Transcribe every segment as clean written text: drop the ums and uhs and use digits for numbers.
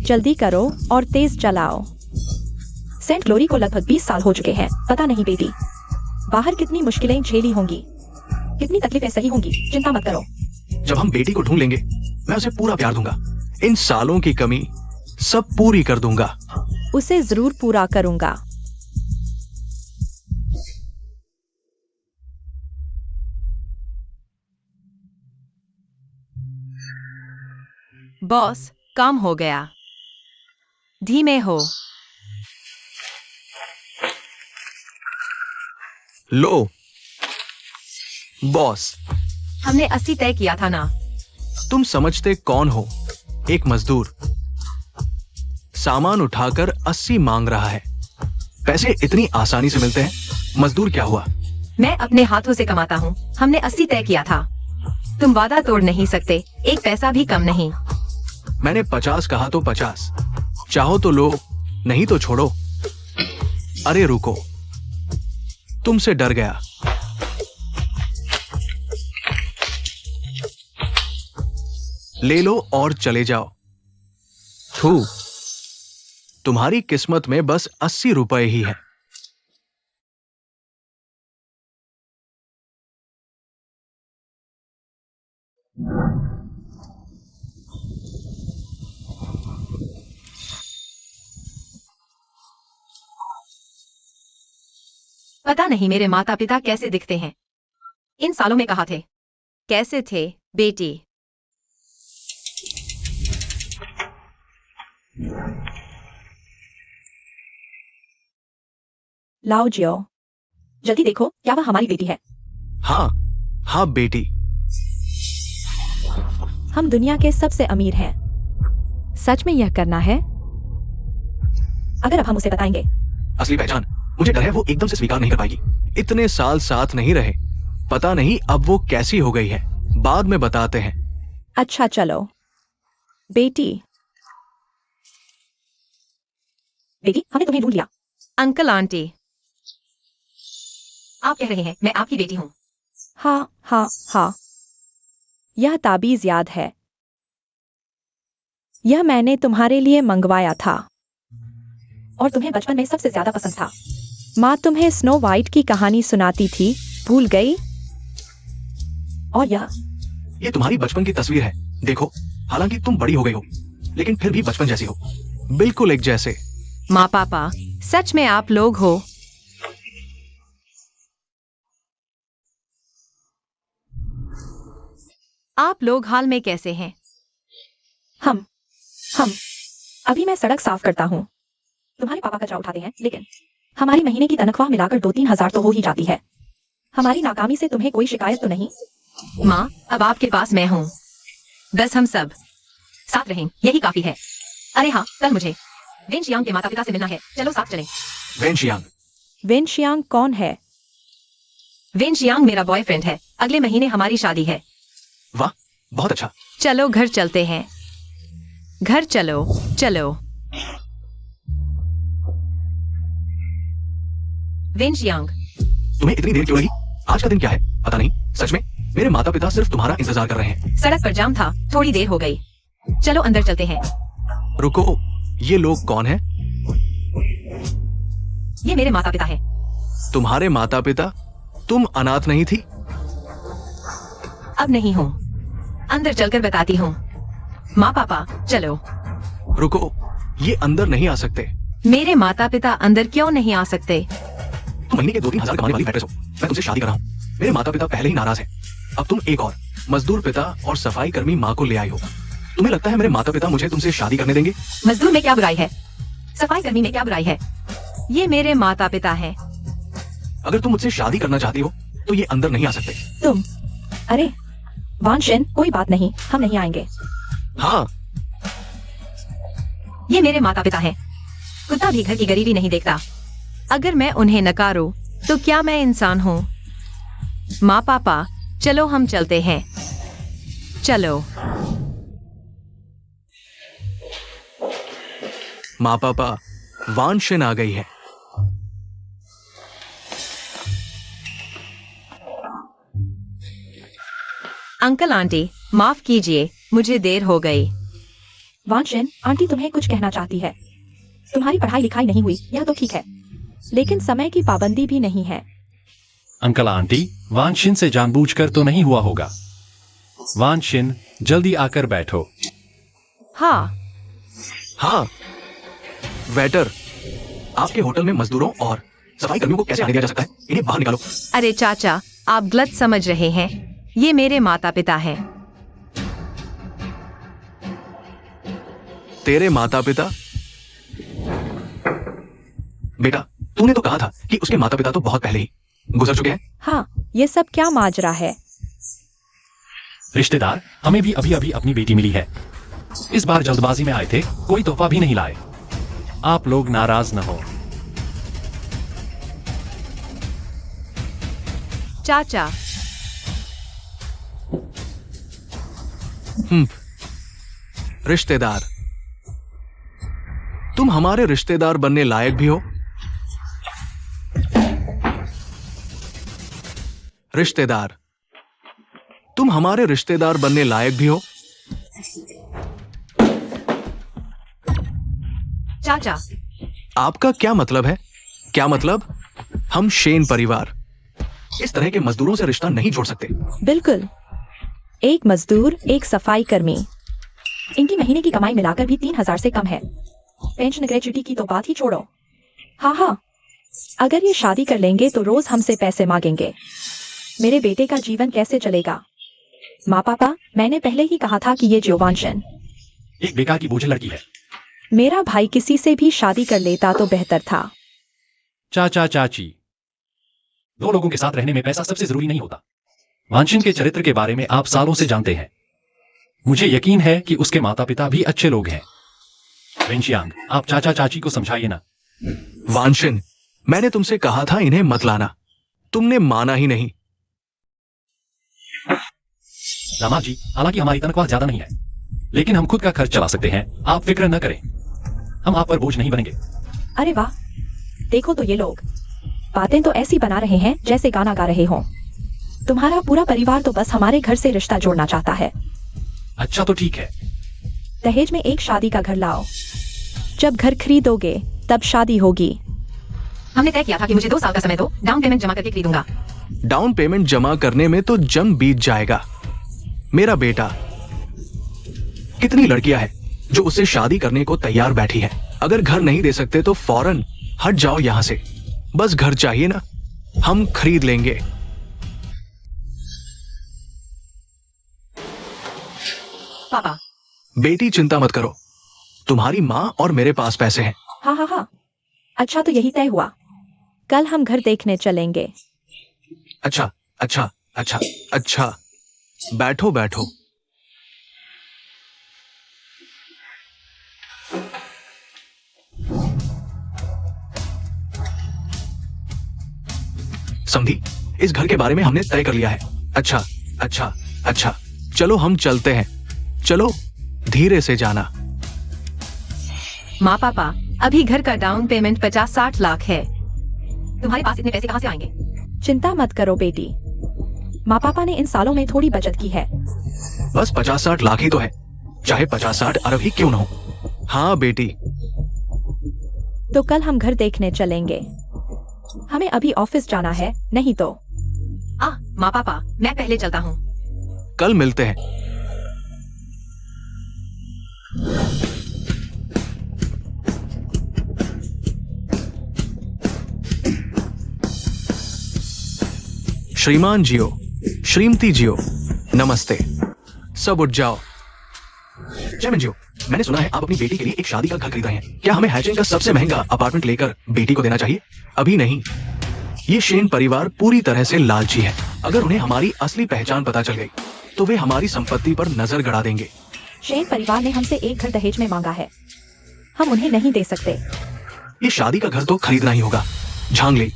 जल्दी करो और तेज चलाओ। सेंट ग्लोरी को लगभग 20 साल हो चुके हैं। पता नहीं बेटी, बाहर कितनी मुश्किलें झेली होंगी, कितनी तकलीफें सही होंगी। चिंता मत करो। जब हम बेटी को ढूंढ लेंगे, मैं उसे पूरा प्यार दूंगा। इन सालों की कमी सब पूरी कर दूंगा। उसे जरूर पूरा करूंगा। बॉस, काम हो गया। धीमे हो। लो बॉस, हमने 80 तय किया था ना। तुम समझते कौन हो? एक मजदूर सामान उठाकर 80 मांग रहा है। पैसे इतनी आसानी से मिलते हैं? मजदूर क्या हुआ? मैं अपने हाथों से कमाता हूँ। हमने 80 तय किया था। तुम वादा तोड़ नहीं सकते, एक पैसा भी कम नहीं। मैंने 50 कहा तो 50। चाहो तो लो, नहीं तो छोड़ो। अरे रुको, तुमसे डर गया। ले लो और चले जाओ। थू, तुम्हारी किस्मत में बस 80 रुपए ही है। पता नहीं मेरे माता पिता कैसे दिखते हैं। इन सालों में कहाँ थे? कैसे थे बेटी? लाओ जियो, जल्दी देखो क्या वह हमारी बेटी है। हाँ हाँ बेटी। हम दुनिया के सबसे अमीर हैं। सच में यह करना है? अगर अब हम उसे बताएंगे। असली पहचान, मुझे डर है वो एकदम से स्वीकार नहीं कर पाएगी। इतने साल साथ नहीं रहे, पता नहीं अब वो कैसी हो गई है। बाद में बताते हैं। अच्छा चलो। बेटी, बेटी हमने तुम्हें ढूंढ लिया। अंकल आंटी, आप कह रहे हैं मैं आपकी बेटी हूँ? हाँ हाँ हाँ, यह ताबीज याद है। यह मैंने तुम्हारे लिए मंगवाया था और तुम्हें बचपन में सबसे ज्यादा पसंद था। माँ तुम्हें स्नो वाइट की कहानी सुनाती थी, भूल गई? और ये तुम्हारी बचपन की तस्वीर है। देखो, हालांकि तुम बड़ी हो गई हो, लेकिन फिर भी बचपन जैसी हो, बिल्कुल एक जैसे। माँ पापा, सच में आप लोग हो? आप लोग हाल में कैसे हैं? हम अभी मैं सड़क साफ करता हूँ। तुम्हारे पापा कचरा उठाते हैं, लेकिन हमारी महीने की तनख्वाह मिलाकर 2-3 हजार तो हो ही जाती है। हमारी नाकामी से तुम्हें कोई शिकायत तो नहीं? माँ, अब आपके पास मैं हूँ। बस हम सब साथ रहें, यही काफी है। अरे हाँ, कल मुझे वेनशियांग के माता पिता से मिलना है। चलो साथ चलें। वेनशियांग कौन है? वेनशियांग मेरा बॉयफ्रेंड है। अगले महीने हमारी शादी है। वाह, बहुत अच्छा। चलो घर चलते हैं। घर चलो चलो। वेनशियांग, तुम्हें इतनी देर क्यों लगी? आज का दिन क्या है पता नहीं। सच में मेरे माता पिता सिर्फ तुम्हारा इंतजार कर रहे हैं। सड़क पर जाम था, थोड़ी देर हो गई। चलो अंदर चलते हैं। रुको, ये लोग कौन हैं? ये मेरे माता पिता हैं। तुम्हारे माता पिता? तुम अनाथ नहीं थी? अब नहीं हूँ, अंदर चलकर बताती हूँ। माँ पापा चलो। रुको, ये अंदर नहीं आ सकते। मेरे माता पिता अंदर क्यों नहीं आ सकते? तुम महीने के 2-3 हजार कमाने वाली बैटरेस हो। मैं तुमसे शादी कर रहा हूँ। मेरे माता पिता पहले ही नाराज हैं। अब तुम एक और मजदूर पिता और सफाई कर्मी माँ को ले आई हो। तुम्हें लगता है मेरे माता पिता मुझे तुमसे शादी करने देंगे? मजदूर में क्या बुराई है? सफाई कर्मी में क्या बुराई है? ये मेरे माता पिता हैं। अगर तुम मुझसे शादी करना चाहती हो तो ये अंदर नहीं आ सकते। तुम? अरे वानशिन, कोई बात नहीं, हम नहीं आएंगे। हाँ, ये मेरे माता पिता हैं। कुत्ता भी घर की गरीबी नहीं देखता। अगर मैं उन्हें नकारूं तो क्या मैं इंसान हूँ? माँ पापा चलो हम चलते हैं। चलो। माँ पापा, वानशिन आ गई है। अंकल आंटी माफ कीजिए, मुझे देर हो गई। वांशिन, आंटी तुम्हें कुछ कहना चाहती है। तुम्हारी पढ़ाई लिखाई नहीं हुई, यह तो ठीक है, लेकिन समय की पाबंदी भी नहीं है। अंकल आंटी, वांशिन से जानबूझकर तो नहीं हुआ होगा। वांशिन, जल्दी आकर बैठो। हाँ, हाँ वेटर, आपके होटल में मजदूरों और सफाई कर्मियों को कैसे आने दिया जा सकता है? इन्हें बाहर निकालो। अरे चाचा, आप गलत समझ रहे हैं। ये मेरे माता पिता हैं। तेरे माता पिता? बेटा, तूने तो कहा था कि उसके माता पिता तो बहुत पहले ही गुजर चुके हैं। हाँ, ये सब क्या माजरा है? रिश्तेदार, हमें भी अभी अभी अपनी बेटी मिली है। इस बार जल्दबाजी में आए थे, कोई तोहफा भी नहीं लाए। आप लोग नाराज न हो। चाचा, रिश्तेदार, तुम हमारे रिश्तेदार बनने लायक भी हो। रिश्तेदार, तुम हमारे रिश्तेदार बनने लायक भी हो। चाचा, आपका क्या मतलब है? क्या मतलब? हम शेन परिवार इस तरह के मजदूरों से रिश्ता नहीं जोड़ सकते। बिल्कुल, एक मजदूर, एक सफाई कर्मी, इनकी महीने की कमाई मिलाकर भी 3000 से कम है। पेंशन ग्रेच्युटी की तो बात ही छोड़ो। हाँ, अगर ये शादी कर लेंगे तो रोज हमसे पैसे मांगेंगे। मेरे बेटे का जीवन कैसे चलेगा? माँ पापा, मैंने पहले ही कहा था कि ये जोवांशन एक बेकार की बोझिल लड़की है। मेरा भाई किसी से भी शादी कर लेता तो बेहतर था। चाचा चाची, दो लोगों के साथ रहने में पैसा सबसे जरूरी नहीं होता। वांशिन के चरित्र के बारे में आप सालों से जानते हैं। मुझे यकीन है कि उसके माता पिता भी अच्छे लोग हैं। वेंशियांग, आप चाचा चाची को समझाइए ना। वांशिन, मैंने तुमसे कहा था इन्हें मत लाना, तुमने माना ही नहीं। दामाद जी, हालांकि हमारी तनख्वाह ज्यादा नहीं है, लेकिन हम खुद का खर्च चला सकते हैं। आप फिक्र न करें, हम आप पर बोझ नहीं बनेंगे। अरे वाह, देखो तो ये लोग बातें तो ऐसी बना रहे हैं जैसे गाना गा रहे हों। तुम्हारा पूरा परिवार तो बस हमारे घर से रिश्ता जोड़ना चाहता है। अच्छा तो ठीक है। दहेज में एक शादी का घर लाओ। जब घर खरीदोगे तब शादी होगी। हमने तय किया था कि मुझे 2 साल का समय दो, डाउन पेमेंट जमा करके खरीदूंगा। डाउन पेमेंट जमा करने में तो जम बीत जाएगा। मेरा बेटा, कितनी लड़कियां हैं जो उससे शादी करने को तैयार बैठी है। अगर घर नहीं दे सकते तो फौरन हट जाओ यहां से। बस घर चाहिए ना, हम खरीद लेंगे। पापा, बेटी चिंता मत करो, तुम्हारी माँ और मेरे पास पैसे हैं। हाँ, अच्छा तो यही तय हुआ। कल हम घर देखने चलेंगे। अच्छा अच्छा अच्छा अच्छा, बैठो बैठो। समझी, इस घर के बारे में हमने तय कर लिया है। अच्छा अच्छा अच्छा, चलो हम चलते हैं। चलो, धीरे से जाना। माँ पापा, अभी घर का डाउन पेमेंट 50-60 लाख है। तुम्हारे पास इतने पैसे कहाँ से आएंगे? चिंता मत करो बेटी, माँ पापा ने इन सालों में थोड़ी बचत की है। बस 50-60 लाख ही तो है, चाहे 50-60 अरब ही क्यों ना हो। हाँ बेटी। तो कल हम घर देखने चलेंगे। हमें अभी ऑफिस जाना है, नहीं तो। माँ पापा, मैं पहले चलता हूँ। कल मिलते हैं। श्रीमान जियो, श्रीमती जियो, नमस्ते। सब उठ जाओ। जयमन जियो, मैंने सुना है आप अपनी बेटी के लिए एक शादी का घर खरीद रहे हैं। क्या हमें हैचिंग का सबसे महंगा अपार्टमेंट लेकर बेटी को देना चाहिए? अभी नहीं। ये शेन परिवार पूरी तरह से लालची है। अगर उन्हें हमारी असली पहचान पता चल गई तो वे हमारी संपत्ति पर नजर गड़ा देंगे। शेन परिवार ने हमसे एक घर दहेज में मांगा है, हम उन्हें नहीं दे सकते। ये शादी का घर तो खरीदना ही होगा। झांगली,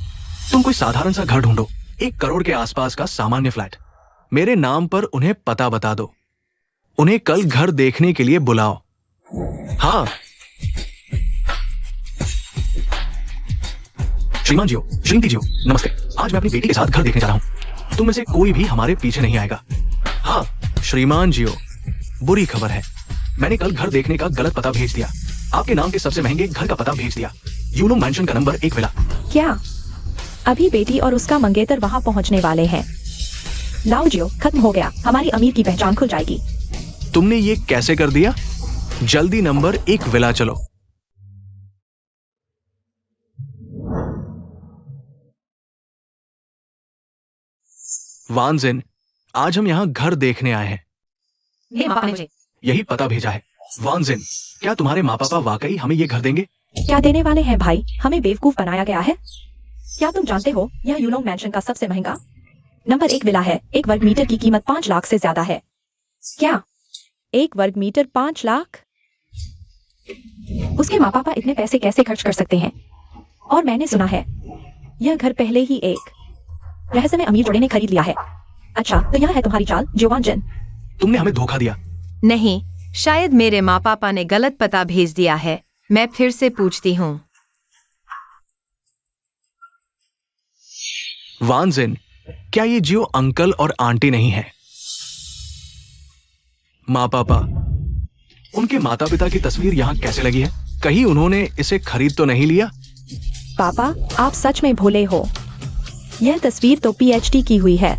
तुम कोई साधारण सा घर ढूंढो, 1 करोड़ के आसपास का सामान्य फ्लैट। मेरे नाम पर उन्हें पता बता दो। उन्हें कल घर देखने के लिए बुलाओ। हाँ। श्रीमान जियो, श्रीमती जियो, नमस्ते। आज मैं अपनी बेटी के साथ घर देखने जा रहा हूं। तुम में से कोई भी हमारे पीछे नहीं आएगा। हाँ श्रीमान जियो, बुरी खबर है, मैंने कल घर देखने का गलत पता भेज दिया, आपके नाम के सबसे महंगे घर का पता भेज दिया, यूनो मैंशन का नंबर 1 विला। क्या? अभी बेटी और उसका मंगेतर वहाँ पहुँचने वाले हैं। लाओ जियो, खत्म हो गया, हमारी अमीर की पहचान खुल जाएगी। तुमने ये कैसे कर दिया? जल्दी नंबर 1 विला चलो। वानजिन, आज हम यहाँ घर देखने आए हैं। मेरे माँ पापा ने मुझे यही पता भेजा है। वानजिन, क्या तुम्हारे माँ पापा वाकई हमें ये घर देंगे? क्या देने वाले हैं भाई? हमें बेवकूफ बनाया गया है। क्या तुम जानते हो यह यूलोंग मैंशन का सबसे महंगा नंबर 1 विला है। 1 वर्ग मीटर की कीमत 5 लाख से ज्यादा है। क्या 1 वर्ग मीटर 5 लाख? उसके माँ पापा इतने पैसे कैसे खर्च कर सकते हैं? और मैंने सुना है यह घर पहले ही एक रहस्यमय अमीर जोड़े ने खरीद लिया है। अच्छा, तो यह है तुम्हारी चाल जियोवानजिन। तुमने हमें धोखा दिया। नहीं, शायद मेरे माँ पापा ने गलत पता भेज दिया है। मैं फिर से पूछती हूँ। वानजिन, क्या ये जियो अंकल और आंटी नहीं है? माँ पापा, उनके माता पिता की तस्वीर यहाँ कैसे लगी है? कहीं उन्होंने इसे खरीद तो नहीं लिया? पापा, आप सच में भोले हो। यह तस्वीर तो पीएचडी की हुई है।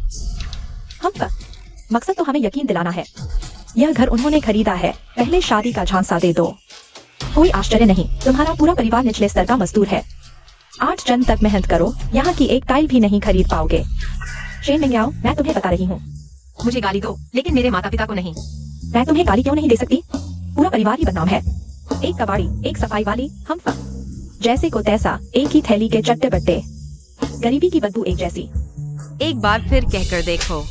हम पर मकसद तो हमें यकीन दिलाना है। यह घर उन्होंने खरीदा है। पहले शादी का झांसा दे दो। कोई आश्चर्य नहीं, तुम्हारा पूरा परिवार निचले स्तर का मजदूर है। 8 जन तक मेहनत करो, यहाँ की एक टाइल भी नहीं खरीद पाओगे। शेन मिंग्याओ, मैं तुम्हें बता रही हूँ। मुझे गाली दो, लेकिन मेरे माता पिता को नहीं। मैं तुम्हें गाली क्यों नहीं दे सकती? पूरा परिवार ही बदनाम है। एक कबाड़ी, एक सफाई वाली, हम जैसे को तैसा, एक ही थैली के चट्टे बट्टे, गरीबी की बदबू एक जैसी। एक बार फिर कहकर देखो।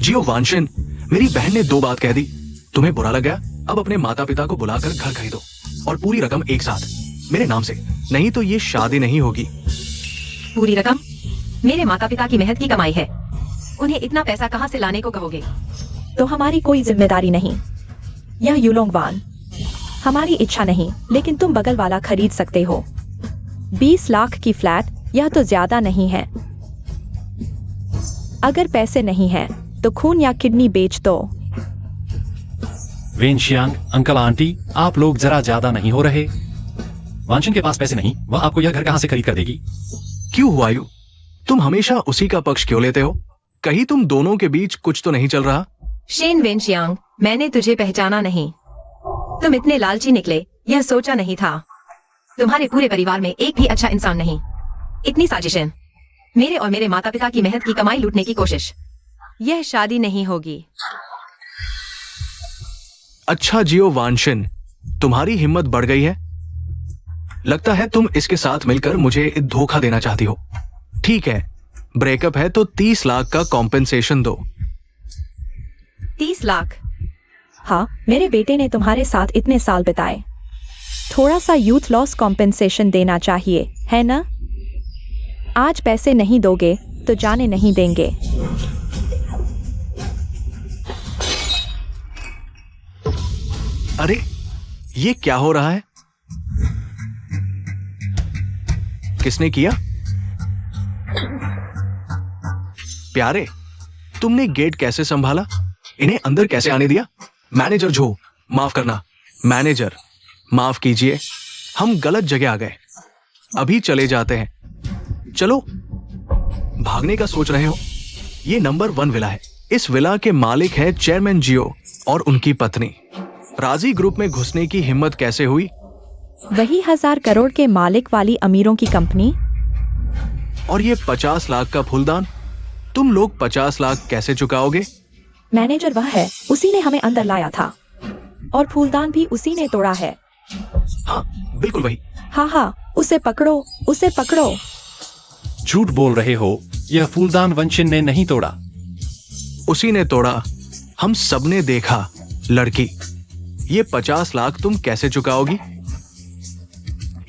जियो वानशिन, मेरी बहन ने 2 बात कह दी, तुम्हें बुरा लग गया? अब अपने माता पिता को बुलाकर घर खरीदो और पूरी रकम एक साथ मेरे नाम से, नहीं तो ये शादी नहीं होगी। पूरी रकम? मेरे माता पिता की मेहनत की कमाई है, उन्हें इतना पैसा कहाँ से लाने को कहोगे? तो हमारी कोई जिम्मेदारी नहीं। यह यूलोंग वान हमारी इच्छा नहीं, लेकिन तुम बगल वाला खरीद सकते हो। 20 लाख की फ्लैट, यह तो ज्यादा नहीं है। अगर पैसे नहीं हैं, तो खून या किडनी बेच दो। वेनशियांग, अंकल आंटी, आप लोग जरा ज्यादा नहीं हो रहे? वांशन के पास पैसे नहीं, वह आपको यह घर कहां से खरीद कर देगी? क्यों हुआ यू? तुम हमेशा उसी का पक्ष क्यों लेते हो? कहीं तुम दोनों के बीच कुछ तो नहीं चल रहा? शेन वेनशियांग, मैंने तुझे पहचाना नहीं। तुम इतने लालची निकले, यह सोचा नहीं था। तुम्हारे पूरे परिवार में एक भी अच्छा इंसान नहीं। इतनी साजिशें, मेरे और मेरे माता पिता की मेहनत की कमाई लूटने की कोशिश। यह शादी नहीं होगी। अच्छा जियो वानशिन, तुम्हारी हिम्मत बढ़ गई है। लगता है तुम इसके साथ मिलकर मुझे धोखा देना चाहती हो। ठीक है, ब्रेकअप है तो 30 लाख का कॉम्पेंसेशन दो। 30 लाख? हाँ, मेरे बेटे ने तुम्हारे साथ इतने साल बिताए, थोड़ा सा यूथ लॉस कॉम्पेंसेशन देना चाहिए, है ना? आज पैसे नहीं दोगे तो जाने नहीं देंगे। अरे, ये क्या हो रहा है? किसने किया? प्यारे, तुमने गेट कैसे संभाला? इन्हें अंदर कैसे आने दिया? मैनेजर झो, माफ करना। मैनेजर, माफ कीजिए, हम गलत जगह आ गए। अभी चले जाते हैं। चलो, भागने का सोच रहे हो? ये नंबर 1 विला है। इस विला के मालिक है चेयरमैन जियो और उनकी पत्नी। राजी ग्रुप में घुसने की हिम्मत कैसे हुई? वही 1000 करोड़ के मालिक वाली अमीरों की कंपनी। और ये 50 लाख का फूलदान, तुम लोग 50 लाख कैसे चुकाओगे? मैनेजर वह है, उसी ने हमें अंदर लाया था, और फूलदान भी उसी ने तोड़ा है। हाँ, बिल्कुल वही। हाँ, उसे पकड़ो, उसे पकड़ो। झूठ बोल रहे हो, यह फूलदान वंशिन ने नहीं तोड़ा। उसी ने तोड़ा, हम सबने देखा। लड़की, ये 50 लाख तुम कैसे चुकाओगी?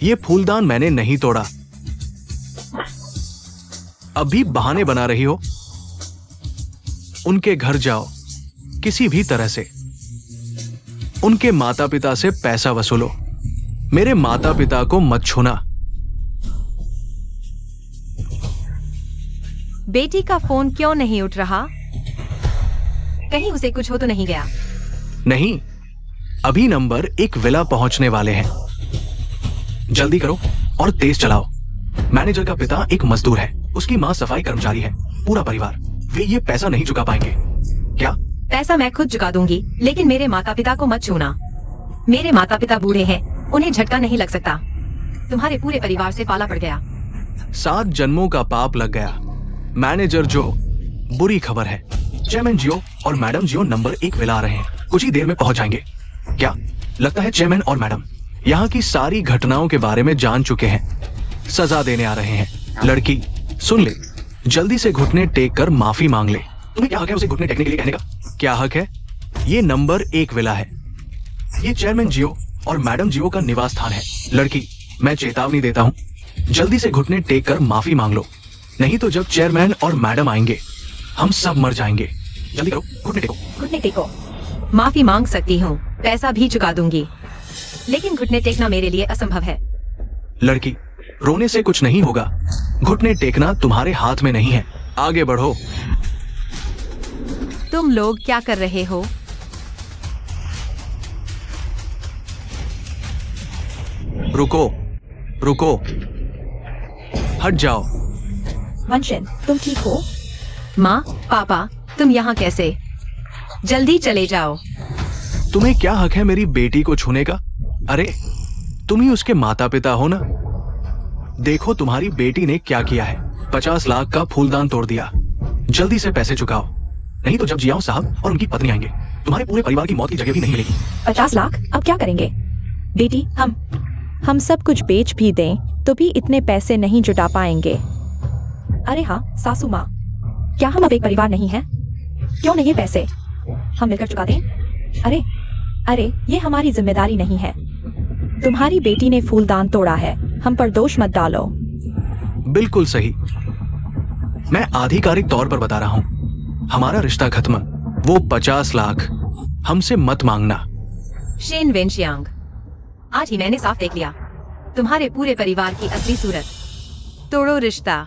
ये फूलदान मैंने नहीं तोड़ा। अभी बहाने बना रही हो? उनके घर जाओ, किसी भी तरह से। उनके माता पिता से पैसा वसूलो। मेरे माता पिता को मत छूना। बेटी का फोन क्यों नहीं उठ रहा? कहीं उसे कुछ हो तो नहीं गया? नहीं, अभी नंबर एक विला पहुंचने वाले हैं। जल्दी करो और तेज चलाओ। मैनेजर का पिता एक मजदूर है, उसकी माँ सफाई कर्मचारी है, पूरा परिवार। वे ये पैसा नहीं चुका पाएंगे। क्या? पैसा मैं खुद चुका दूंगी, लेकिन मेरे माता पिता को मत छूना। मेरे माता पिता बूढ़े हैं, उन्हें झटका नहीं लग सकता। तुम्हारे पूरे परिवार से पाला पड़ गया। 7 जन्मों का पाप लग गया। मैनेजर जो, बुरी खबर है। चेयरमैन जियो और मैडम जियो नंबर 1 विला आ रहे हैं, कुछ ही देर में पहुंच जाएंगे। क्या लगता है चेयरमैन और मैडम यहाँ की सारी घटनाओं के बारे में जान चुके हैं, सजा देने आ रहे हैं। लड़की सुन ले, जल्दी से घुटने टेक कर माफी मांग ले। तुम्हें क्या हक है उसे घुटने टेकने के लिए कहने का? क्या हक है? ये नंबर 1 विला है, ये चेयरमैन जियो और मैडम जियो का निवास स्थान है। लड़की, मैं चेतावनी देता हूँ, जल्दी से घुटने टेक कर माफी मांग लो, नहीं तो जब चेयरमैन और मैडम आएंगे हम सब मर जाएंगे। जल्दी करो, घुटने टेको। घुटने टेको। माफी मांग सकती हूँ, पैसा भी चुका दूंगी, लेकिन घुटने टेकना मेरे लिए असंभव है। लड़की, रोने से कुछ नहीं होगा, घुटने टेकना तुम्हारे हाथ में नहीं है। आगे बढ़ो। तुम लोग क्या कर रहे हो? रुको रुको, हट जाओ। वंशिन, तुम ठीक हो? माँ, पापा, तुम यहाँ कैसे? जल्दी चले जाओ। तुम्हें क्या हक है मेरी बेटी को छूने का? अरे तुम ही उसके माता पिता हो ना। देखो तुम्हारी बेटी ने क्या किया है, 50 लाख का फूलदान तोड़ दिया। जल्दी से पैसे चुकाओ, नहीं तो जब जियाओ साहब और उनकी पत्नी आएंगे तुम्हारे पूरे परिवार की मौत की जगह भी नहीं मिलेगी। 50 लाख? अब क्या करेंगे? बेटी, हम सब कुछ बेच भी दें तो भी इतने पैसे नहीं जुटा पाएंगे। अरे हाँ सासू माँ, क्या हम अब एक परिवार नहीं हैं? क्यों नहीं पैसे हम मिलकर चुका दें? अरे ये हमारी जिम्मेदारी नहीं है। तुम्हारी बेटी ने फूलदान तोड़ा है, हम पर दोष मत डालो। बिल्कुल सही, मैं आधिकारिक तौर पर बता रहा हूँ, हमारा रिश्ता खत्म। वो 50 लाख हमसे मत मांगना। शेन वेनशियांग, आज ही मैंने साफ देख लिया तुम्हारे पूरे परिवार की असली सूरत। तोड़ो रिश्ता।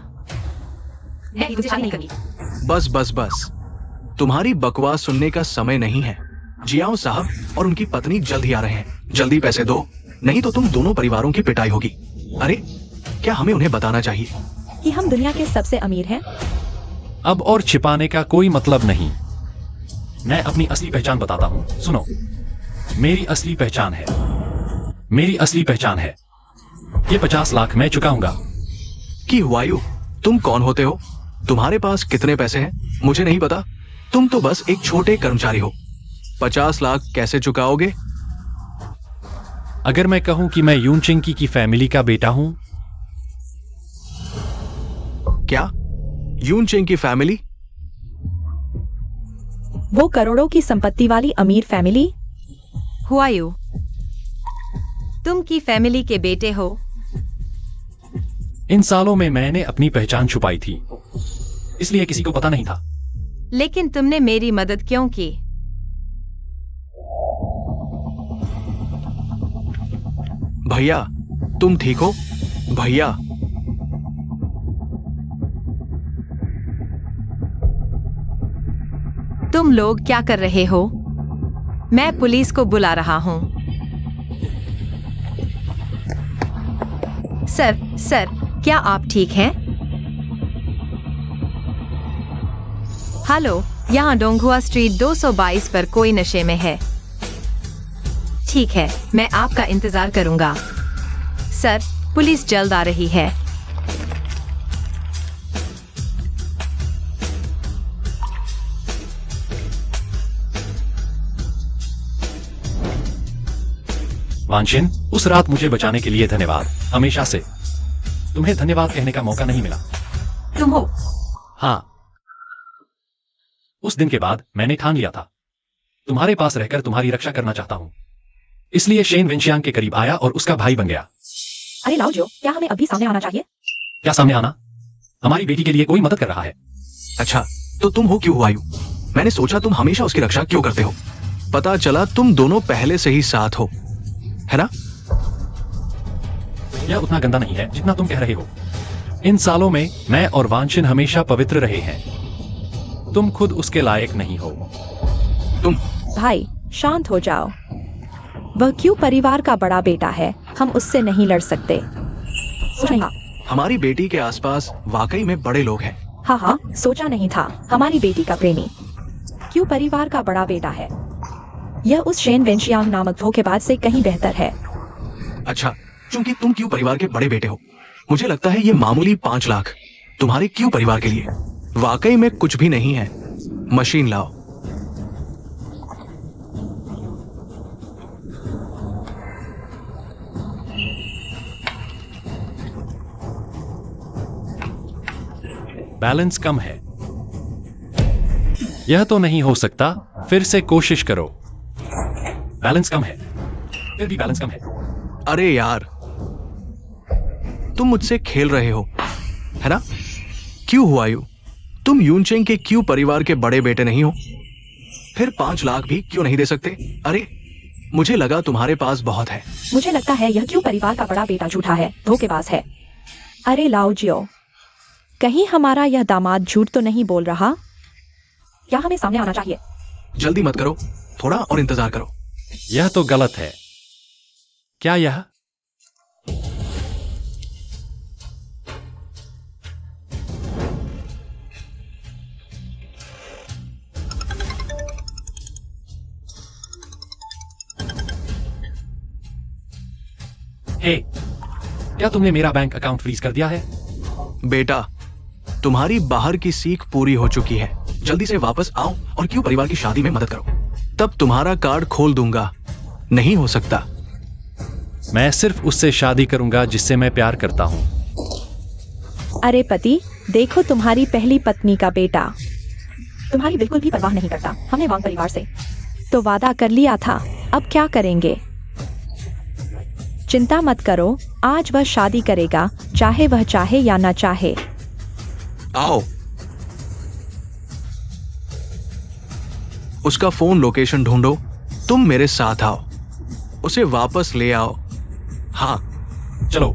मैं तुझे शादी नहीं करूंगी। बस बस बस, तुम्हारी बकवास सुनने का समय नहीं है। जियाओ साहब और उनकी पत्नी जल्द ही आ रहे हैं, जल्दी पैसे दो, नहीं तो तुम दोनों परिवारों की पिटाई होगी। अरे क्या हमें उन्हें बताना चाहिए कि हम दुनिया के सबसे अमीर हैं? अब और छिपाने का कोई मतलब नहीं। मैं अपनी असली पहचान बताता हूँ, सुनो। मेरी असली पहचान है, मेरी असली पहचान है, ये 50 लाख मैं चुकाऊंगा। कि वायु, तुम कौन होते हो? तुम्हारे पास कितने पैसे हैं मुझे नहीं पता, तुम तो बस एक छोटे कर्मचारी हो। 50 लाख कैसे चुकाओगे? अगर मैं कहूं कि मैं यून चिंकी की फैमिली का बेटा हूं? क्या यून चेंग की फैमिली? वो करोड़ों की संपत्ति वाली अमीर फैमिली? हुआयू, तुम की फैमिली के बेटे हो। इन सालों में मैंने अपनी पहचान छुपाई थी, इसलिए किसी को पता नहीं था। लेकिन तुमने मेरी मदद क्यों की? भैया तुम ठीक हो? भैया तुम लोग क्या कर रहे हो? मैं पुलिस को बुला रहा हूं। सर, क्या आप ठीक हैं? हेलो, यहाँ डोंगहुआ स्ट्रीट 222 पर कोई नशे में है। ठीक है, मैं आपका इंतजार करूंगा। सर, पुलिस जल्द आ रही है। वांशिन, उस रात मुझे बचाने के लिए धन्यवाद। हमेशा से तुम्हें धन्यवाद कहने का मौका नहीं मिला। तुम हो? हाँ, उस दिन के बाद मैंने ठान लिया था, तुम्हारे पास रहकर तुम्हारी रक्षा करना चाहता हूं। इसलिए शेन वेनशियांग के करीब आया और उसका भाई बन गया। अरे लाओ जो, क्या हमें अभी सामने आना चाहिए? क्या सामने आना? हमारी बेटी के लिए कोई मदद कर रहा है। अच्छा, तो तुम हो क्यों वायु? मैंने सोचा तुम हमेशा उसकी रक्षा क्यों करते हो। पता चला तुम दोनों पहले से ही साथ हो, है ना? यह उतना गंदा नहीं है जितना तुम कह रहे हो। इन सालों में मैं और वांशिन हमेशा पवित्र रहे हैं। तुम खुद उसके लायक नहीं हो। तुम भाई शांत हो जाओ। वह क्यों परिवार का बड़ा बेटा है, हम उससे नहीं लड़ सकते। सोचा नहीं था। हमारी बेटी के आसपास वाकई में बड़े लोग हैं। हाँ, सोचा नहीं था। हमारी बेटी का प्रेमी क्यों परिवार का बड़ा बेटा है। यह उस शेन वेंशियांग नामक धोखेबाज से कहीं बेहतर है। अच्छा, चूंकि तुम क्यों परिवार के बड़े बेटे हो, मुझे लगता है ये मामूली 5 लाख तुम्हारे क्यों परिवार के लिए वाकई में कुछ भी नहीं है। मशीन लाओ। बैलेंस कम है। यह तो नहीं हो सकता, फिर से कोशिश करो। बैलेंस कम है, फिर भी बैलेंस कम है। अरे यार, तुम मुझसे खेल रहे हो, है ना? क्यों हुआ यू? तुम यूनचेंग के क्यों परिवार के बड़े बेटे नहीं हो? फिर 5 लाख भी क्यों नहीं दे सकते? अरे, मुझे लगा तुम्हारे पास बहुत है। मुझे लगता है यह क्यों परिवार का बड़ा बेटा झूठा है, धोखेबाज है। अरे लाओ जियो, कहीं हमारा यह दामाद झूठ तो नहीं बोल रहा? क्या हमें सामने आना चाहिए? जल्दी मत करो, थोड़ा और इंतजार करो। यह तो गलत है। क्या यह? हे, क्या तुमने मेरा बैंक अकाउंट फ्रीज कर दिया है? बेटा, तुम्हारी बाहर की सीख पूरी हो चुकी है। जल्दी से वापस आओ और क्यों परिवार की शादी में मदद करो, तब तुम्हारा कार्ड खोल दूंगा। नहीं हो सकता। मैं सिर्फ उससे शादी करूंगा जिससे मैं प्यार करता हूं। अरे पति, देखो तुम्हारी पहली पत्नी का बेटा तुम्हारी बिल्कुल भी परवाह नहीं करता। हमने वांग परिवार से तो वादा कर लिया था, अब क्या करेंगे? चिंता मत करो, आज वह शादी करेगा, चाहे वह चाहे या ना चाहे। आओ, उसका फोन लोकेशन ढूंढो। तुम मेरे साथ आओ, उसे वापस ले आओ। हाँ, चलो।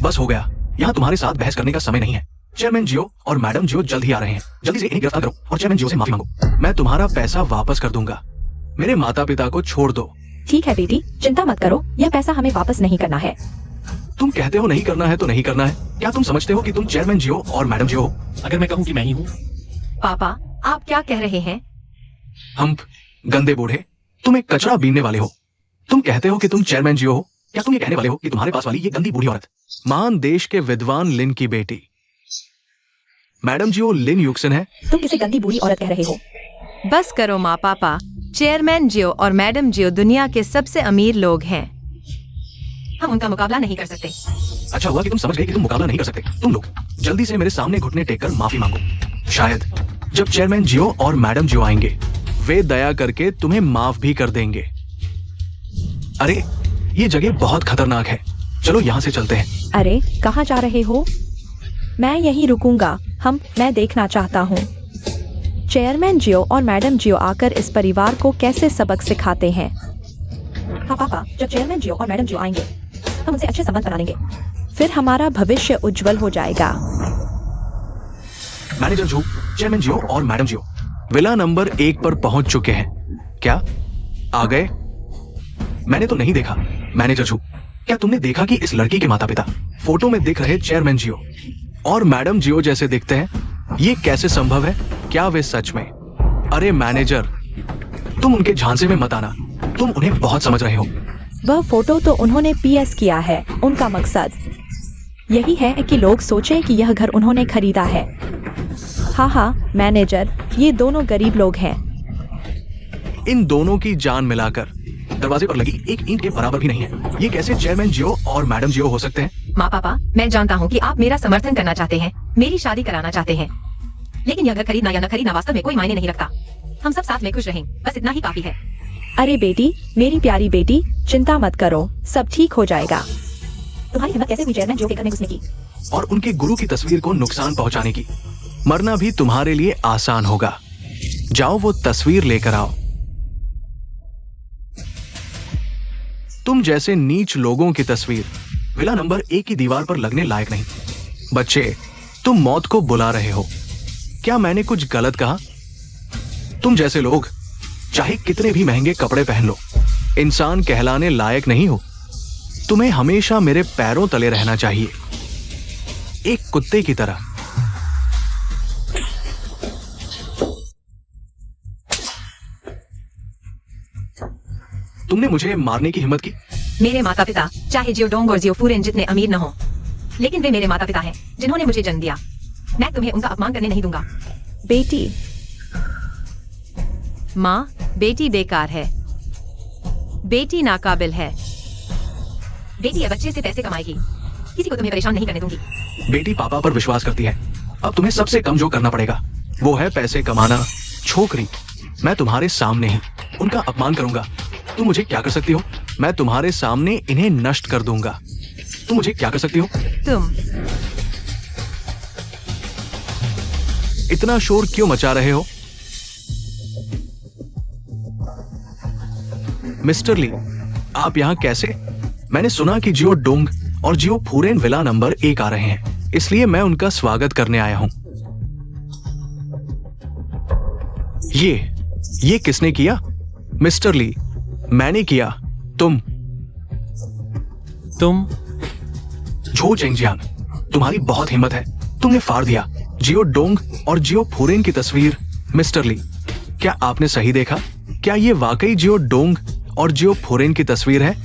बस हो गया। यहाँ तुम्हारे साथ बहस करने का समय नहीं है। चेयरमैन जियो और मैडम जियो जल्द ही आ रहे हैं। जल्दी से इन्हें गिरफ्तार करो और चेयरमैन जियो से माफी मांगो। मैं तुम्हारा पैसा वापस कर दूंगा। मेरे माता पिता को छोड़ दो। ठीक है बेटी, चिंता मत करो, यह पैसा हमें वापस नहीं करना है। तुम कहते हो नहीं करना है तो नहीं करना है। क्या तुम समझते हो कि तुम चेयरमैन जियो और मैडम जियो हो? अगर मैं कहूं कि मैं ही हूं? पापा, आप क्या कह रहे हैं? हम गंदे बूढ़े, तुम एक कचरा बीनने वाले हो। तुम कहते हो कि तुम चेयरमैन जियो हो। क्या तुम ये कहने वाले हो कि तुम्हारे पास वाली ये गंदी बूढ़ी औरत महान देश के विद्वान लिन की बेटी मैडम जियो लिन युक्सन है? तुम किसे गंदी बुरी औरत कह रहे हो? बस करो माँ पापा। चेयरमैन जियो और मैडम जियो दुनिया के सबसे अमीर लोग हैं। हम उनका मुकाबला नहीं कर सकते। अच्छा हुआ कि तुम समझ गए कि तुम मुकाबला नहीं कर सकते। तुम लोग जल्दी से मेरे सामने घुटने टेककर माफी मांगो। शायद जब चेयरमैन जियो और मैडम जियो आएंगे, वे दया करके तुम्हें माफ भी कर देंगे। अरे, ये जगह बहुत खतरनाक है। चलो यहाँ से चलते हैं। अरे, कहाँ जा रहे हो? मैं यहीं रुकूंगा। मैं देखना चाहता हूँ चेयरमैन जियो और मैडम जियो आकर इस परिवार को कैसे सबक सिखाते हैं। हाँ पापा, जब चेयरमैन जियो और मैडम जियो आएंगे, हम उनसे अच्छे संबंध बना लेंगे। फिर हमारा भविष्य उज्जवल हो जाएगा। मैनेजर जू, चेयरमैन जियो और मैडम जियो विला नंबर 1 पर पहुंच चुके हैं। क्या आ गए? मैंने तो नहीं देखा। मैनेजर जू, क्या तुमने देखा कि इस लड़की के माता पिता फोटो में दिख रहे चेयरमैन जियो और मैडम जियो जैसे दिखते हैं? ये कैसे संभव है? क्या वे सच में? अरे मैनेजर, तुम उनके झांसे में मत आना। तुम उन्हें बहुत समझ रहे हो। वह फोटो तो उन्होंने पीएस किया है। उनका मकसद यही है कि लोग सोचें कि यह घर उन्होंने खरीदा है। हाँ मैनेजर, ये दोनों गरीब लोग हैं। इन दोनों की जान मिलाकर दरवाजे पर लगी एक ईंट के बराबर भी नहीं है। ये कैसे चेयरमैन जियो और मैडम जियो हो सकते हैं? माँ पापा, मैं जानता हूँ कि आप मेरा समर्थन करना चाहते हैं, मेरी शादी कराना चाहते हैं, लेकिन यह घर खरीदना या न खरीदना वास्तव में कोई मायने नहीं रखता। हम सब साथ में खुश रहें, बस इतना ही काफी है। अरे बेटी, मेरी प्यारी बेटी, चिंता मत करो, सब ठीक हो जाएगा। तुम्हारी हिम्मत कैसे हुई चेयरमैन जियो के घर में घुसने की और उनके गुरु की तस्वीर को नुकसान पहुंचाने की? मरना भी तुम्हारे लिए आसान होगा। जाओ वो तस्वीर लेकर आओ। तुम जैसे नीच लोगों की तस्वीर विला नंबर 1 की दीवार पर लगने लायक नहीं। बच्चे, तुम मौत को बुला रहे हो। क्या मैंने कुछ गलत कहा? तुम जैसे लोग चाहे कितने भी महंगे कपड़े पहन लो, इंसान कहलाने लायक नहीं हो। तुम्हें हमेशा मेरे पैरों तले रहना चाहिए, एक कुत्ते की तरह। तुमने मुझे मारने की हिम्मत की। मेरे माता पिता चाहे जियोडोंग और जियोफूरेन जितने अमीर न हो, लेकिन वे मेरे माता पिता हैं जिन्होंने मुझे जन्म दिया। मैं तुम्हें उनका अपमान करने नहीं दूंगा। बेटी, माँ, बेटी बेकार है, बेटी नाकाबिल है। बेटी अब बच्चे से पैसे कमाएगी, किसी को तुम्हें परेशान नहीं करने दूंगी। बेटी पापा पर विश्वास करती है। अब तुम्हें सबसे कम जो करना पड़ेगा वो है पैसे कमाना। छोकरी, मैं तुम्हारे सामने ही उनका अपमान करूंगा। तुम मुझे क्या कर सकती हो? मैं तुम्हारे सामने इन्हें नष्ट कर दूंगा। तुम मुझे क्या कर सकती हो? तुम इतना शोर क्यों मचा रहे हो? मिस्टर ली, आप यहाँ कैसे? मैंने सुना कि जियो डोंग और जियो फूरेन विला नंबर 1 आ रहे हैं, इसलिए मैं उनका स्वागत करने आया हूं। ये किसने किया? मिस्टर ली, मैंने किया। तुम झो चेंगजियांग, तुम्हारी बहुत हिम्मत है। तुमने फाड़ दिया जियो डोंग और जियो फूरेन की तस्वीर। मिस्टर ली, क्या आपने सही देखा? क्या ये वाकई जियो डोंग और जियो फूरेन की तस्वीर है?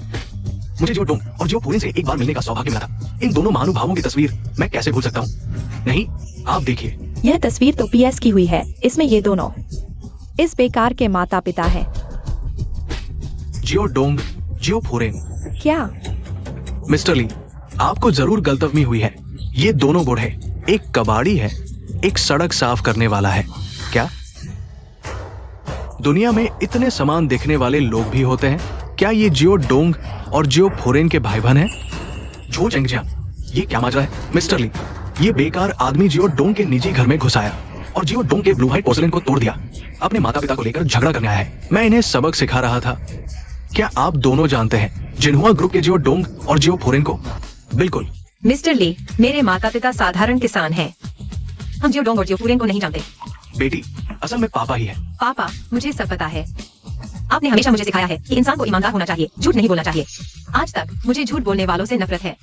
मुझे जियो डोंग और जियो फूरेन से एक बार मिलने का सौभाग्य मिला था। इन दोनों महानुभावों की तस्वीर मैं कैसे भूल सकता हूँ? नहीं, आप देखिए, यह तस्वीर तो पीएस की हुई है। इसमें ये दोनों इस बेकार के माता पिता हैं। जियो डोंग, जियो फूरेन। क्या? मिस्टर ली, आपको जरूर गलतफहमी हुई है। ये दोनों बूढ़े, एक कबाड़ी है, एक सड़क साफ करने वाला है। क्या दुनिया में इतने समान दिखने वाले लोग भी होते हैं? क्या ये जियो डोंग और जियो फूरेन के भाई बहन हैं? झो चेंगजियांग, ये क्या माजरा है? मिस्टर ली, ये बेकार आदमी जियो डोंग के निजी घर में घुस आया और जियो डोंग के ब्लू व्हाइट पोर्सलेन को तोड़ दिया। अपने माता पिता को लेकर झगड़ा करने आया है। मैं इन्हें सबक सिखा रहा था। क्या आप दोनों जानते हैं जिन्हुआ ग्रुप के जियो डोंग और जियो फूरेन को? बिल्कुल। मिस्टर ली, मेरे माता पिता साधारण किसान हैं। हम जियो डोंग और जियो फूरेन को नहीं जानते। बेटी, असल में पापा ही है। पापा, मुझे सब पता है। आपने हमेशा मुझे सिखाया है कि इंसान को ईमानदार होना चाहिए, झूठ नहीं बोलना चाहिए। आज तक मुझे झूठ बोलने वालों से नफरत है।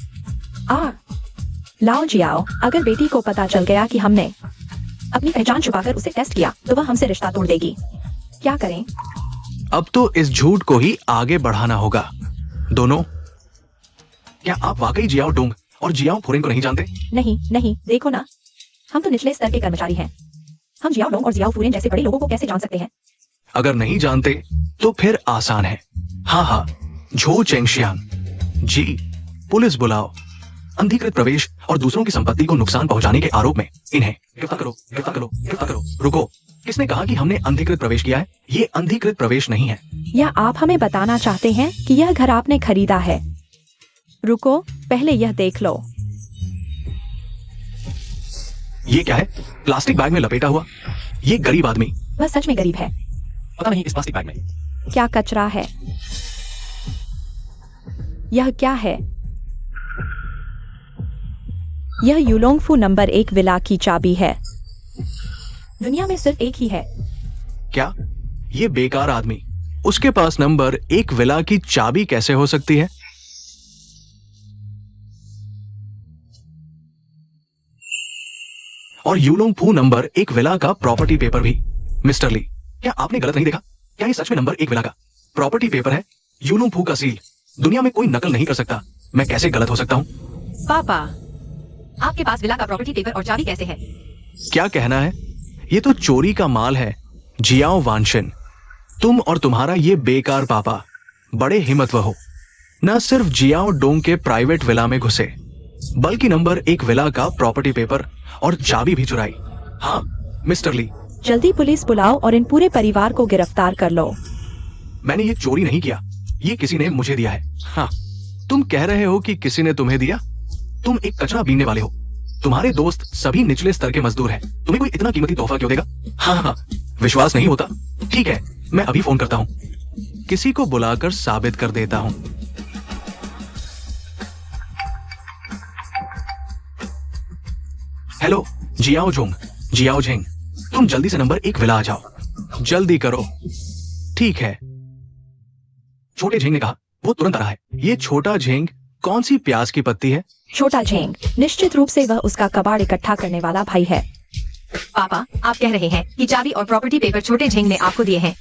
लाओ जियाओ, अगर बेटी को पता चल गया कि हमने अपनी पहचान छुपाकर उसे टेस्ट किया तो वह हमसे रिश्ता तोड़ देगी। क्या करें? अब तो इस झूठ को ही आगे बढ़ाना होगा। दोनों, क्या आप वाकई जियाओ डोंग और जियाओ फूरेन को नहीं जानते? नहीं, देखो ना, हम तो निचले स्तर के कर्मचारी हैं। हम जियाओ डोंग और जियाओ फूरेन जैसे बड़े लोगों को कैसे जान सकते हैं? अगर नहीं जानते तो फिर आसान है। हाँ, झो चेंगजियांग जी, पुलिस बुलाओ। अनधिकृत प्रवेश और दूसरों की संपत्ति को नुकसान पहुंचाने के आरोप में इन्हें गिरफ्तार करो, गिरफ्तार करो, गिरफ्तार करो। रुको, किसने कहा कि हमने अनधिकृत प्रवेश किया है? ये अनधिकृत प्रवेश नहीं है। या आप हमें बताना चाहते हैं कि यह घर आपने खरीदा है? रुको, पहले यह देख लो। ये क्या है? प्लास्टिक बैग में लपेटा हुआ। ये गरीब आदमी, वह सच में गरीब है। पता नहीं इस प्लास्टिक बैग में क्या कचरा है? यह क्या है? यह यूलोंगफू नंबर 1 विला की चाबी है। दुनिया में सिर्फ एक ही है। क्या ये बेकार आदमी, उसके पास नंबर 1 विला की चाबी कैसे हो सकती है? और यूलोंगफू नंबर 1 विला का प्रॉपर्टी पेपर भी। मिस्टर ली, क्या आपने गलत नहीं देखा? क्या ये सच में नंबर 1 विला का प्रॉपर्टी पेपर है? यूलोंगफू का सील दुनिया में कोई नकल नहीं कर सकता। मैं कैसे गलत हो सकता हूँ? पापा, आपके पास विला का प्रॉपर्टी पेपर और चाबी कैसे है? क्या कहना है? ये तो चोरी का माल है। जियाओ वानशिन, तुम और तुम्हारा ये बेकार पापा बड़े हिम्मतव हो। न सिर्फ जियाओ डोंग के प्राइवेट विला में घुसे, बल्कि नंबर 1 विला का प्रॉपर्टी पेपर और चाबी भी चुराई। हाँ मिस्टर ली, जल्दी पुलिस बुलाओ और इन पूरे परिवार को गिरफ्तार कर लो। मैंने ये चोरी नहीं किया, ये किसी ने मुझे दिया है। हाँ, तुम कह रहे हो कि किसी ने तुम्हें दिया? तुम एक कचरा बीनने वाले हो। तुम्हारे दोस्त सभी निचले स्तर के मजदूर हैं। तुम्हें कोई इतना कीमती तोहफा क्यों देगा? हाँ, विश्वास नहीं होता? ठीक है, मैं अभी फोन करता हूँ। किसी को बुलाकर साबित कर देता हूँ। Hello Xiao Zhong, Xiao Zheng, तुम जल्दी से नंबर 1 विला आ जाओ। जल्दी करो। ठीक है, छोटे झेंग ने कहा। वो तुरंत आ रहा है। ये छोटा झेंग कौन सी प्याज की पत्ती है? छोटा झेंग निश्चित रूप से वह उसका कबाड़ इकट्ठा करने वाला भाई है। पापा, आप कह रहे हैं कि चाबी और प्रॉपर्टी पेपर छोटे झेंग ने आपको दिए हैं।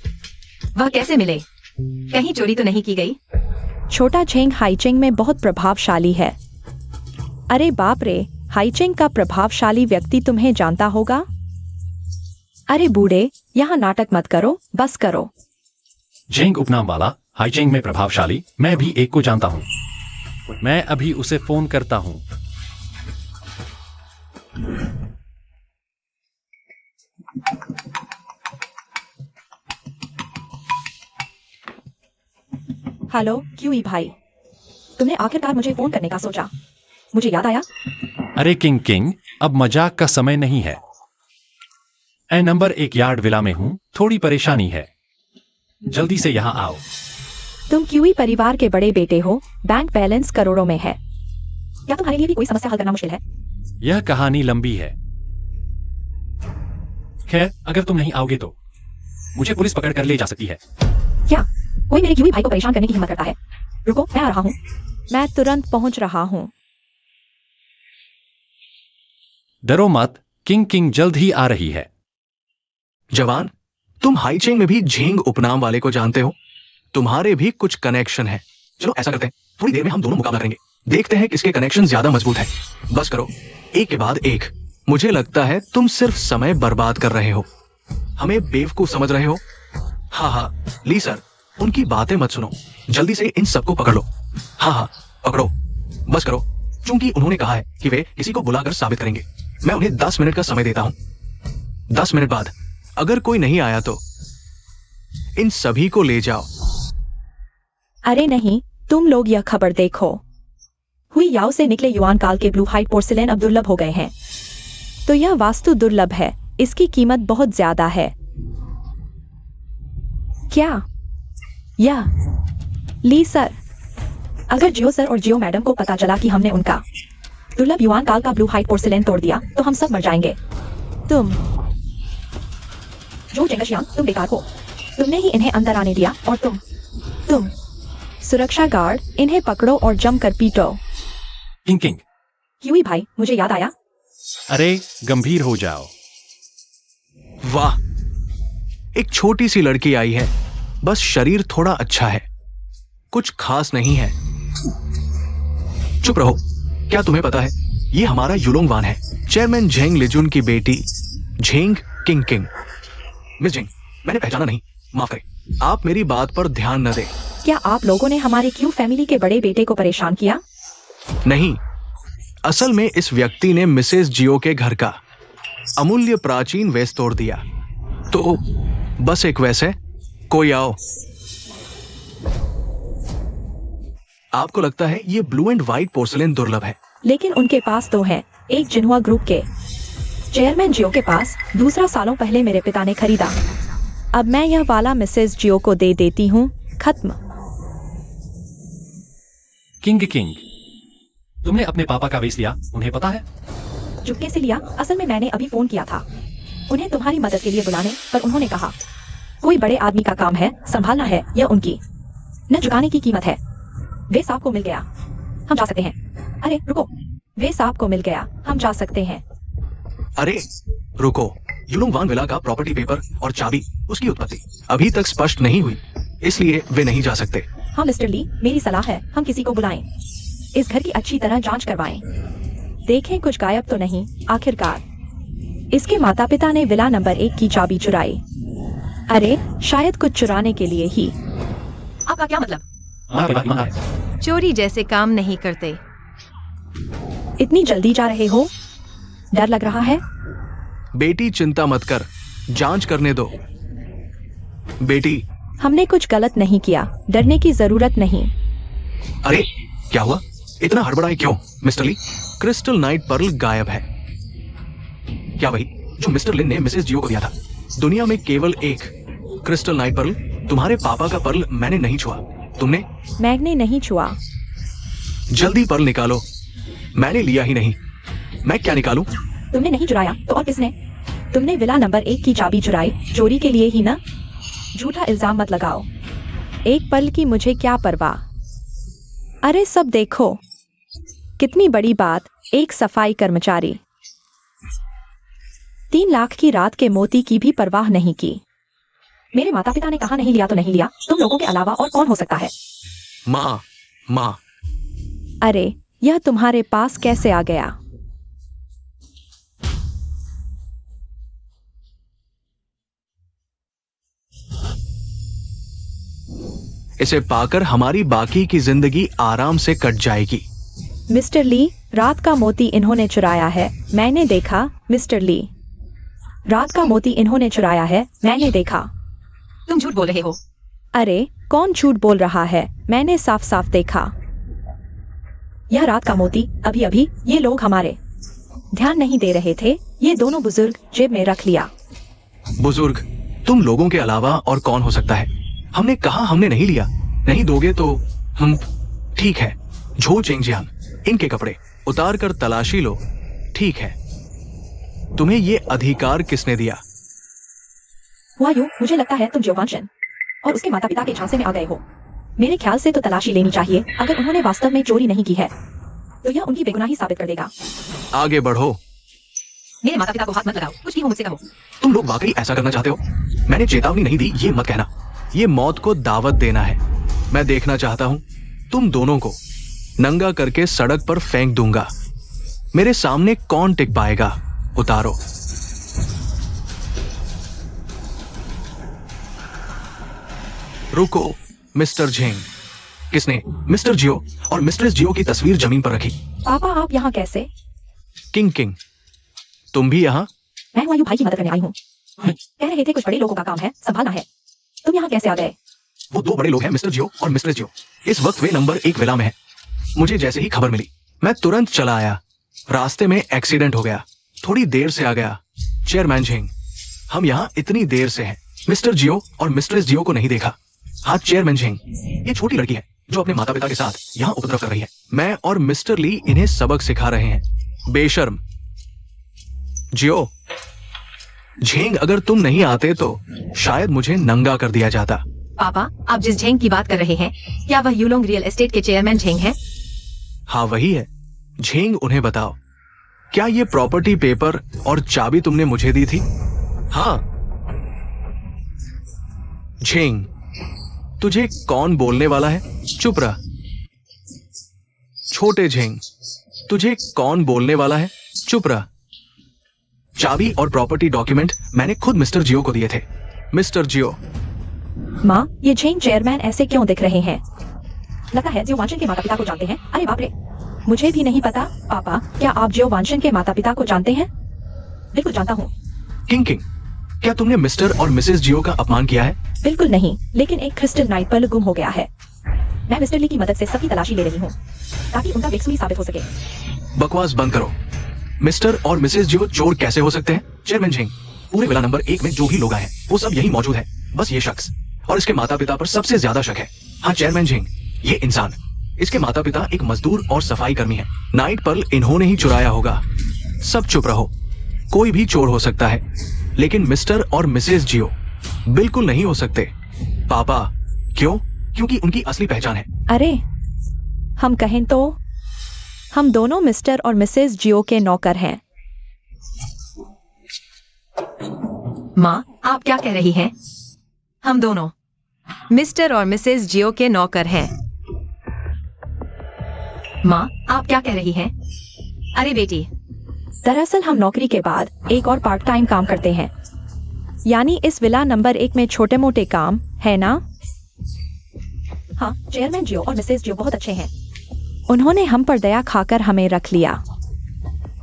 वह कैसे मिले? कहीं चोरी तो नहीं की गई? छोटा झेंग हाइचिंग में बहुत प्रभावशाली है। अरे बाप रे, हाइचिंग का प्रभावशाली व्यक्ति तुम्हें जानता होगा। अरे बूढ़े, यहाँ नाटक मत करो, बस करो। झेंग उपनाम वाला, हाइचिंग में प्रभावशाली, मैं भी एक को जानता हूँ। मैं अभी उसे फोन करता हूँ। हेलो क्यूई भाई, तुमने आखिरकार मुझे फोन करने का सोचा। मुझे याद आया। अरे किंग किंग, अब मजाक का समय नहीं है। ए नंबर 1 यार्ड विला में हूँ, थोड़ी परेशानी है, जल्दी से यहाँ आओ। तुम क्यूई परिवार के बड़े बेटे हो। बैंक बैलेंस करोड़ों में है। क्या तुम्हारे लिए भी कोई समस्या हल करना मुश्किल है? यह कहानी लंबी है। खैर, अगर तुम नहीं आओगे तो मुझे पुलिस पकड़ कर ले जा सकती है। क्या कोई मेरे क्यूई भाई को परेशान करने की हिम्मत करता है? रुको, मैं आ रहा हूँ। मैं तुरंत पहुंच रहा हूँ। डरो मत, किंग किंग जल्द ही आ रही है। जवान, तुम हाइचिंग में भी झेंग उपनाम वाले को जानते हो। तुम्हारे भी कुछ कनेक्शन है। चलो ऐसा करते हैं, थोड़ी देर में हम दोनों मुकाबला करेंगे। देखते हैं किसके कनेक्शन ज्यादा मजबूत है। बस करो, एक के बाद एक। मुझे लगता है तुम सिर्फ समय बर्बाद कर रहे हो। हमें बेवकूफ समझ रहे हो। हाँ, ली सर, उनकी बातें मत सुनो। जल्दी से इन सबको पकड़ लो। हाँ, पकड़ो। बस करो, क्योंकि उन्होंने कहा है कि वे किसी को बुलाकर साबित करेंगे। मैं उन्हें 10 मिनट का समय देता हूं। 10 मिनट बाद अगर कोई नहीं आया तो इन सभी को ले जाओ। अरे नहीं, तुम लोग यह खबर देखो। हुई याओ से निकले युआन काल के ब्लू हाइट पोर्सिलेन अब दुर्लभ हो गए हैं। तो यह वास्तु दुर्लभ है। इसकी कीमत बहुत ज्यादा है। क्या? या ली सर, अगर जियो सर और जियो मैडम को पता चला कि हमने उनका दुर्लभ युआन काल का ब्लू हाइट पोर्सिलेन तोड़ दिया तो हम सब मर जाएंगे। तुम जो जेंगशियांग, तुम बेकार हो। तुमने ही इन्हें अंदर आने दिया और तुम सुरक्षा गार्ड, इन्हें पकड़ो और जमकर पीटो। किंग किंग, क्यूई भाई, मुझे याद आया। अरे गंभीर हो जाओ। वाह, एक छोटी सी लड़की आई है। बस शरीर थोड़ा अच्छा है, कुछ खास नहीं है। चुप रहो। क्या तुम्हें पता है, ये हमारा युलोंग वान है, चेयरमैन झेंग लिजुन की बेटी Zheng king king. Miss Zheng, मैंने पहचाना नहीं, माफ करें। आप मेरी बात पर ध्यान न दें। क्या आप लोगों ने हमारे क्यू फैमिली के बड़े बेटे को परेशान किया? नहीं, असल में इस व्यक्ति ने मिसेस जियो के घर का अमूल्य प्राचीन वेस तोड़ दिया। तो बस एक वेस है, कोई आओ। आपको लगता है ये ब्लू एंड व्हाइट पोर्सिलेन दुर्लभ है, लेकिन उनके पास तो है। एक जिन्हुआ ग्रुप के चेयरमैन जियो के पास, दूसरा सालों पहले मेरे पिता ने खरीदा। अब मैं यह वाला मिसेस जियो को दे देती हूँ। खत्म। किंग किंग, तुमने अपने पापा का वेस लिया, उन्हें पता है? चुपके से लिया। असल में मैंने अभी फोन किया था उन्हें तुम्हारी मदद के लिए बुलाने, पर उन्होंने कहा कोई बड़े आदमी का काम है, संभालना है, यह उनकी न चुकाने की कीमत है। वे सांप को मिल गया, हम जा सकते हैं। अरे रुको, वे सांप को मिल गया, हम जा सकते हैं। अरे रुको, युलोंग वान विला का प्रॉपर्टी पेपर और चाबी, उसकी उत्पत्ति अभी तक स्पष्ट नहीं हुई, इसलिए वे नहीं जा सकते। हाँ मिस्टर ली, मेरी सलाह है हम किसी को बुलाएं, इस घर की अच्छी तरह जांच करवाएं, देखें कुछ गायब तो नहीं। आखिरकार इसके माता पिता ने विला नंबर 1 की चाबी चुराई। अरे शायद कुछ चुराने के लिए ही। आपका क्या मतलब? हमारा परिवार ईमानदार है। चोरी जैसे काम नहीं करते। इतनी जल्दी जा रहे हो? डर लग रहा है? बेटी चिंता मत कर, जांच करने दो। बेटी, हमने कुछ गलत नहीं किया, डरने की जरूरत नहीं। अरे क्या हुआ, इतना हड़बड़ाए क्यों मिस्टर ली? क्रिस्टल नाइट पर्ल गायब है। क्या वही जो मिस्टर लिन ने मिसेस जियो को दिया था? दुनिया में केवल एक क्रिस्टल नाइट पर्ल, तुम्हारे पापा का पर्ल मैंने नहीं छुआ, तुमने? मैंने नहीं छुआ। जल्दी पर्ल निकालो। मैंने लिया ही नहीं, मैं क्या निकालूं? तुमने नहीं चुराया तो और किसने? तुमने विला नंबर 1 की चाबी चुराई, चोरी के लिए ही ना? झूठा इल्जाम मत लगाओ। एक पल की मुझे क्या परवाह। अरे सब देखो, कितनी बड़ी बात, एक सफाई कर्मचारी 3 लाख की रात के मोती की भी परवाह नहीं की। मेरे माता पिता ने कहा नहीं लिया तो नहीं लिया, तुम लोगों के अलावा और कौन हो सकता है? माँ, माँ, अरे यह तुम्हारे पास कैसे आ गया? इसे पाकर हमारी बाकी की जिंदगी आराम से कट जाएगी। मिस्टर ली, रात का मोती इन्होंने चुराया है, मैंने देखा। मिस्टर ली, रात का मोती इन्होंने चुराया है, मैंने देखा। तुम झूठ बोल रहे हो। अरे कौन झूठ बोल रहा है, मैंने साफ साफ देखा। यह रात का मोती अभी अभी ये लोग हमारे ध्यान नहीं दे रहे थे, ये दोनों बुजुर्ग जेब में रख लिया। बुजुर्ग, तुम लोगों के अलावा और कौन हो सकता है? हमने कहा हमने नहीं लिया। नहीं दोगे तो हम ठीक है। झो चेंगजियान, इनके कपड़े उतार कर तलाशी लो। ठीक है, तुम्हें ये अधिकार किसने दिया? हुआ यूं, मुझे लगता है तुम ज्योवांशन और उसके माता पिता के झांसे में आ गए हो। मेरे ख्याल से तो तलाशी लेनी चाहिए। अगर उन्होंने वास्तव में चोरी नहीं की है तो यह उनकी बेगुनाही साबित कर देगा। आगे बढ़ो। मेरे माता पिता को हाथ मत लगाओ, कुछ भी हो मुझसे कहो। तुम लोग वाकई ऐसा करना चाहते हो? मैंने चेतावनी नहीं दी, ये मत कहना। ये मौत को दावत देना है। मैं देखना चाहता हूं तुम दोनों को नंगा करके सड़क पर फेंक दूंगा। मेरे सामने कौन टिक पाएगा? उतारो। रुको मिस्टर झेंग। किसने मिस्टर जियो और मिस्ट्रेस जियो की तस्वीर जमीन पर रखी? पापा आप यहाँ कैसे? किंग किंग, तुम भी यहाँ? मैं वायु भाई की मदद करने आई हूँ। कह रहे थे कुछ बड़े लोगों का काम है, संभालना है। तुम यहाँ कैसे आ गए? वो 2 बड़े लोग हैं, मिस्टर जियो और मिस्ट्रेस जियो। इस वक्त वे नंबर 1 विला में है। मुझे जैसे ही खबर मिली मैं तुरंत चला आया। रास्ते में एक्सीडेंट हो गया, थोड़ी देर से आ गया। चेयरमैन झेंग, हम यहाँ इतनी देर से हैं, मिस्टर जियो और मिस्ट्रेस जियो को नहीं देखा। हाँ चेयरमैन झेंग, ये छोटी लड़की है जो अपने माता पिता के साथ यहाँ उपद्रव कर रही है। मैं और मिस्टर ली इन्हें सबक सिखा रहे हैं। बेशर्म। जियो, झेंग, अगर तुम नहीं आते तो शायद मुझे नंगा कर दिया जाता। पापा, आप जिस झेंग की बात कर रहे हैं, क्या वह यूलोंग रियल एस्टेट के चेयरमैन झेंग हैं? हाँ वही है। झेंग, उन्हें बताओ, क्या ये प्रॉपर्टी पेपर और चाबी तुमने मुझे दी थी? हाँ। झेंग, तुझे कौन बोलने वाला है? चुप रह। छोटे झेंग, तुझे कौन बोलने वाला है? चुप रह। चाबी और प्रॉपर्टी डॉक्यूमेंट मैंने खुद मिस्टर जियो को दिए थे। मिस्टर जियो। माँ, ये झेंग चेयरमैन ऐसे क्यों दिख रहे हैं? लगता है ज्योवांशन के माता पिता को जानते हैं। अरे बाप रे, मुझे भी नहीं पता। पापा, क्या आप ज्योवांशन के माता पिता को जानते हैं? बिल्कुल जानता हूँ। किंग किंग, क्या तुमने मिस्टर और मिसेस जियो का अपमान किया है? बिल्कुल नहीं, लेकिन एक क्रिस्टल नाइट पर्ल गुम हो गया है। मैं मिस्टर ली की मदद से सबकी तलाशी ले रही हूँ ताकि उनका बेकसूरी साबित हो सके। बकवास बंद करो। मिस्टर और मिसेस जियो चोर कैसे हो सकते हैं? चेयरमैन झेंग, पूरे विला नंबर 1 में जो भी लोग आए हैं वो सब यही मौजूद है। बस ये शख्स और इसके माता पिता पर सबसे ज्यादा शक है। हाँ चेयरमैन झेंग, ये इंसान, इसके माता पिता एक मजदूर और सफाई कर्मी है। नाइट पर्ल इन्होंने ही चुराया होगा। सब चुप रहो। कोई भी चोर हो सकता है, लेकिन मिस्टर और मिसेस जियो बिल्कुल नहीं हो सकते। पापा, क्यों? क्योंकि उनकी असली पहचान है। अरे हम कहें तो हम दोनों मिस्टर और मिसेस जियो के नौकर हैं। माँ, आप क्या कह रही हैं? हम दोनों मिस्टर और मिसेस जियो के नौकर हैं। माँ, आप क्या कह रही हैं? अरे बेटी, दरअसल हम नौकरी के बाद एक और पार्ट टाइम काम करते हैं, यानी इस विला नंबर 1 में छोटे मोटे काम है ना? हाँ, चेयरमैन जियो और मिसेस जियो बहुत अच्छे हैं। उन्होंने हम पर दया खाकर हमें रख लिया।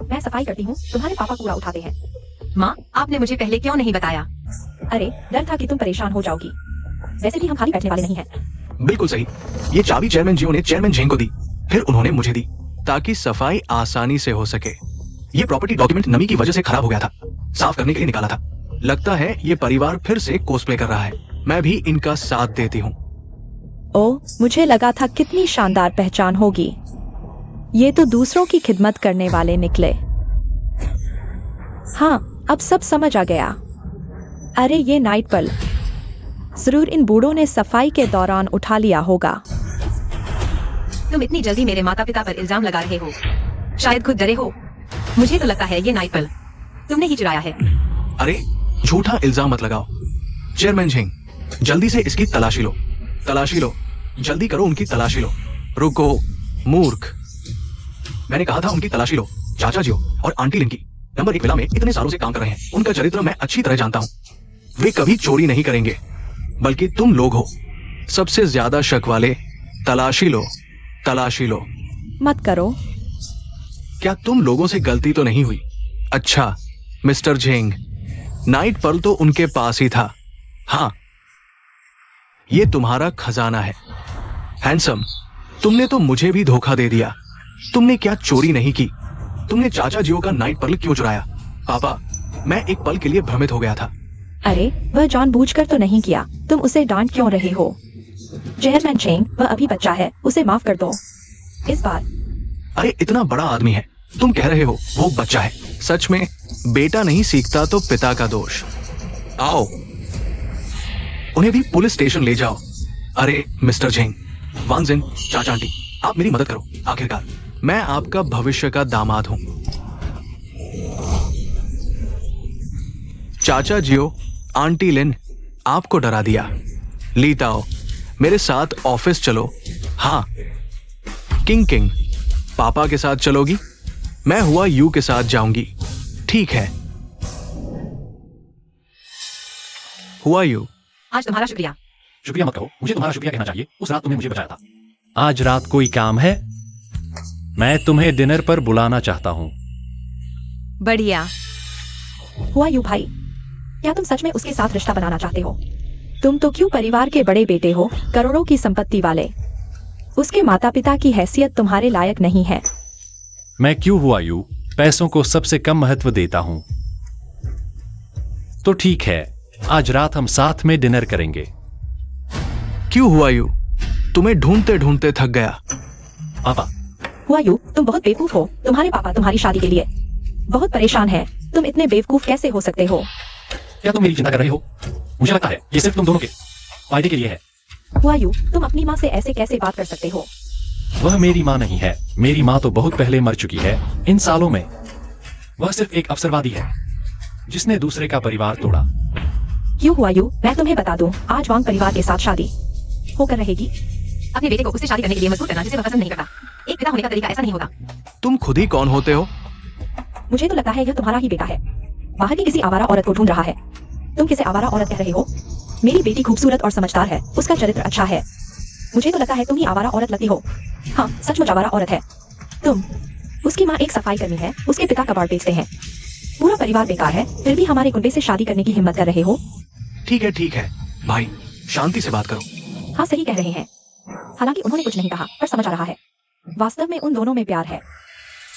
मैं सफाई करती हूँ, तुम्हारे पापा कूड़ा उठाते हैं। माँ, आपने मुझे पहले क्यों नहीं बताया? अरे डर था कि तुम परेशान हो जाओगी। वैसे भी हम खाली बैठने वाले नहीं हैं। बिल्कुल सही। ये चाबी चेयरमैन जियो ने चेयरमैन झेंग को दी, फिर उन्होंने मुझे दी ताकि सफाई आसानी से हो सके। ये प्रॉपर्टी डॉक्यूमेंट नमी की वजह से खराब हो गया था, साफ करने के लिए निकाला था। लगता है ये परिवार फिर से कोस्प्ले कर रहा है। मैं भी इनका साथ देती हूँ। ओ, मुझे लगा था कितनी शानदार पहचान होगी। ये तो दूसरों की खिदमत करने वाले निकले। हाँ, अब सब समझ आ गया। अरे ये नाइट पर्ल जरूर इन बूढ़ों ने सफाई के दौरान उठा लिया होगा। तुम इतनी जल्दी मेरे माता पिता पर इल्जाम लगा रहे हो, शायद खुद डरे हो। मुझे तो लगता है ये नाइट बल्ब तुमने ही चुराया है। अरे झूठा इल्जाम मत लगाओ। चेयरमैन झिंग, जल्दी से इसकी तलाशी लो, तलाशी लो, जल्दी करो, उनकी तलाशी लो। रुको मूर्ख, मैंने कहा था उनकी तलाशी लो। चाचा जी और आंटी लिन की नंबर 1 विला में इतने सालों से काम कर रहे हैं, उनका चरित्र मैं अच्छी तरह जानता हूं। वे कभी चोरी नहीं करेंगे, बल्कि तुम लोग हो सबसे ज्यादा शक वाले। तलाशी लो, तलाशी लो। मत करो। क्या तुम लोगों से गलती तो नहीं हुई? अच्छा मिस्टर झिंग, नाइट पर्ल तो उनके पास ही था। हाँ, ये तुम्हारा खजाना है। हैंडसम, तुमने तो मुझे भी धोखा दे दिया। तुमने क्या चोरी नहीं की? तुमने चाचा जियो का नाइट पर्ल क्यों चुराया? पापा, मैं एक पल के लिए भ्रमित हो गया था। अरे वह जानबूझकर तो नहीं किया, तुम उसे डांट क्यों रहे हो? चेयरमैन झिंग, वह अभी बच्चा है, उसे माफ कर दो इस बार। अरे इतना बड़ा आदमी है, तुम कह रहे हो वो बच्चा है? सच में बेटा नहीं सीखता तो पिता का दोष। आओ, उन्हें भी पुलिस स्टेशन ले जाओ। अरे मिस्टर झिंग, वांग जिन, चाचा आंटी, आप मेरी मदद करो। आखिरकार मैं आपका भविष्य का दामाद हूं। चाचा जियो, आंटी लिन, आपको डरा दिया। लीताओ, मेरे साथ ऑफिस चलो। हाँ, किंग किंग, पापा के साथ चलोगी? मैं हुआ यू के साथ जाऊंगी। ठीक है। हुआ यू, आज तुम्हारा शुक्रिया। शुक्रिया मत कहो, मुझे तुम्हारा शुक्रिया कहना चाहिए। उस रात तुमने मुझे बचाया था। आज रात कोई काम है? मैं तुम्हें डिनर पर बुलाना चाहता हूँ। बढ़िया। हुआ यू भाई, क्या तुम सच में उसके साथ रिश्ता बनाना चाहते हो? तुम तो क्यों परिवार के बड़े बेटे हो, करोड़ों की संपत्ति वाले। उसके माता पिता की हैसियत तुम्हारे लायक नहीं है। मैं क्यों हुआ यू पैसों को सबसे कम महत्व देता हूं। तो ठीक है, आज रात हम साथ में डिनर करेंगे। क्यों हुआ यू? तुम्हें ढूंढते ढूंढते थक गया। पापा, हुआ यू, तुम बहुत बेवकूफ हो। तुम्हारे पापा तुम्हारी शादी के लिए बहुत परेशान हैं। तुम इतने बेवकूफ कैसे हो सकते हो? क्या तुम मेरी चिंता कर रहे हो? मुझे लगता है ये सिर्फ तुम दोनों के फायदे के लिए है। हुआ यू, तुम अपनी माँ से ऐसे कैसे बात कर सकते हो? वह मेरी माँ नहीं है। मेरी माँ तो बहुत पहले मर चुकी है। इन सालों में वह सिर्फ एक अवसरवादी है जिसने दूसरे का परिवार तोड़ा। क्यों हुआ यू, मैं तुम्हें बता दूं, आज वांग परिवार के साथ शादी होकर रहेगी। अपने बेटे को उससे शादी करने के लिए मजबूर करना जिसे वह पसंद नहीं करता। एक पिता होने का तरीका ऐसा नहीं होता। तुम खुद ही कौन होते हो? मुझे तो लगता है यह तुम्हारा ही बेटा है, बाहर की किसी आवारा औरत को ढूंढ रहा है। तुम किसे आवारा औरत कह रहे हो? मेरी बेटी खूबसूरत और समझदार है, उसका चरित्र अच्छा है। मुझे तो लगता है तुम ही आवारा औरत लगती हो। हाँ, सचमुच आवारा औरत है तुम। उसकी माँ एक सफाई कर्मी है, उसके पिता कबाड़ बेचते हैं। पूरा परिवार बेकार है, फिर भी हमारे कुंबे से शादी करने की हिम्मत कर रहे हो। ठीक है भाई, शांति से बात करो। हाँ, सही कह रहे हैं। हालांकि उन्होंने कुछ नहीं कहा, पर समझ आ रहा है वास्तव में उन दोनों में प्यार है।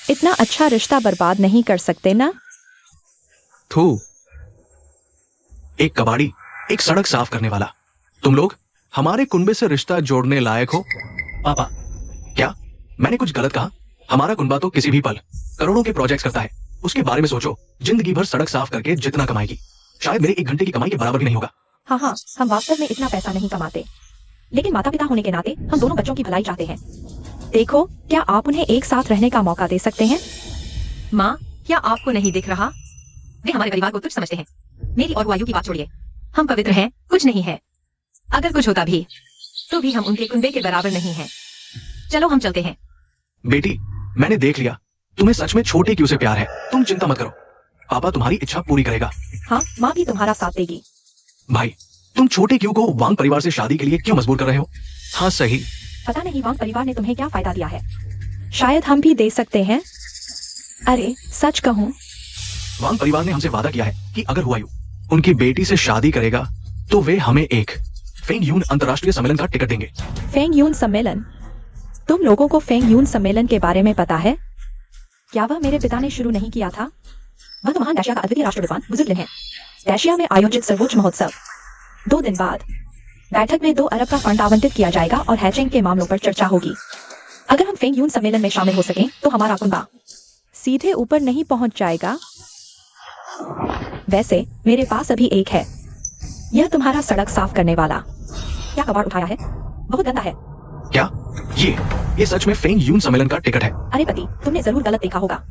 इतना अच्छा रिश्ता बर्बाद नहीं कर सकते ना? थू, एक कबाड़ी, एक सड़क साफ करने वाला, तुम लोग हमारे कुंबे से रिश्ता जोड़ने लायक हो? पापा, क्या मैंने कुछ गलत कहा? हमारा कुंबा तो किसी भी पल करोड़ों के प्रोजेक्ट्स करता है। उसके बारे में सोचो, जिंदगी भर सड़क साफ करके जितना कमाएगी, शायद मेरे 1 घंटे की कमाई के बराबर भी नहीं होगा। हाँ, हम वास्तव में इतना पैसा नहीं कमाते, लेकिन माता पिता होने के नाते हम दोनों बच्चों की भलाई चाहते हैं। देखो, क्या आप उन्हें एक साथ रहने का मौका दे सकते हैं? माँ, क्या आपको नहीं दिख रहा? वे हमारे परिवार को तुच्छ समझते हैं। मेरी और वायु की बात छोड़िए, हम पवित्र हैं, कुछ नहीं है। अगर कुछ होता भी तो भी हम उनके कुंबे के बराबर नहीं हैं। चलो हम चलते हैं। बेटी, मैंने देख लिया, तुम्हें सच में छोटे क्यों से प्यार है। तुम चिंता मत करो, पापा तुम्हारी इच्छा पूरी करेगा। हाँ, माँ भी तुम्हारा साथ देगी। भाई, तुम छोटे क्यों को वांग परिवार से शादी के लिए क्यों मजबूर कर रहे हो? हाँ सही। पता नहीं वांग परिवार ने तुम्हें क्या फायदा दिया है, शायद हम भी दे सकते हैं। अरे सच कहूँ, वांग परिवार ने हमसे वादा किया है कि अगर हुआयू उनकी बेटी से शादी करेगा तो वे हमें एक फेंग यून अंतर्राष्ट्रीय सम्मेलन का टिकट देंगे। फेंग यून सम्मेलन? तुम लोगों को फेंग यून सम्मेलन के बारे में पता है? क्या वह मेरे पिता ने शुरू नहीं किया था? वह तो महान डैशिया का अद्वितीय राष्ट्रविद्वान बुजुर्ग है। डैशिया में आयोजित सर्वोच्च महोत्सव 2 दिन बाद बैठक में 2 अरब का फंड आवंटित किया जाएगा और हैचिंग के मामलों पर चर्चा होगी। अगर हम फेंग यून सम्मेलन में शामिल हो सकें तो हमारा कुंबा सीधे ऊपर नहीं पहुंच जाएगा। वैसे मेरे पास अभी एक है, यह तुम्हारा सड़क साफ करने वाला क्या कबाड़ उठाया है? बहुत गंदा है। क्या ये सच में फेंग यून सम्मेलन का टिकट है? अरे पति, तुमने जरूर गलत देखा होगा।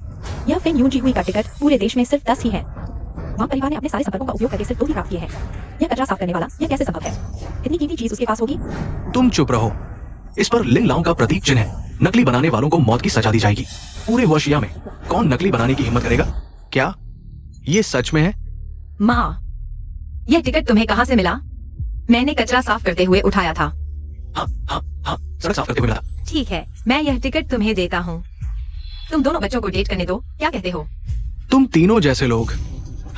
यह फेंग यून जी हुई का टिकट पूरे देश में सिर्फ 10 ही है। वांग परिवार ने अपने सारे संपर्कों का उपयोग करके सिर्फ 2 ही प्राप्त किए हैं। यह कचरा साफ करने वाला, यह कैसे संभव है? इतनी कीमती चीज उसके पास होगी? तुम चुप रहो। इस पर लिंग लाओ का प्रतीक चिन्ह है। नकली बनाने वालों को मौत की सजा दी जाएगी। पूरे वर्षिया में कौन नकली बनाने की हिम्मत करेगा? क्या ये सच में है? माँ, यह टिकट तुम्हें कहाँ से मिला? मैंने कचरा साफ करते हुए उठाया था। हाँ, सड़क साफ करते हुए मिला। ठीक है, मैं यह टिकट तुम्हें देता हूँ। तुम दोनों बच्चों को डेट करने दो, क्या कहते हो? तुम तीनों जैसे लोग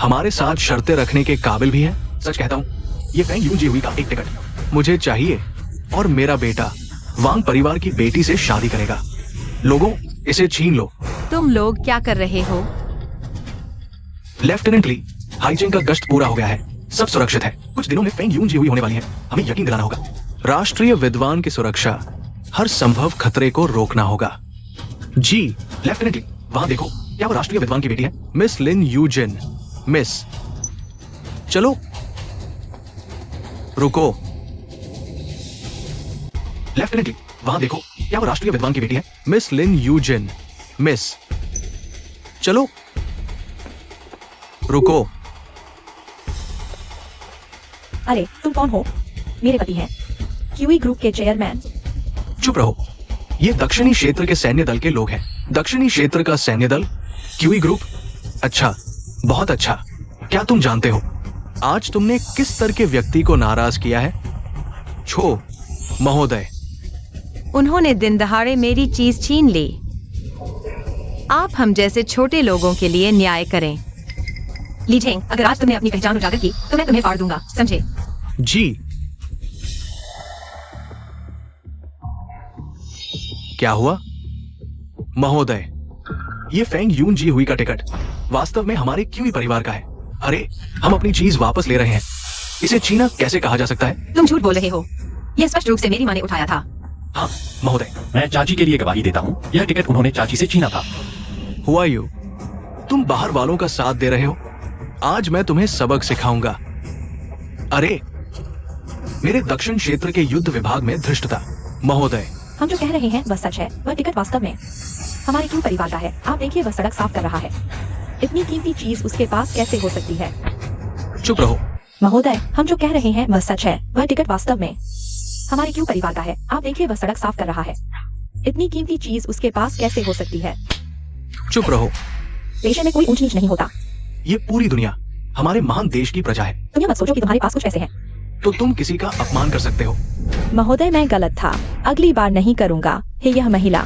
हमारे साथ शर्तें रखने के काबिल भी हैं। सच कहता हूँ, ये फेंग यून जी हुई का एक टिकट मुझे चाहिए और मेरा बेटा वांग परिवार की बेटी से शादी करेगा। लोगों, इसे छीन लो। तुम लोग क्या कर रहे हो? लेफ्टिनेंट ली, हाइजिन का गश्त पूरा हो गया है। सब सुरक्षित है। कुछ दिनों में फेंग यून जी हुई होने वाली है। हमें यकीन दिलाना होगा। राष्ट्रीय विद्वान की सुरक्षा, हर संभव खतरे को रोकना होगा। जी लेफ्टिनेंट ली, वहां देखो, क्या वो राष्ट्रीय विद्वान की बेटी है? मिस लिन यूजिन। मिस, चलो रुको। लेफ्टिनेंट ली, वहां देखो, क्या वो राष्ट्रीय विद्वान की बेटी है? मिस लिन यूजिन। मिस, चलो रुको। अरे तुम कौन हो? मेरे पति हैं, क्यूई ग्रुप के चेयरमैन। चुप रहो। ये दक्षिणी क्षेत्र के सैन्य दल के लोग हैं। दक्षिणी क्षेत्र का सैन्य दल, क्यूई ग्रुप। अच्छा, बहुत अच्छा। क्या तुम जानते हो आज तुमने किस तरह के व्यक्ति को नाराज किया है? छो महोदय, उन्होंने दिन दहाड़े मेरी चीज छीन ली। आप हम जैसे छोटे लोगों के लिए न्याय करें। लीजिंग, अगर आज तुमने अपनी पहचान उजागर की तो मैं तुम्हें फाड़ दूंगा, समझे? जी। क्या हुआ महोदय? ये फेंग यून जी हुई का टिकट वास्तव में हमारे क्यूई परिवार का है। अरे, हम अपनी चीज वापस ले रहे हैं। इसे छीना कैसे कहा जा सकता है? तुम झूठ बोल रहे हो। यह स्पष्ट रूप से मेरी माँ ने उठाया था। हाँ महोदय। मैं चाची के लिए गवाही देता हूँ, यह टिकट उन्होंने चाची से छीना था। हुआ यू, तुम बाहर वालों का साथ दे रहे हो। आज मैं तुम्हें सबक सिखाऊंगा। अरे, मेरे दक्षिण क्षेत्र के युद्ध विभाग में धृष्टता। महोदय, हम जो कह रहे हैं वह सच है। वह टिकट वास्तव में हमारे क्यों परिवार का है। आप देखिए, वह सड़क साफ कर रहा है। इतनी कीमती चीज उसके पास कैसे हो सकती है? चुप रहो। महोदय, हम जो कह रहे हैं वह सच है। वह टिकट वास्तव में हमारे क्यों परिवार का है। आप देखिए, वह सड़क साफ कर रहा है। इतनी कीमती चीज उसके पास कैसे हो सकती है? चुप रहो। पेशे में कोई ऊंच नीच नहीं होता। ये पूरी दुनिया हमारे महान देश की प्रजा है। तुम यह मत सोचो कि तुम्हारे पास कुछ पैसे हैं तो तुम किसी का अपमान कर सकते हो। महोदय, मैं गलत था। अगली बार नहीं करूंगा। हे यह महिला।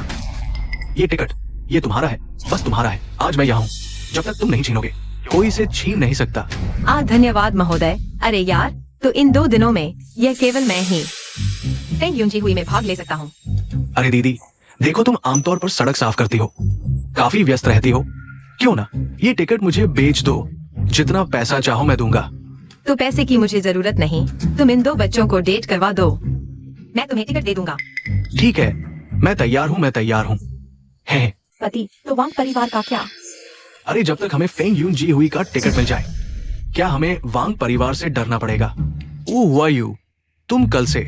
ये टिकट, ये तुम्हारा है, बस तुम्हारा है। आज मैं यहाँ हूँ। जब तक तुम नहीं छीनोगे, कोई इसे छीन नहीं सकता। धन्यवाद महोदय। अरे यार, तो इन 2 दिनों में यह केवल मैं ही फेंग यून जी हुई में भाग ले सकता हूँ। अरे दीदी, देखो, तुम आमतौर पर सड़क साफ करती हो, काफी व्यस्त रहती हो। क्यों ना ये टिकट मुझे बेच दो। जितना पैसा चाहो मैं दूंगा। तो पैसे की मुझे जरूरत नहीं। तुम इन 2 बच्चों को डेट करवा दो, मैं तुम्हें टिकट दे दूंगा। ठीक है, मैं तैयार हूँ, मैं तैयार हूँ। है पति, तो वांग परिवार का क्या? अरे, जब तक हमें फेंग यून जी हुई का टिकट मिल जाए, क्या हमें वांग परिवार से डरना पड़ेगा? ओ हुआ यू, तुम कल से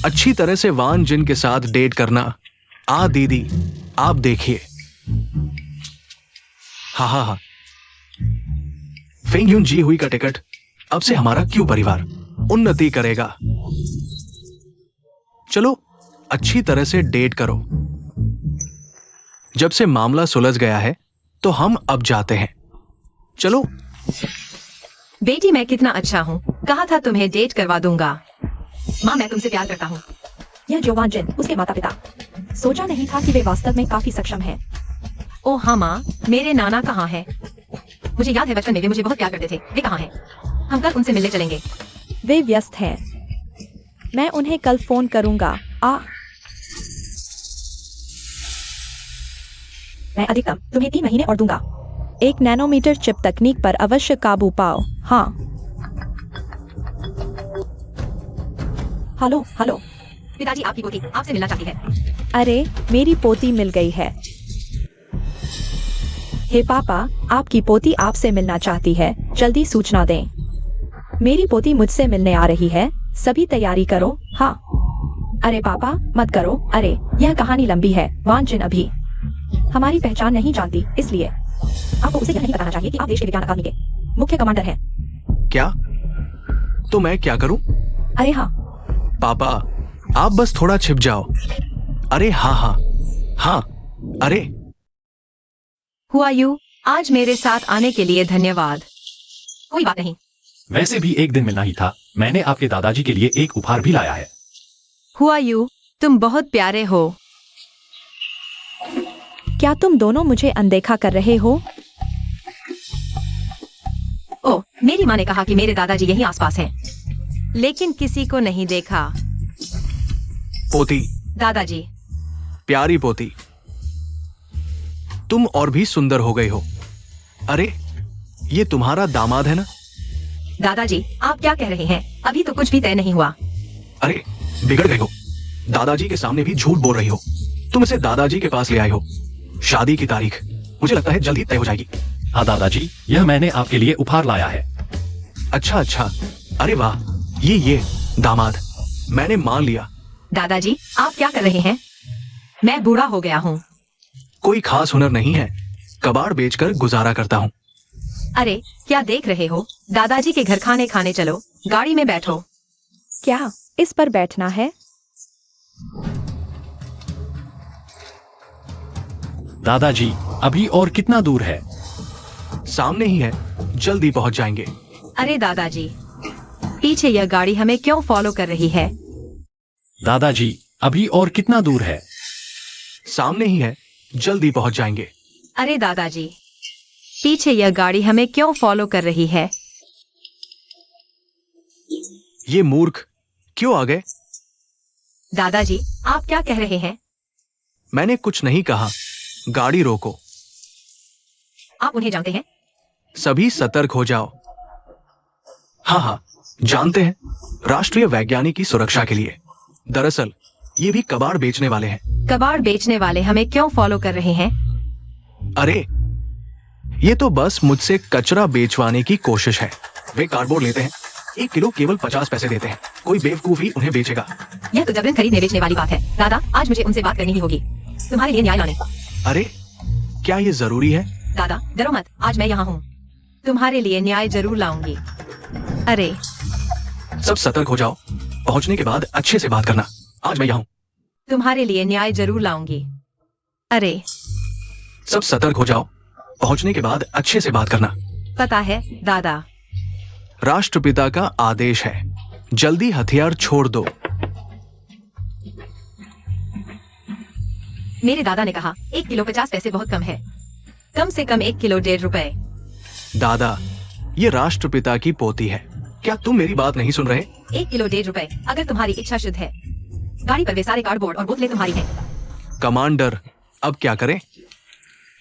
अच्छी तरह से वान जिन के साथ डेट करना। दीदी, आप देखिए। हाँ, फेंग यून जी हुई का टिकट अब से हमारा क्यों परिवार उन्नति करेगा। चलो अच्छी तरह से डेट करो। जब से मामला सुलझ गया है तो हम अब जाते हैं। चलो। बेटी, मैं कितना अच्छा हूँ। कहा था तुम्हें डेट करवा दूंगा। माँ, मैं तुमसे प्यार करता हूँ। यह जोवान जिन, उसके माता पिता। सोचा नहीं था कि वे वास्तव में काफी सक्षम हैं। ओह हाँ माँ, मेरे नाना कहाँ हैं? मुझे याद है बचपन में वे मुझे बहुत प्यार करते थे। वे कहाँ हैं? हम कल उनसे मिलने चलेंगे। वे व्यस्त हैं। मैं उन्हें कल फोन करूंगा। मैं अधिकतम तुम्हें 3 महीने और दूंगा। 1 नैनोमीटर चिप तकनीक पर अवश्य काबू पाओ। हाँ। हेलो। पिताजी, आपकी पोती आपसे मिलना चाहती है। अरे, मेरी पोती मिल गई है। हे पापा, आपकी पोती आपसे मिलना चाहती है। जल्दी सूचना दें। मेरी पोती मुझसे मिलने आ रही है, सभी तैयारी करो। हाँ। अरे पापा मत करो। अरे यह कहानी लंबी है। वांचन अभी हमारी पहचान नहीं जानती, इसलिए आपको उसे यह नहीं बताना चाहिए कि आप देश के विज्ञान अकादमी के मुख्य कमांडर हैं। क्या? तो मैं क्या करूं? अरे हाँ। पापा आप बस थोड़ा छिप जाओ। अरे हाँ हाँ हाँ। अरे हुआ यू, आज मेरे साथ आने के लिए धन्यवाद। कोई बात नहीं। वैसे भी एक दिन मिलना ही था। मैंने आपके दादाजी के लिए एक उपहार भी लाया है। हुआ यू, तुम बहुत प्यारे हो। क्या तुम दोनों मुझे अनदेखा कर रहे हो? ओ, मेरी माँ ने कहा कि मेरे दादाजी यहीं आसपास हैं, लेकिन किसी को नहीं देखा। पोती, दादाजी, प्यारी पोती, तुम और भी सुंदर हो गई हो। अरे ये तुम्हारा दामाद है ना? दादाजी आप क्या कह रहे हैं? अभी तो कुछ भी तय नहीं हुआ। अरे बिगड़ गई हो। दादाजी के सामने भी झूठ बोल रही हो। तुम इसे दादाजी के पास ले आई हो। शादी की तारीख मुझे लगता है जल्द ही तय हो जाएगी। हाँ दादाजी, यह मैंने आपके लिए उपहार लाया है। अच्छा अच्छा। अरे वाह, ये दामाद, मैंने मान लिया। दादाजी आप क्या कर रहे हैं? मैं बूढ़ा हो गया हूँ। कोई खास हुनर नहीं है, कबाड़ बेचकर गुजारा करता हूँ। अरे क्या देख रहे हो? दादाजी के घर खाने खाने चलो, गाड़ी में बैठो। क्या इस पर बैठना है? दादाजी अभी और कितना दूर है? सामने ही है, जल्दी पहुंच जाएंगे। अरे दादाजी, पीछे यह गाड़ी हमें क्यों फॉलो कर रही है? दादाजी अभी और कितना दूर है? सामने ही है, जल्दी पहुंच जाएंगे। अरे दादाजी, पीछे यह गाड़ी हमें क्यों फॉलो कर रही है? ये मूर्ख क्यों आ गए? दादाजी आप क्या कह रहे हैं? मैंने कुछ नहीं कहा। गाड़ी रोको। आप उन्हें जानते हैं? सभी सतर्क हो जाओ। हाँ हाँ जानते हैं, राष्ट्रीय वैज्ञानिक की सुरक्षा के लिए। दरअसल ये भी कबाड़ बेचने वाले हैं। कबाड़ बेचने वाले हमें क्यों फॉलो कर रहे हैं? अरे ये तो बस मुझसे कचरा बेचवाने की कोशिश है। वे कार्डबोर्ड लेते हैं, 1 किलो केवल 50 पैसे देते हैं। कोई बेवकूफ ही उन्हें बेचेगा। यह तो जबरन खरीदने बेचने वाली बात है। दादा आज मुझे उनसे बात करनी ही होगी, तुम्हारे लिए न्याय लाने। अरे क्या ये जरूरी है? दादा डरो मत, आज मैं यहाँ हूँ, तुम्हारे लिए न्याय जरूर लाऊंगी। अरे सब सतर्क हो जाओ, पहुंचने के बाद अच्छे से बात करना। आज मैं यहाँ हूँ। तुम्हारे लिए न्याय जरूर लाऊंगी। अरे सब सतर्क हो जाओ, पहुंचने के बाद अच्छे से बात करना। पता है दादा, राष्ट्रपिता का आदेश है, जल्दी हथियार छोड़ दो। मेरे दादा ने कहा 1 किलो 50 पैसे बहुत कम है, कम से कम 1 किलो 1.5 रुपए। दादा ये राष्ट्रपिता की पोती है, क्या तुम मेरी बात नहीं सुन रहे? 1 किलो 1.5 रुपए, अगर तुम्हारी इच्छा शुद्ध है। गाड़ी पर वे सारे कार्डबोर्ड और बोतलें तुम्हारी हैं। कमांडर अब क्या करें?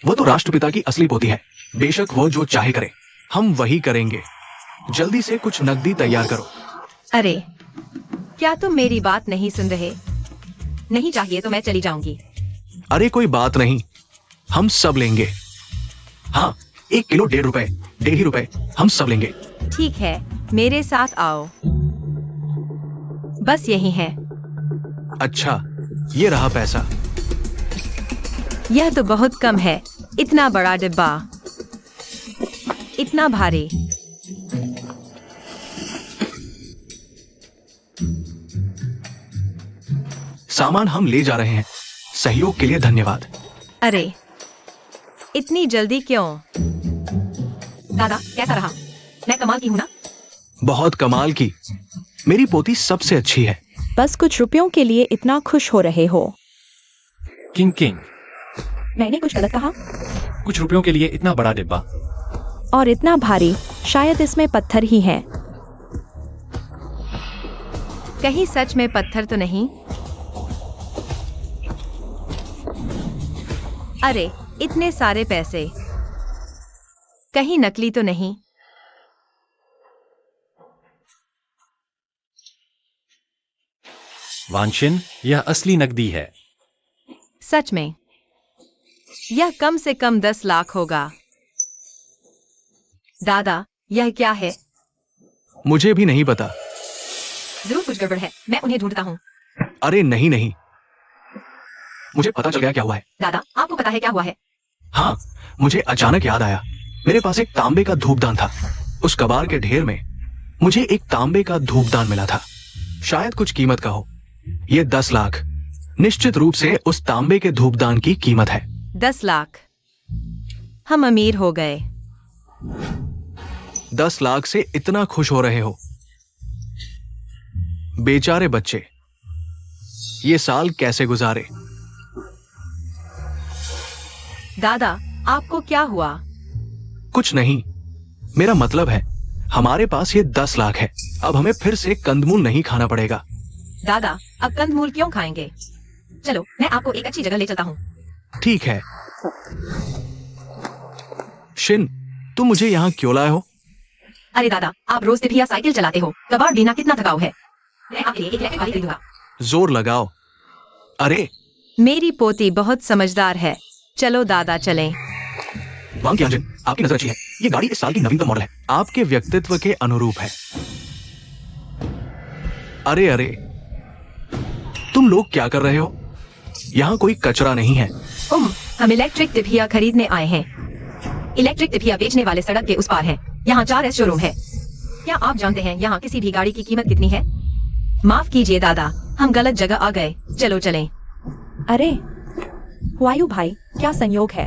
वो तो राष्ट्रपिता की असली पोती है, बेशक वो जो चाहे करे, हम वही करेंगे। जल्दी से कुछ नकदी तैयार करो। अरे क्या तुम मेरी बात नहीं सुन रहे? नहीं चाहिए तो मैं चली जाऊंगी। अरे कोई बात नहीं, हम सब लेंगे। हाँ 1 किलो 1.5 रुपए, 1.5 रुपए, हम सब लेंगे। ठीक है, मेरे साथ आओ, बस यही है। अच्छा ये रहा पैसा। यह तो बहुत कम है, इतना बड़ा डिब्बा, इतना भारी। सामान हम ले जा रहे हैं, सहयोग के लिए धन्यवाद। अरे इतनी जल्दी क्यों? दादा कैसा रहा? मैं कमाल की हूँ ना? बहुत कमाल की, मेरी पोती सबसे अच्छी है। बस कुछ रुपयों के लिए इतना खुश हो रहे हो? किंग किंग, मैंने कुछ गलत कहा? कुछ रुपयों के लिए इतना बड़ा डिब्बा और इतना भारी, शायद इसमें पत्थर ही हैं। कहीं सच में पत्थर तो नहीं? अरे इतने सारे पैसे, कहीं नकली तो नहीं? वांशिन, यह असली नकदी है। सच में? यह कम से कम 10 लाख होगा। दादा यह क्या है? मुझे भी नहीं पता। जरूर कुछ गड़बड़ है, मैं उन्हें ढूंढता हूँ। अरे नहीं नहीं, मुझे पता चल गया क्या हुआ है। दादा, आपको पता है क्या हुआ है? हाँ, मुझे अचानक याद आया। मेरे पास एक तांबे का धूपदान था। उस कबाड़ के ढेर में मुझे एक तांबे का धूपदान मिला था। शायद कुछ कीमत का हो। ये 10 लाख निश्चित रूप से उस तांबे के धूपदान की कीमत है। 10 लाख। हम अमीर हो गए। 10 लाख से इतना खुश हो रहे हो? बेचारे बच्चे ये साल कैसे गुजारे? दादा, आपको क्या हुआ? कुछ नहीं, मेरा मतलब है हमारे पास ये 10 लाख है। अब हमें फिर से कंदमूल नहीं खाना पड़ेगा। दादा, अब कंदमूल क्यों खाएंगे? चलो, मैं आपको एक अच्छी जगह ले चलता हूँ। ठीक है। शिन, तुम मुझे यहाँ क्यों लाए हो? अरे दादा, आप रोज तिफिया साइकिल चलाते हो, कबाड़ बीना कितना थकाऊ है। मैं आपके लिए एक इलेक्ट्रिक गाड़ी खरीदूंगा। जोर लगाओ। अरे मेरी पोती बहुत समझदार है। चलो दादा, चलें। वांग कियांजन, आपकी नजर अच्छी है। ये गाड़ी इस साल की नवीनतम मॉडल है। आपके व्यक्तित्व के अनुरूप है। अरे अरे, तुम लोग क्या कर रहे हो? यहाँ कोई कचरा नहीं है। हम इलेक्ट्रिक तिफिया खरीदने आए हैं। इलेक्ट्रिक तिफिया बेचने वाले सड़क के उस पार हैं। यहाँ 4 शोरूम है। क्या आप जानते हैं यहाँ किसी भी गाड़ी की कीमत कितनी है? माफ कीजिए दादा, हम गलत जगह आ गए। चलो चलें। अरे वायु भाई, क्या संयोग है।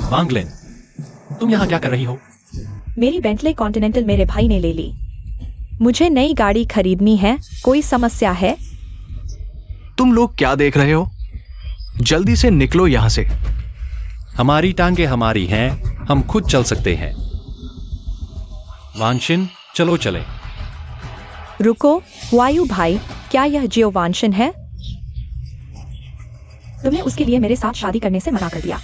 वांगलिन, तुम यहाँ क्या कर रही हो? मेरी बेंटले कॉन्टिनेंटल मेरे भाई ने ले ली। मुझे नई गाड़ी खरीदनी है। कोई समस्या है? तुम लोग क्या देख रहे हो? जल्दी से निकलो यहाँ से। हमारी टांगे हमारी हैं, हम खुद चल सकते हैं। वांशिन, चलो चले। रुको वायु भाई, क्या यह जियो वांशन है? तुमने उसके लिए मेरे साथ शादी करने से मना कर दिया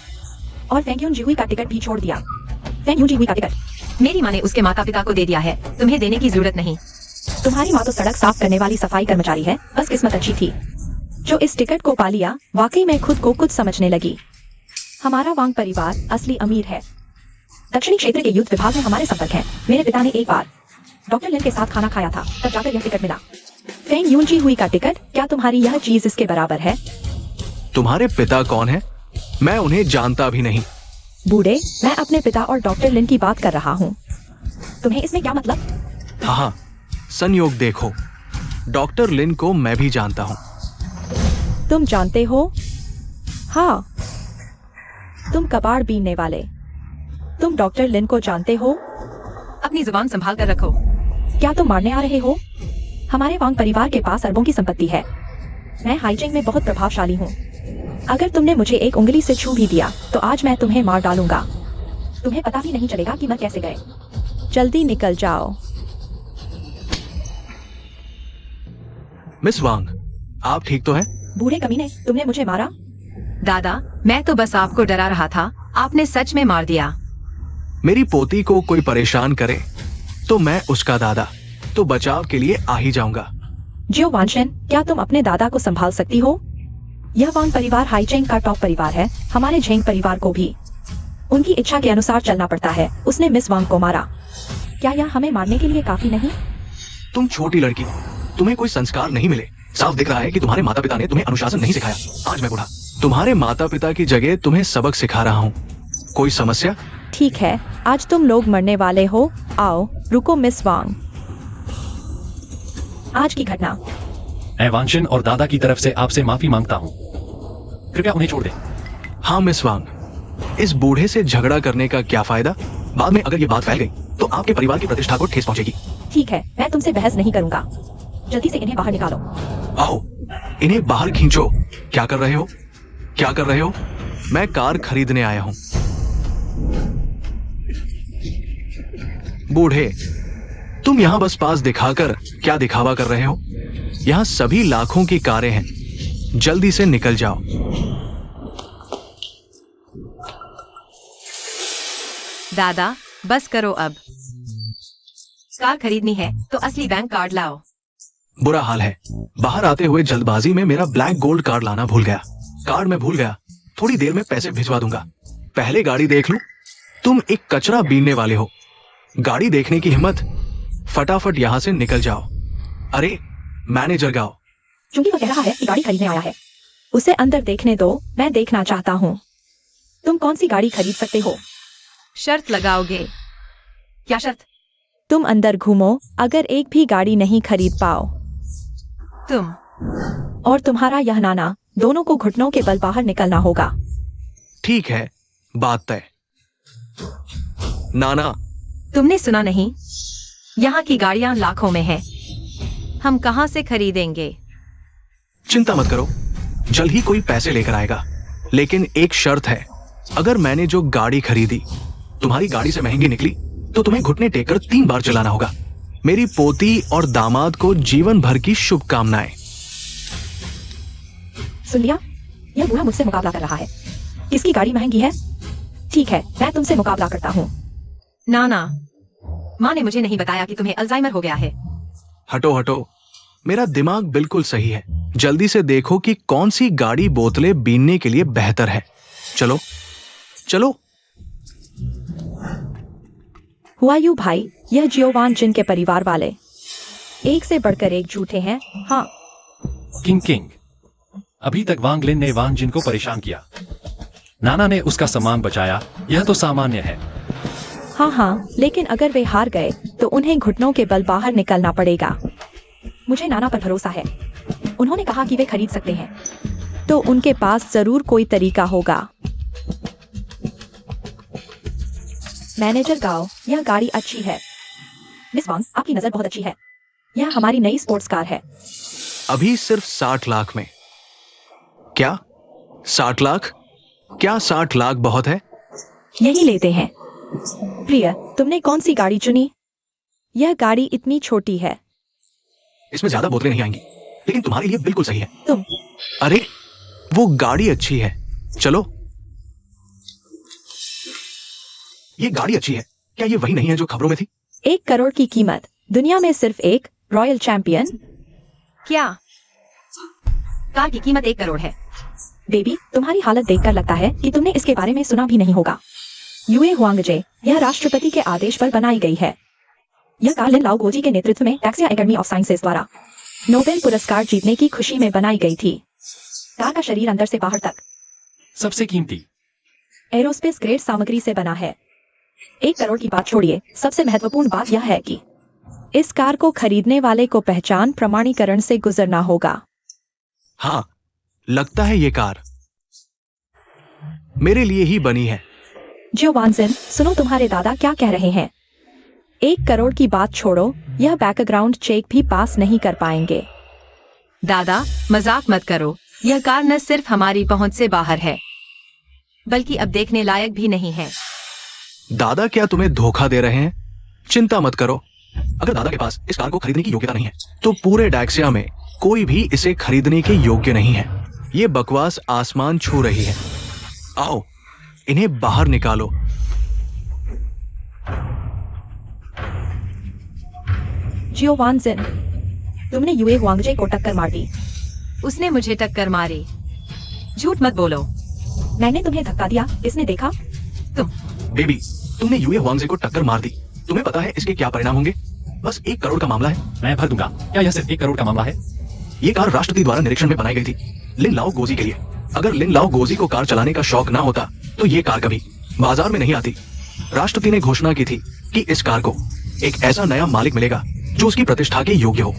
और फेंग्यून जिहुई का टिकट भी छोड़ दिया। फेंग्यून जिहुई का टिकट मेरी माँ ने उसके माता पिता को दे दिया है। तुम्हें देने की जरूरत नहीं। तुम्हारी माँ तो सड़क साफ करने वाली सफाई कर्मचारी है। बस किस्मत अच्छी थी जो इस टिकट को पा लिया। वाकई मैं खुद को कुछ समझने लगी। हमारा वांग परिवार असली अमीर है। दक्षिणी क्षेत्र के युद्ध विभाग में हमारे संपर्क हैं। मेरे पिता ने एक बार डॉक्टर लिन के साथ खाना खाया था, तब जाकर यह टिकट मिला। फेंग यून जी हुई का टिकट। क्या तुम्हारी यह चीज इसके बराबर है? तुम्हारे पिता कौन है? मैं उन्हें जानता भी नहीं। बूढ़े, मैं अपने पिता और डॉक्टर लिन की बात कर रहा हूँ। तुम्हें इसमें क्या मतलब? हाँ, संयोग देखो, डॉक्टर लिन को मैं भी जानता हूँ। तुम जानते हो? हाँ, तुम कबाड़ बीनने वाले। तुम डॉक्टर लिन को जानते हो? अपनी जुबान संभाल कर रखो। क्या तुम मारने आ रहे हो? हमारे वांग परिवार के पास अरबों की संपत्ति है। मैं हाइजिंग में बहुत प्रभावशाली हूँ। अगर तुमने मुझे एक उंगली से छू भी दिया तो आज मैं तुम्हें मार डालूंगा। तुम्हें पता भी नहीं चलेगा कि मर कैसे गए। जल्दी निकल जाओ। मिस वांग, आप ठीक तो हैं? बूढ़े कमीने, तुमने मुझे मारा? दादा, मैं तो बस आपको डरा रहा था। आपने सच में मार दिया। मेरी पोती को कोई परेशान करे तो मैं उसका दादा तो बचाव के लिए आ ही जाऊंगा। जियो वांशन, क्या तुम अपने दादा को संभाल सकती हो? यह वांग परिवार हाईचेंग का टॉप परिवार है। हमारे झेंग परिवार को भी उनकी इच्छा के अनुसार चलना पड़ता है। उसने मिस वांग को मारा। क्या यह हमें मारने के लिए काफी नहीं? तुम छोटी लड़की, तुम्हें कोई संस्कार नहीं मिले। साफ दिख रहा है कि तुम्हारे माता पिता ने तुम्हें अनुशासन नहीं सिखाया। आज मैं बूढ़ा तुम्हारे माता पिता की जगह तुम्हें सबक सिखा रहा हूँ। कोई समस्या? ठीक है, आज तुम लोग मरने वाले हो। आओ, रुको मिस वांग। आज की घटना। मैं वांशिन और दादा की तरफ से आपसे माफी मांगता हूँ। कृपया उन्हें छोड़ दें। हाँ मिस वांग, इस बूढ़े से झगड़ा करने का क्या फायदा? बाद में अगर ये बात फैल गई तो आपके परिवार की प्रतिष्ठा को ठेस पहुंचेगी। ठीक है, मैं तुमसे बहस नहीं करूंगा। जल्दी से इन्हें बाहर निकालो। आओ, इन्हें बाहर खींचो। क्या कर रहे हो? क्या कर रहे हो? मैं कार खरीदने आया हूं। बूढ़े, तुम यहां बस पास दिखाकर क्या दिखावा कर रहे हो? यहां सभी लाखों की कारें हैं। जल्दी से निकल जाओ। दादा, बस करो अब। कार खरीदनी है तो असली बैंक कार्ड लाओ। बुरा हाल है। बाहर आते हुए जल्दबाजी में मेरा ब्लैक गोल्ड कार्ड लाना भूल गया। कार्ड मैं भूल गया। थोड़ी देर में पैसे भिजवा दूंगा। पहले गाड़ी देख लूं। तुम एक कचरा बीनने वाले हो। गाड़ी देखने की हिम्मत फटाफट यहाँ से निकल जाओ। अरे मैनेजर गाओ। चूंकि वह कह रहा है कि गाड़ी खरीदने आया है, उसे अंदर देखने दो, मैं देखना चाहता हूँ। तुम कौन सी गाड़ी खरीद सकते हो? शर्त लगाओगे? क्या शर्त? तुम अंदर घूमो, अगर एक भी गाड़ी नहीं खरीद पाओ तुम और तुम्हारा यह नाना, दोनों को घुटनों के बल बाहर निकलना होगा। ठीक है, बात तय। नाना, तुमने सुना नहीं? यहाँ की गाड़ियां लाखों में हैं। हम कहाँ से खरीदेंगे? चिंता मत करो, जल्द ही कोई पैसे लेकर आएगा। लेकिन एक शर्त है, अगर मैंने जो गाड़ी खरीदी तुम्हारी गाड़ी से महंगी निकली तो तुम्हें घुटने टेककर 3 बार चलाना होगा। मेरी पोती और दामाद को जीवन भर की शुभकामनाएं। सुन लिया? यह बूढ़ा मुझसे मुकाबला कर रहा है। किसकी गाड़ी महंगी है? ठीक है, मैं तुमसे मुकाबला करता हूँ। नाना, माँ ने मुझे नहीं बताया कि तुम्हें अल्जाइमर हो गया है। हटो हटो, मेरा दिमाग बिल्कुल सही है। जल्दी से देखो कि कौन सी गाड़ी बोतलें बीनने के लिए बेहतर है। चलो चलो। हुआ यू भाई, यह जियोवान जिन के परिवार वाले एक से बढ़कर एक झूठे हैं। हाँ, किंग किंग, अभी तक वांग लिन ने वांग जिन को परेशान किया। नाना ने उसका सामान बचाया, यह तो सामान्य है। हाँ, लेकिन अगर वे हार गए तो उन्हें घुटनों के बल बाहर निकलना पड़ेगा। मुझे नाना पर भरोसा है, उन्होंने कहा कि वे खरीद सकते हैं, तो उनके पास जरूर कोई तरीका होगा। मैनेजर गाओ, यह गाड़ी अच्छी है। मिस वांग, आपकी नजर बहुत अच्छी है। यह हमारी नई स्पोर्ट्स कार है। अभी सिर्फ 60 लाख में। क्या 60 लाख? क्या 60 लाख बहुत है? यही लेते हैं। प्रिय, तुमने कौन सी गाड़ी चुनी? यह गाड़ी इतनी छोटी है। इसमें ज्यादा बोतलें नहीं आएंगी, लेकिन तुम्हारे लिए बिल्कुल सही है। तुम अरे वो गाड़ी अच्छी है, चलो। ये गाड़ी अच्छी है, क्या ये वही नहीं है जो खबरों में थी? 1 करोड़ की कीमत, दुनिया में सिर्फ एक रॉयल चैंपियन। क्या कार की कीमत 1 करोड़ है? बेबी, तुम्हारी हालत देखकर लगता है कि तुमने इसके बारे में सुना भी नहीं होगा। यूए हुआंगजे, यह राष्ट्रपति के आदेश पर बनाई गई है। यह कार लिन लाओगोजी के नेतृत्व में टैक्सिया एकेडमी ऑफ साइंसेज द्वारा नोबेल पुरस्कार जीतने की खुशी में बनाई गई थी। कार का शरीर अंदर से बाहर तक सबसे कीमती एरोस्पेस ग्रेड सामग्री से बना है। 1 करोड़ की बात छोड़िए, सबसे महत्वपूर्ण बात यह है कि इस कार को खरीदने वाले को पहचान प्रमाणीकरण से गुजरना होगा। हाँ, लगता है ये कार मेरे लिए ही बनी है। जियोवानजिन, सुनो तुम्हारे दादा क्या कह रहे हैं। 1 करोड़ की बात छोड़ो, यह बैकग्राउंड चेक भी पास नहीं कर पाएंगे। दादा, मजाक मत करो। यह कार न सिर्फ हमारी पहुंच से बाहर है, बल्कि अब देखने लायक भी नहीं है। दादा क्या तुम्हें धोखा दे रहे हैं? चिंता मत करो, अगर दादा के पास इस कार को खरीदने की योग्यता नहीं है तो पूरे डैक्सिया में कोई भी इसे खरीदने के योग्य नहीं है। ये बकवास आसमान छू रही है। आओ, इन्हें बाहर निकालो। जियोवानजिन, तुमने यूए हुआंगजे को टक्कर मार दी। उसने मुझे टक्कर मारी। झूठ मत बोलो। मैंने तुम्हें धक्का दिया, इसने देखा? तुम बेबी, तुमने यूए हुआंगजे को टक्कर मार दी। तुम्हें पता है इसके क्या परिणाम होंगे? बस 1 करोड़ का मामला है। मैं भर दूंगा। क्या यह सिर्फ 1 करोड़ का मामला है? ये कार राष्ट्रपति द्वारा निरीक्षण में बनाई गई थी, लिन लाओ गोजी के लिए। अगर लिन लाओ गोजी को कार चलाने का शौक ना होता तो ये कार कभी बाजार में नहीं आती। राष्ट्रपति ने घोषणा की थी कि इस कार को एक ऐसा नया मालिक मिलेगा जो उसकी प्रतिष्ठा के योग्य हो।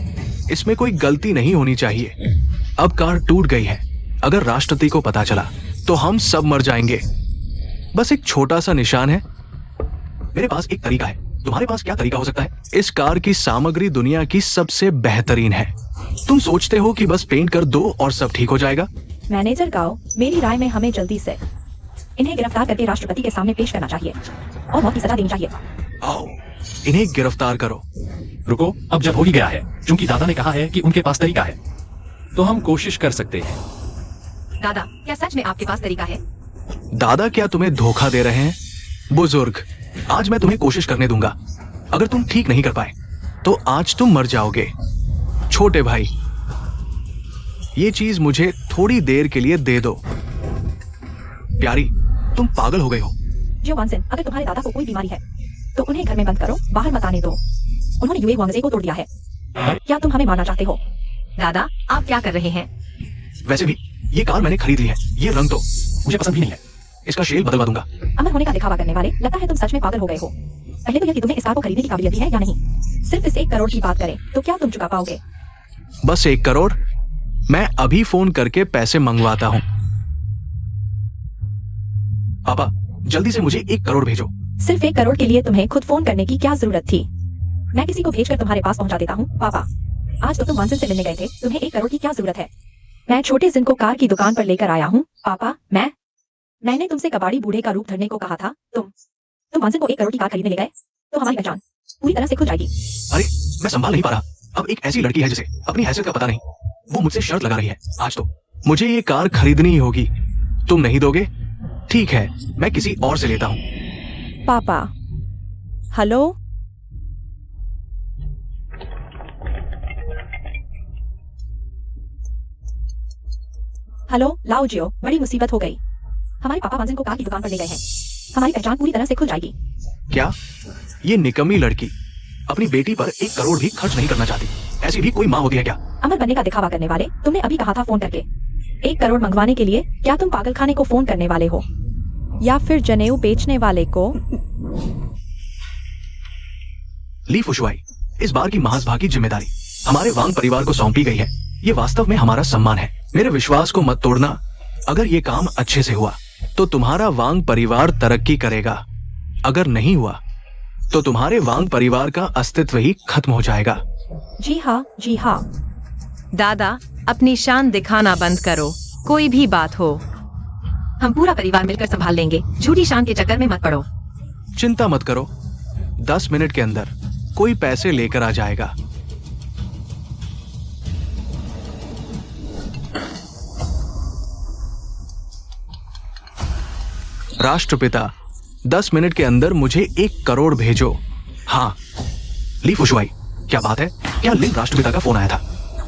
इसमें कोई गलती नहीं होनी चाहिए। अब कार टूट गई है। अगर राष्ट्रपति को पता चला तो हम सब मर जाएंगे। बस एक छोटा सा निशान है। मेरे पास एक तरीका है। तुम्हारे पास क्या तरीका हो सकता है? इस कार की सामग्री दुनिया की सबसे बेहतरीन है। तुम सोचते हो कि बस पेंट कर दो और सब ठीक हो जाएगा? मैनेजर गाओ, मेरी राय में हमें जल्दी से इन्हें गिरफ्तार करके राष्ट्रपति के सामने पेश करना चाहिए और मौत की सजा देनी चाहिए। आओ, इन्हें गिरफ्तार करो। रुको, अब जब हो ही गया है, क्योंकि दादा ने कहा है कि उनके पास तरीका है, तो हम कोशिश कर सकते हैं। दादा, क्या सच में आपके पास तरीका है? दादा क्या तुम्हें धोखा दे रहे हैं? बुजुर्ग, आज मैं तुम्हें कोशिश करने दूंगा। अगर तुम ठीक नहीं कर पाए तो आज तुम मर जाओगे। छोटे भाई, ये चीज मुझे थोड़ी देर के लिए दे दो। प्यारी, तुम पागल हो गए हो। जियोवानजिन, अगर तुम्हारे दादा को कोई बीमारी है तो उन्हें घर में बंद करो, बाहर मत आने दो। उन्होंने यूए वांगजे को तोड़ दिया है। क्या तुम हमें मारना चाहते हो? दादा, आप क्या कर रहे हैं? वैसे भी ये कार मैंने खरीद ली है, ये रंग तो मुझे पसंद भी नहीं है। इसका शेल बदलवा दूंगा। अमर होने का दिखावा करने वाले, लगता है तुम सच में पागल हो गए हो। पहले तो यह कि तुम्हें इस कार को खरीदने की काबिलियत है या नहीं। सिर्फ इस 1 करोड़ की बात करें तो क्या तुम चुका पाओगे? बस 1 करोड़? मैं अभी फोन करके पैसे मंगवाता हूँ। पापा, जल्दी से मुझे 1 करोड़ भेजो। सिर्फ 1 करोड़ के लिए तुम्हें खुद फोन करने की क्या जरूरत थी? मैं किसी को भेजकर तुम्हारे पास पहुंचा देता हूँ। पापा, आज तो तुम वांसन से मिलने गए थे, तुम्हें 1 करोड़ की क्या जरूरत है? मैं छोटे जिन को कार की दुकान पर लेकर आया हूँ। पापा, मैंने तुमसे कबाड़ी बूढ़े का रूप धरने को कहा था। तुम वांसन को 1 करोड़ की कार खरीदने ले गए, तो हमारी पहचान पूरी तरह से खुल जाएगी। अरे, मैं संभाल नहीं पा रहा। अब एक ऐसी लड़की है जिसे अपनी हैसियत का पता नहीं, वो मुझसे शर्त लगा रही है। आज तो मुझे ये कार खरीदनी ही होगी। तुम नहीं दोगे? ठीक है, मैं किसी और से लेता हूँ। पापा, हेलो? हेलो लाओ जियो, बड़ी मुसीबत हो गई। हमारे पापा वांसन को कार की दुकान पर ले गए हैं। हमारी पहचान पूरी तरह से खुल जाएगी। क्या ये निकम्मी लड़की अपनी बेटी पर 1 करोड़ भी खर्च नहीं करना चाहती? ऐसी भी कोई माँ होती है क्या? अमर बनने का दिखावा करने वाले, तुमने अभी कहा था फोन करके 1 करोड़ मंगवाने के लिए। क्या तुम पागल खाने को फोन करने वाले हो या फिर जनेऊ बेचने वाले को? ली फुशुआई, इस बार की महासभा की जिम्मेदारी हमारे वांग परिवार को सौंपी गई है। ये वास्तव में हमारा सम्मान है। मेरे विश्वास को मत तोड़ना। अगर ये काम अच्छे से हुआ तो तुम्हारा वांग परिवार तरक्की करेगा। अगर नहीं हुआ तो तुम्हारे वांग परिवार का अस्तित्व ही खत्म हो जाएगा। जी हाँ, जी हाँ। दादा, अपनी शान दिखाना बंद करो। कोई भी बात हो, हम पूरा परिवार मिलकर संभाल लेंगे। झूठी शान के चक्कर में मत पड़ो। चिंता मत करो, 10 मिनट के अंदर कोई पैसे लेकर आ जाएगा। राष्ट्रपिता, 10 मिनट के अंदर मुझे 1 करोड़ भेजो। हाँ, ली फुशुआई, क्या बात है? क्या लिंग राष्ट्रपिता का फोन आया था?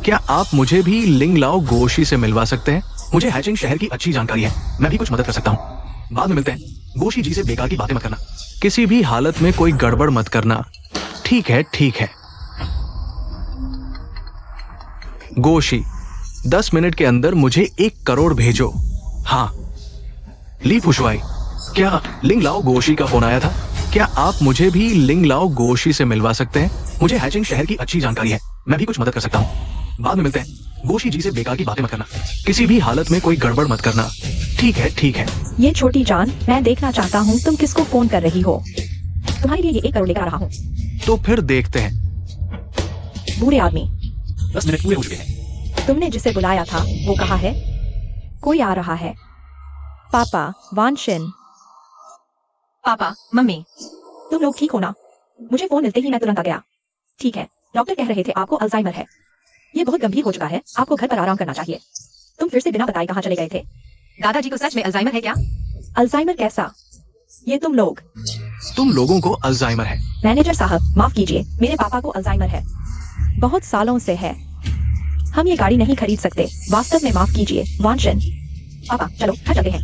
क्या आप मुझे भी लिंग लाओ गोशी से मिलवा सकते हैं? मुझे हैचिंग शहर की अच्छी जानकारी है, मैं भी कुछ मदद कर सकता हूँ। बाद में मिलते हैं। गोशी जी से बेकार की बातें मत करना, किसी भी हालत में कोई गड़बड़ मत करना। ठीक है, ठीक है। गोशी, 10 मिनट के अंदर मुझे 1 करोड़ भेजो। हाँ, ली फुशुआई, क्या लिंग लाओ गोशी का फोन आया था? क्या आप मुझे भी लिंग लाओ गोशी से मिलवा सकते हैं? मुझे हैचिंग शहर की अच्छी जानकारी है, मैं भी कुछ मदद कर सकता हूँ। बाद में मिलते हैं। गोशी जी से बेकार की बातें मत करना, किसी भी हालत में कोई गड़बड़ मत करना। ठीक है, ठीक है। ये छोटी जान, मैं देखना चाहता हूँ तुम किसको फोन कर रही हो। तुम्हारे लिए ये 1 करोड़ लेकर आ रहा हूँ। तो फिर देखते हैं। बूढ़े आदमी, 10 मिनट पूरे हो चुके हैं। तुमने जिसे बुलाया था वो कहाँ है? कोई आ रहा है। पापा, वांशन। पापा, मम्मी, तुम लोग ठीक हो ना? मुझे फोन मिलते ही मैं तुरंत आ गया। ठीक है, डॉक्टर कह रहे थे आपको अल्जाइमर है। ये बहुत गंभीर हो चुका है, आपको घर पर आराम करना चाहिए। तुम फिर से बिना बताए कहाँ चले गए थे? दादाजी को सच में अल्जाइमर है क्या? अल्जाइमर कैसा? ये तुम लोगों को अल्जाइमर है। मैनेजर साहब, माफ कीजिए, मेरे पापा को अल्जाइमर है। बहुत सालों से है। हम ये गाड़ी नहीं खरीद सकते, वास्तव में माफ कीजिए वांशन। पापा, चलो घर चलते हैं।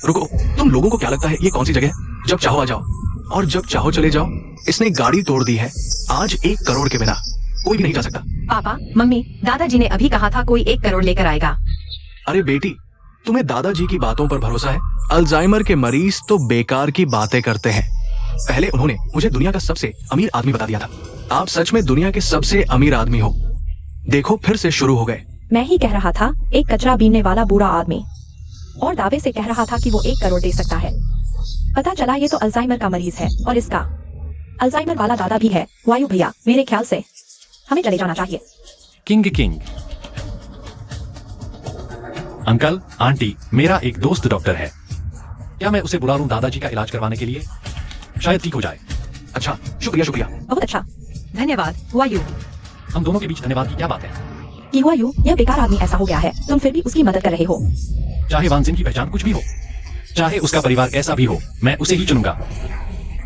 रुको, तुम लोगों को क्या लगता है ये कौन सी जगह? जब चाहो आ जाओ और जब चाहो चले जाओ। इसने गाड़ी तोड़ दी है। आज 1 करोड़ के बिना कोई भी नहीं जा सकता। पापा, मम्मी, दादाजी ने अभी कहा था कोई 1 करोड़ लेकर आएगा। अरे बेटी, तुम्हें दादाजी की बातों पर भरोसा है? अल्जाइमर के मरीज तो बेकार की बातें करते हैं। पहले उन्होंने मुझे दुनिया का सबसे अमीर आदमी बता दिया था। आप सच में दुनिया के सबसे अमीर आदमी हो। देखो, फिर से शुरू हो गए। मैं ही कह रहा था, एक कचरा बीनने वाला बूढ़ा आदमी, और दावे से कह रहा था कि वो 1 करोड़ दे सकता है। पता चला ये तो अल्जाइमर का मरीज है, और इसका अल्जाइमर वाला दादा भी है। वायु भैया, मेरे ख्याल से हमें चले जाना चाहिए। किंग। अंकल, आंटी, मेरा एक दोस्त डॉक्टर है। क्या मैं उसे बुला लूं दादाजी का इलाज करवाने के लिए? शायद ठीक हो जाए। अच्छा, शुक्रिया। बहुत अच्छा। धन्यवाद वायु। हम दोनों के बीच धन्यवाद की क्या बात है? कि वायु, यह बेकार आदमी ऐसा हो गया है, तुम फिर भी उसकी मदद कर रहे हो। चाहे वांजिन की पहचान कुछ भी हो, चाहे उसका परिवार कैसा भी हो, मैं उसे ही चुनूंगा,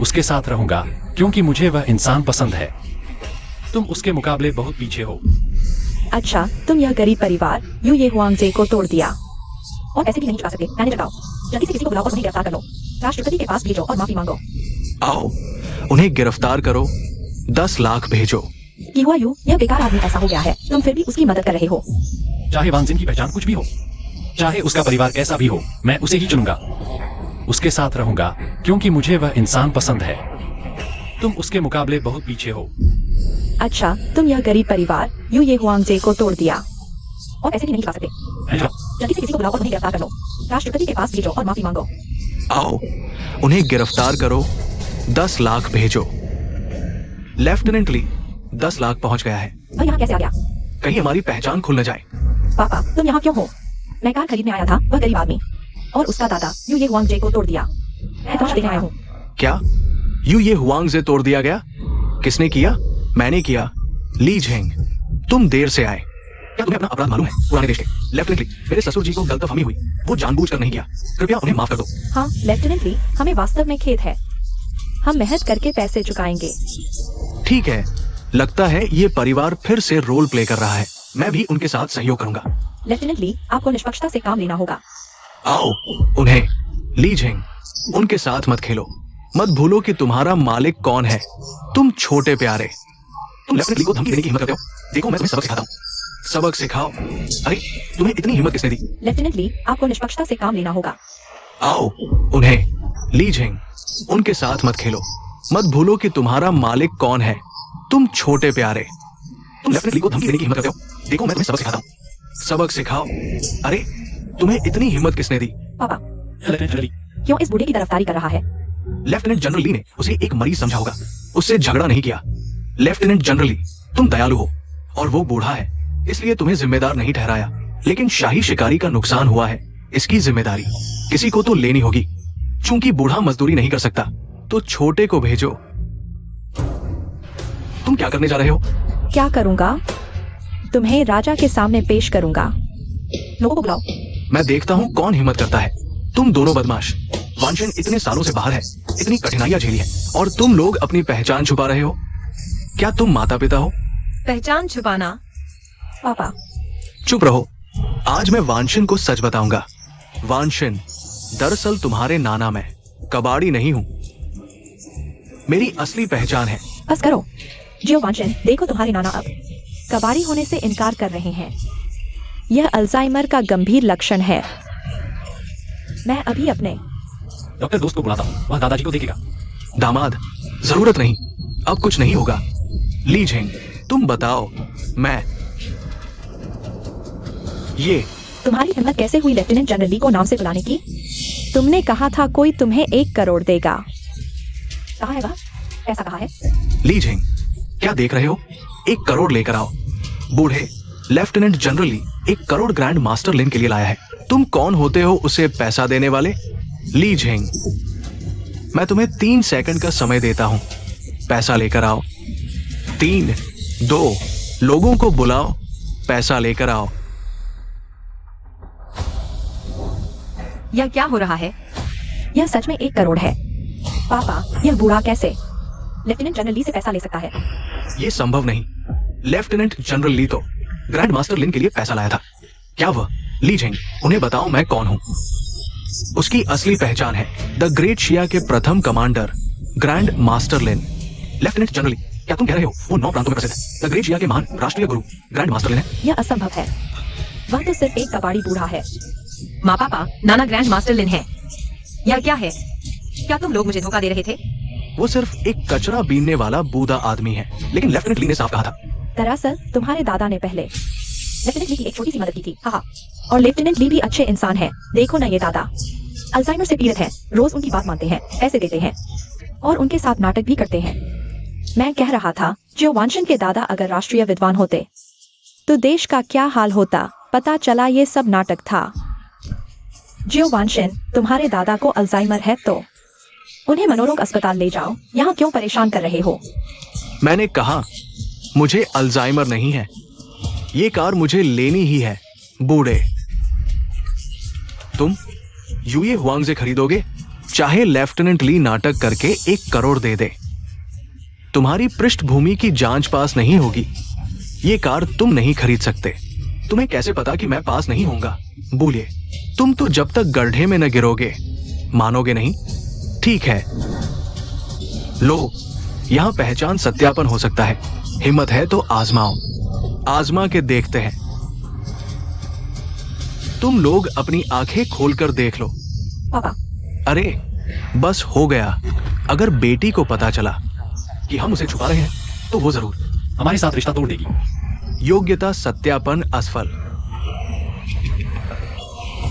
उसके साथ रहूंगा, क्योंकि मुझे वह इंसान पसंद है। तुम उसके मुकाबले बहुत पीछे हो। अच्छा, तुम यह गरीब परिवार यू ये हुआंगजे को तोड़ दिया, और ऐसे भी नहीं चुका सकते। मैनेजर आओ, जल्दी से किसी को बुलाओ और उन्हें गिरफ्तार कर लो। राष्ट्रपति के पास भेजो और माफी मांगो। आओ, उन्हें गिरफ्तार करो, 10 लाख भेजो। कि हुआ यूं, यह बेकार आदमी ऐसा हो गया है, तुम फिर भी उसकी मदद कर रहे हो। चाहे वानजिन की पहचान कुछ भी हो, चाहे उसका परिवार कैसा भी हो, मैं उसे ही चुनूंगा, उसके साथ रहूंगा, क्योंकि मुझे वह इंसान पसंद है। तुम उसके मुकाबले बहुत पीछे हो। अच्छा, तुम यह गरीब परिवार यू ये हुआंगजे को तोड़ दिया और ऐसे भी नहीं खा सकते। भेजो। जल्दी से किसी को बुलाओ और उन्हें गिरफ्तार कर लो। राष्ट्रपति के पास भेजो और माफी मांगो। आओ, उन्हें गिरफ्तार करो। 10 लाख भेजो। लेफ्टिनेंट ली 10 लाख पहुंच गया है। वह यहाँ कैसे आ गया? कहीं हमारी पहचान खुल न जाए। पापा, तुम यहाँ क्यों हो? मैं कार खरीदने आया था, वह गरीब आदमी और उसका दादा यू ये हुआंगजे को तोड़ दिया। मैं तमाशा देखने आया हूँ। क्या यू ये हुआंगजे तोड़ दिया गया? किसने किया? मैंने किया। ली झेंग, तुम देर से आए। क्या तुम्हें अपना अपराध मालूम है? पुराने देश के लेफ्टिनेंट ली, मेरे ससुर जी को गलतफहमी हुई, वो जानबूझकर नहीं किया। कृपया उन्हें माफ कर दो। हाँ लेफ्टिनेंट ली, हमें वास्तव में खेद है। हम मेहनत करके पैसे चुकाएंगे। ठीक है, लगता है ये परिवार फिर से रोल प्ले कर रहा है। मैं भी उनके साथ सहयोग करूंगा। लेफ्टिनेंट ली, आपको निष्पक्षता से काम लेना होगा। आओ, उन्हें ली झेंग, उनके साथ मत खेलो। मत भूलो कि तुम्हारा मालिक कौन है। तुम छोटे प्यारे। तुम लेफ्टिनेंट ली को धमकी देने की हिम्मत करते हो? देखो, मैं तुम्हें सबक सिखाता हूँ। सबक सिखाओ। अरे, तुम्हें इतनी हिम्मत किसने दी? लेफ्टिनेंट ली, आपको निष्पक्षता से काम लेना होगा। आओ, उन्हें ली झेंग, उनके साथ मत खेलो। मत भूलो कि तुम्हारा मालिक कौन है। तुम छोटे प्यारे। तुम लेफ्टिनेंट ली को धमकी देने की हिम्मत करते हो? देखो, मैं तुम्हें सबक सिखाता हूँ। सबक सिखाओ। अरे, तुम्हें इतनी हिम्मत किसने दी? पापा, लेफ्टिनेंट ली। क्यों इस बूढ़े की तरफदारी कर रहा है? लेफ्टिनेंट जनरल ली ने उसे एक मरीज समझा होगा, उससे झगड़ा नहीं किया। लेफ्टिनेंट जनरल ली, तुम दयालु हो और वो बूढ़ा है, इसलिए तुम्हें जिम्मेदार नहीं ठहराया। लेकिन शाही शिकारी का नुकसान हुआ है, इसकी जिम्मेदारी किसी को तो लेनी होगी। चूंकि बूढ़ा मजदूरी नहीं कर सकता, तो छोटे को भेजो। तुम क्या करने जा रहे हो? क्या करूंगा? तुम्हें राजा के सामने पेश करूंगा। लोगों को बुलाओ। मैं देखता हूँ कौन हिम्मत करता है। तुम दोनों बदमाश। वानशन इतने सालों से बाहर है, इतनी कठिनाइयां झेली है, और तुम लोग अपनी पहचान छुपा रहे हो। क्या तुम माता पिता हो? पहचान छुपाना? पापा, चुप रहो। आज मैं वानशन को सच बताऊंगा। वानशन, दरअसल तुम्हारे नाना मैं कबाड़ी नहीं हूं। मेरी असली पहचान है। बस करो। जियो वानशन, देखो तुम्हारे नाना अब कबाड़ी होने से इनकार कर रहे हैं। यह अल्जाइमर का गंभीर लक्षण है। मैं अभी अपने डॉक्टर दोस्त को बुलाता हूँ, वह दादाजी को देखेगा। दामाद, जरूरत नहीं, अब कुछ नहीं होगा। ली झेंग, तुम बताओ। मैं ये तुम्हारी हिम्मत कैसे हुई लेफ्टिनेंट जनरल ली को नाम से बुलाने की? तुमने कहा था कोई तुम्हें 1 करोड़ देगा। कहाँ है वह? ऐसा कहा है? ली झेंग, क्या देख रहे हो? 1 करोड़ लेकर आओ। बूढ़े लेफ्टिनेंट जनरल ली 1 करोड़ ग्रैंड मास्टर लिन के लिए लाया है। तुम कौन होते हो उसे पैसा देने वाले? ली झेंग, मैं तुम्हें 3 सेकंड का समय देता हूं, पैसा लेकर आओ। 3, 2, लोगों को बुलाओ, पैसा लेकर आओ। यह क्या हो रहा है? यह सच में 1 करोड़ है। पापा, यह बूढ़ा कैसे लेफ्टिनेंट जनरल ली से पैसा ले सकता है? यह संभव नहीं। लेफ्टिनेंट जनरल ली तो ग्रैंड मास्टर लिन के लिए पैसा लाया था। क्या वह? ली झेंग, उन्हें बताओ मैं कौन हूं। उसकी असली पहचान है द ग्रेट शिया के प्रथम कमांडर ग्रैंड मास्टर लिन। लेफ्टिनेंट जनरल ली, क्या तुम कह रहे हो वो 9 प्रांतों में प्रसिद्ध है, द ग्रेट शिया के महान राष्ट्रीय गुरु ग्रैंड मास्टर लिन है? यह असंभव है। वह तो सिर्फ एक कबाड़ी बूढ़ा है। माँ पापा, नाना ग्रैंड मास्टर लिन है। यह क्या है? क्या तुम लोग मुझे धोखा दे रहे थे? वो सिर्फ एक कचरा बीनने वाला बूढ़ा आदमी है। लेकिन लेफ्टिनेंट ली ने साफ कहा था। दरअसल तुम्हारे दादा ने पहले लेफ्टिनेंट ली की एक छोटी सी मदद की थी। हाँ, और लेफ्टिनेंट ली भी अच्छे इंसान है। देखो ना, ये दादा अल्जाइमर से पीड़ित है, रोज उनकी बात मानते हैं, पैसे देते हैं और उनके साथ नाटक भी करते हैं। मैं कह रहा था, जो वानशन के दादा अगर राष्ट्रीय विद्वान होते तो देश का क्या हाल होता। पता चला ये सब नाटक था। जियो वानशन, तुम्हारे दादा को अल्जाइमर है तो उन्हें मनोरोग अस्पताल ले जाओ। यहाँ क्यों परेशान कर रहे हो? मैंने कहा मुझे अल्जाइमर नहीं है। ये कार मुझे लेनी ही है। बूढ़े, तुम यूए हुआंग से खरीदोगे, चाहे लेफ्टिनेंट ली नाटक करके 1 करोड़ दे दे। तुम्हारी पृष्ठभूमि की जांच पास नहीं होगी। ये कार तुम नहीं खरीद सकते। तुम्हें कैसे पता कि मैं पास नहीं होऊंगा? बोलिए, तुम तो जब तक गड्ढे में न गिरोगे मानोगे नहीं। ठीक है, लो, यहाँ पहचान सत्यापन हो सकता है। हिम्मत है तो आजमाओ, आजमा के देखते हैं। तुम लोग अपनी आंखें खोलकर देख लो। पापा, अरे बस हो गया। अगर बेटी को पता चला कि हम उसे छुपा रहे हैं तो वो जरूर हमारे साथ रिश्ता तोड़ देगी। योग्यता सत्यापन असफल।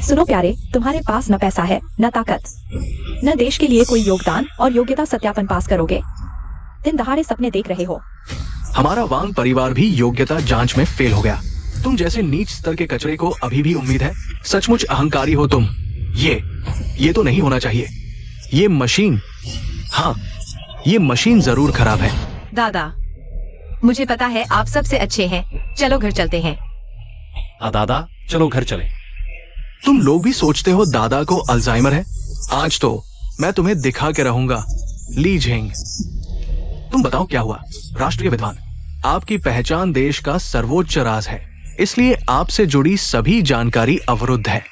सुनो प्यारे, तुम्हारे पास न पैसा है, न ताकत, न देश के लिए कोई योगदान, और योग्यता सत्यापन पास करोगे। दिन दहाड़े सपने देख रहे हो। हमारा वांग परिवार भी योग्यता जांच में फेल हो गया। तुम जैसे नीच स्तर के कचरे को अभी भी उम्मीद है? सचमुच अहंकारी हो तुम। ये तो नहीं होना चाहिए। ये मशीन, हाँ, ये मशीन जरूर खराब है। दादा, मुझे पता है आप सबसे अच्छे हैं। चलो घर चलते हैं। हाँ दादा, चलो घर चले। तुम लोग भी सोचते हो दादा को अल्जाइमर है? आज तो मैं तुम्हें दिखा के रहूंगा। ली झेंग, तुम बताओ क्या हुआ? राष्ट्रीय विद्वान, आपकी पहचान देश का सर्वोच्च राज है, इसलिए आपसे जुड़ी सभी जानकारी अवरुद्ध है।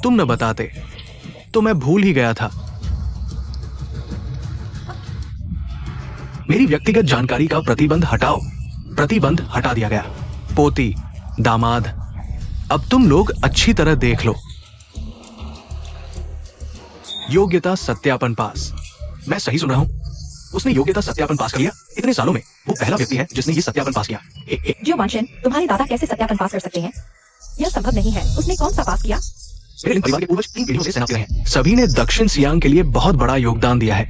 तुम न बताते तो मैं भूल ही गया था। मेरी व्यक्तिगत जानकारी का प्रतिबंध हटाओ। प्रतिबंध हटा दिया गया। पोती, दामाद, अब तुम लोग अच्छी तरह देख लो। योग्यता सत्यापन पास। मैं सही सुन रहा हूं? उसने योग्यता सत्यापन पास कर लिया। इतने सालों में वो पहला व्यक्ति है जिसने ये सत्यापन पास किया। जो वांशन, तुम्हारे दादा कैसे सत्यापन पास कर सकते हैं? यह संभव नहीं है। उसने कौन सा पास किया? मेरे परिवार के पूर्वज 3 पीढ़ियों से सेना में रहे हैं। सभी ने दक्षिण सियांग के लिए बहुत बड़ा योगदान दिया है।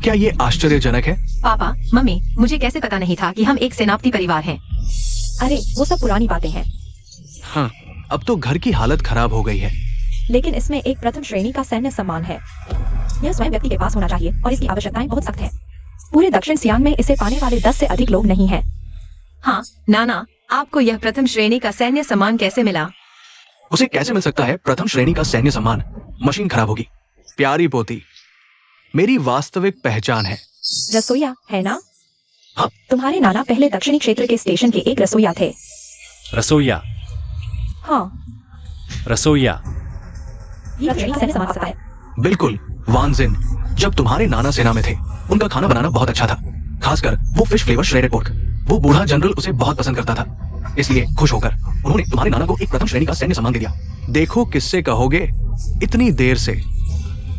क्या ये आश्चर्यजनक है? पापा, मम्मी, मुझे कैसे पता नहीं था कि हम एक सेनापति परिवार हैं। अरे वो सब पुरानी बातें हैं। हाँ, अब तो घर की हालत खराब हो गई है। लेकिन इसमें एक प्रथम श्रेणी का सैन्य सम्मान है। यह स्वयं व्यक्ति के पास होना चाहिए और इसकी आवश्यकताएं बहुत सख्त हैं। पूरे दक्षिण सियांग में इसे पाने वाले 10 से अधिक लोग नहीं हैं। हाँ नाना, आपको यह प्रथम श्रेणी का सैन्य सम्मान कैसे मिला? उसे कैसे मिल सकता है प्रथम श्रेणी का सैन्य सम्मान? मशीन खराब होगी। प्यारी पोती, मेरी वास्तविक पहचान है। रसोईया है ना? हाँ। तुम्हारे नाना पहले दक्षिणी क्षेत्र के स्टेशन के एक रसोईया थे। रसोईया, हाँ, रसोईया। यह श्रेणी सैन्य सम्मान सकता है। बिल्कुल वानजिन, जब तुम्हारे नाना सेना में थे उनका खाना बनाना बहुत अच्छा था, खासकर वो फिश फ्लेवर श्रेडेड पोर्क। वो बूढ़ा जनरल उसे बहुत पसंद करता था, इसलिए खुश होकर उन्होंने तुम्हारे नाना को एक प्रथम श्रेणी का सैन्य सम्मान दे दिया। देखो किससे कहोगे इतनी देर से।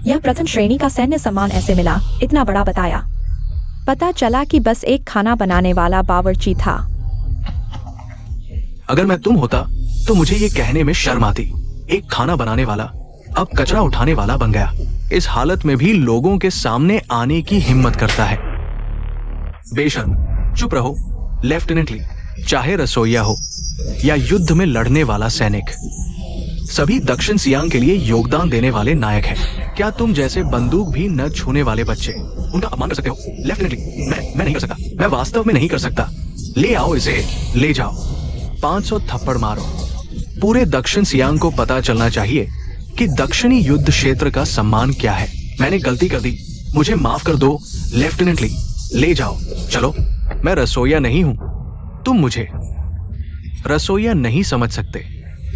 यह प्रथम श्रेणी का सैन्य सम्मान ऐसे मिला, इतना बड़ा बताया। पता चला कि बस एक खाना बनाने वाला बावर्ची था। अगर मैं तुम होता तो मुझे ये कहने में शर्म आती। एक खाना बनाने वाला अब कचरा उठाने वाला बन गया। इस हालत में भी लोगों के सामने आने की हिम्मत करता है। बेशर्म, चुप रहो। लेफ्टिनेंट ली, चाहे रसोईया हो या युद्ध में लड़ने वाला सैनिक, सभी दक्षिण सियांग के लिए योगदान देने वाले नायक हैं। क्या तुम जैसे बंदूक भी न छूने वाले बच्चे उनका अपमान कर सकते हो? लेफ्टिनेंट ली, मैं नहीं कर सकता। मैं वास्तव में नहीं कर सकता। ले आओ इसे, ले जाओ। 500 थप्पड़ मारो। पूरे दक्षिण सियांग को पता चलना चाहिए कि दक्षिणी युद्ध क्षेत्र का सम्मान क्या है। मैंने गलती कर दी, मुझे माफ कर दो। लेफ्टिनेंट ली, ले जाओ। चलो, मैं रसोईया नहीं हूं। तुम मुझे रसोईया नहीं समझ सकते।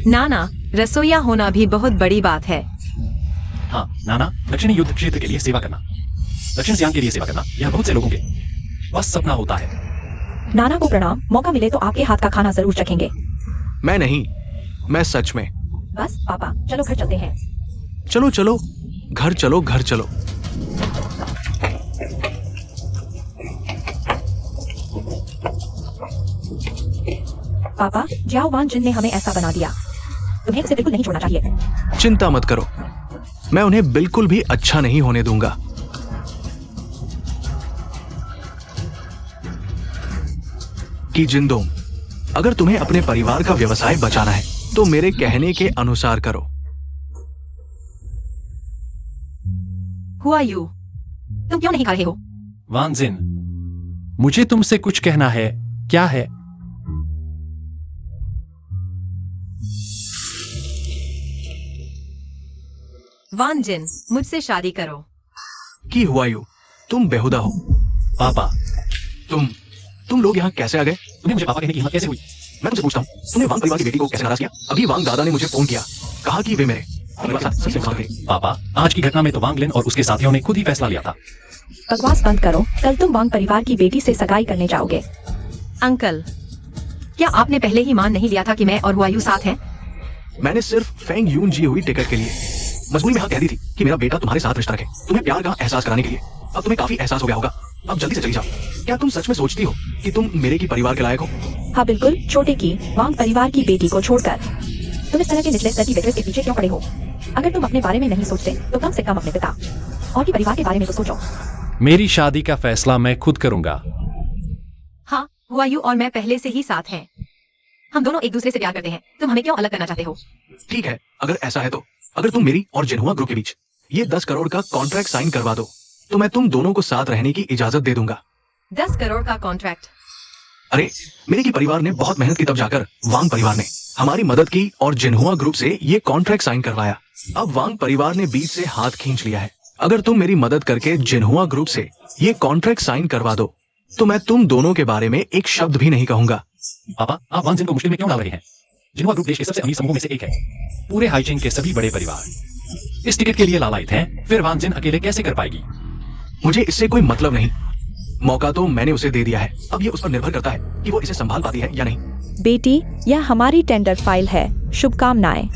नाना, रसोईया होना भी बहुत बड़ी बात है। हाँ नाना, दक्षिणी युद्ध क्षेत्र के लिए सेवा करना, दक्षिण सियांग के लिए सेवा करना, यह बहुत से लोगों के बस सपना होता है। नाना को प्रणाम। मौका मिले तो आपके हाथ का खाना जरूर चखेंगे। मैं नहीं, मैं सच में। बस पापा, चलो घर चलते हैं। चलो चलो, घर चलो, घर चलो। पापा, जियाओ वानजिन ने हमें ऐसा बना दिया। तुम्हें इसे बिल्कुल नहीं छोड़ना चाहिए। चिंता मत करो, मैं उन्हें बिल्कुल भी अच्छा नहीं होने दूंगा। कि जिंदों, अगर तुम्हें अपने परिवार का व्यवसाय बचाना है तो मेरे कहने के अनुसार करो। हुआ यू, तुम क्यों नहीं खा रहे हो? वानजिन, मुझे तुमसे कुछ कहना है। क्या है? वानजिन, मुझसे शादी करो। की हुआ यू, तुम बेहुदा हो। पापा, तुम लोग यहाँ कैसे आ गए? तुम्हें मुझे पापा कहने की हिम्मत कैसे हुई? मैं तुमसे पूछता हूँ, तुमने वांग परिवार की बेटी को कैसे नाराज किया? अभी वांग दादा ने मुझे फोन किया, कहा कि वे मेरे मेरे साथ सबसे बात करें। पापा, आज की घटना में तो वांग लिन और उसके साथियों ने खुद ही फैसला लिया था। बकवास बंद करो, कल तुम वांग परिवार की बेटी से सगाई करने जाओगे। अंकल, क्या आपने पहले ही मान नहीं लिया था कि मैं और हुआयू साथ हैं? मैंने सिर्फ फेंग यून जी हुई टिकट के लिए मजबूरी में हाँ कह दी थी कि मेरा बेटा तुम्हारे साथ रिश्ता रखे, तुम्हें प्यार का एहसास कराने के लिए। अब तुम्हें काफी एहसास हो गया होगा, अब जल्दी से चली जाओ। क्या तुम सच में सोचती हो कि तुम मेरे की परिवार के लायक हो? हाँ बिल्कुल, छोटे की वांग परिवार की बेटी को छोड़कर तुम इस तरह के निचले स्तर की बेटर्स के पीछे क्यों पड़े हो? अगर तुम अपने बारे में नहीं सोचते तो कम से कम अपने पिता और की परिवार के बारे में तो सोचो। मेरी शादी का फैसला मैं खुद करूंगा। हाँ, हुआयू और मैं पहले से ही साथ हैं। हम दोनों एक दूसरे से प्यार करते हैं, तुम हमें क्यों अलग करना चाहते हो? ठीक है, अगर ऐसा है तो अगर तुम मेरी और जिन्हुआ ग्रुप के बीच ये 10 करोड़ का कॉन्ट्रैक्ट साइन करवा दो तो मैं तुम दोनों को साथ रहने की इजाजत दे दूंगा। 10 करोड़ का कॉन्ट्रैक्ट? अरे मेरे की परिवार ने बहुत मेहनत की, तब जाकर वांग परिवार ने हमारी मदद की और जिन्हुआ ग्रुप से ये कॉन्ट्रैक्ट साइन करवाया। अब वांग परिवार ने बीच से हाथ खींच लिया है। अगर तुम मेरी मदद करके जिन्हुआ ग्रुप से ये कॉन्ट्रैक्ट साइन करवा दो तो मैं तुम दोनों के बारे में एक शब्द भी नहीं कहूंगा। पापा, आप वांग जिन को मुश्किल में क्यों डाल रहे हैं? जिन्हुआ ग्रुप देश के सबसे अमीर समूह में से एक है। पूरे हाइचेन के सभी बड़े परिवार इस टिकट के लिए लालायित हैं, फिर वांग जिन अकेले कैसे कर पाएगी? मुझे इससे कोई मतलब नहीं, मौका तो मैंने उसे दे दिया है। अब ये उस पर निर्भर करता है कि वो इसे संभाल पाती है या नहीं। बेटी, यह हमारी टेंडर फाइल है, शुभकामनाएं।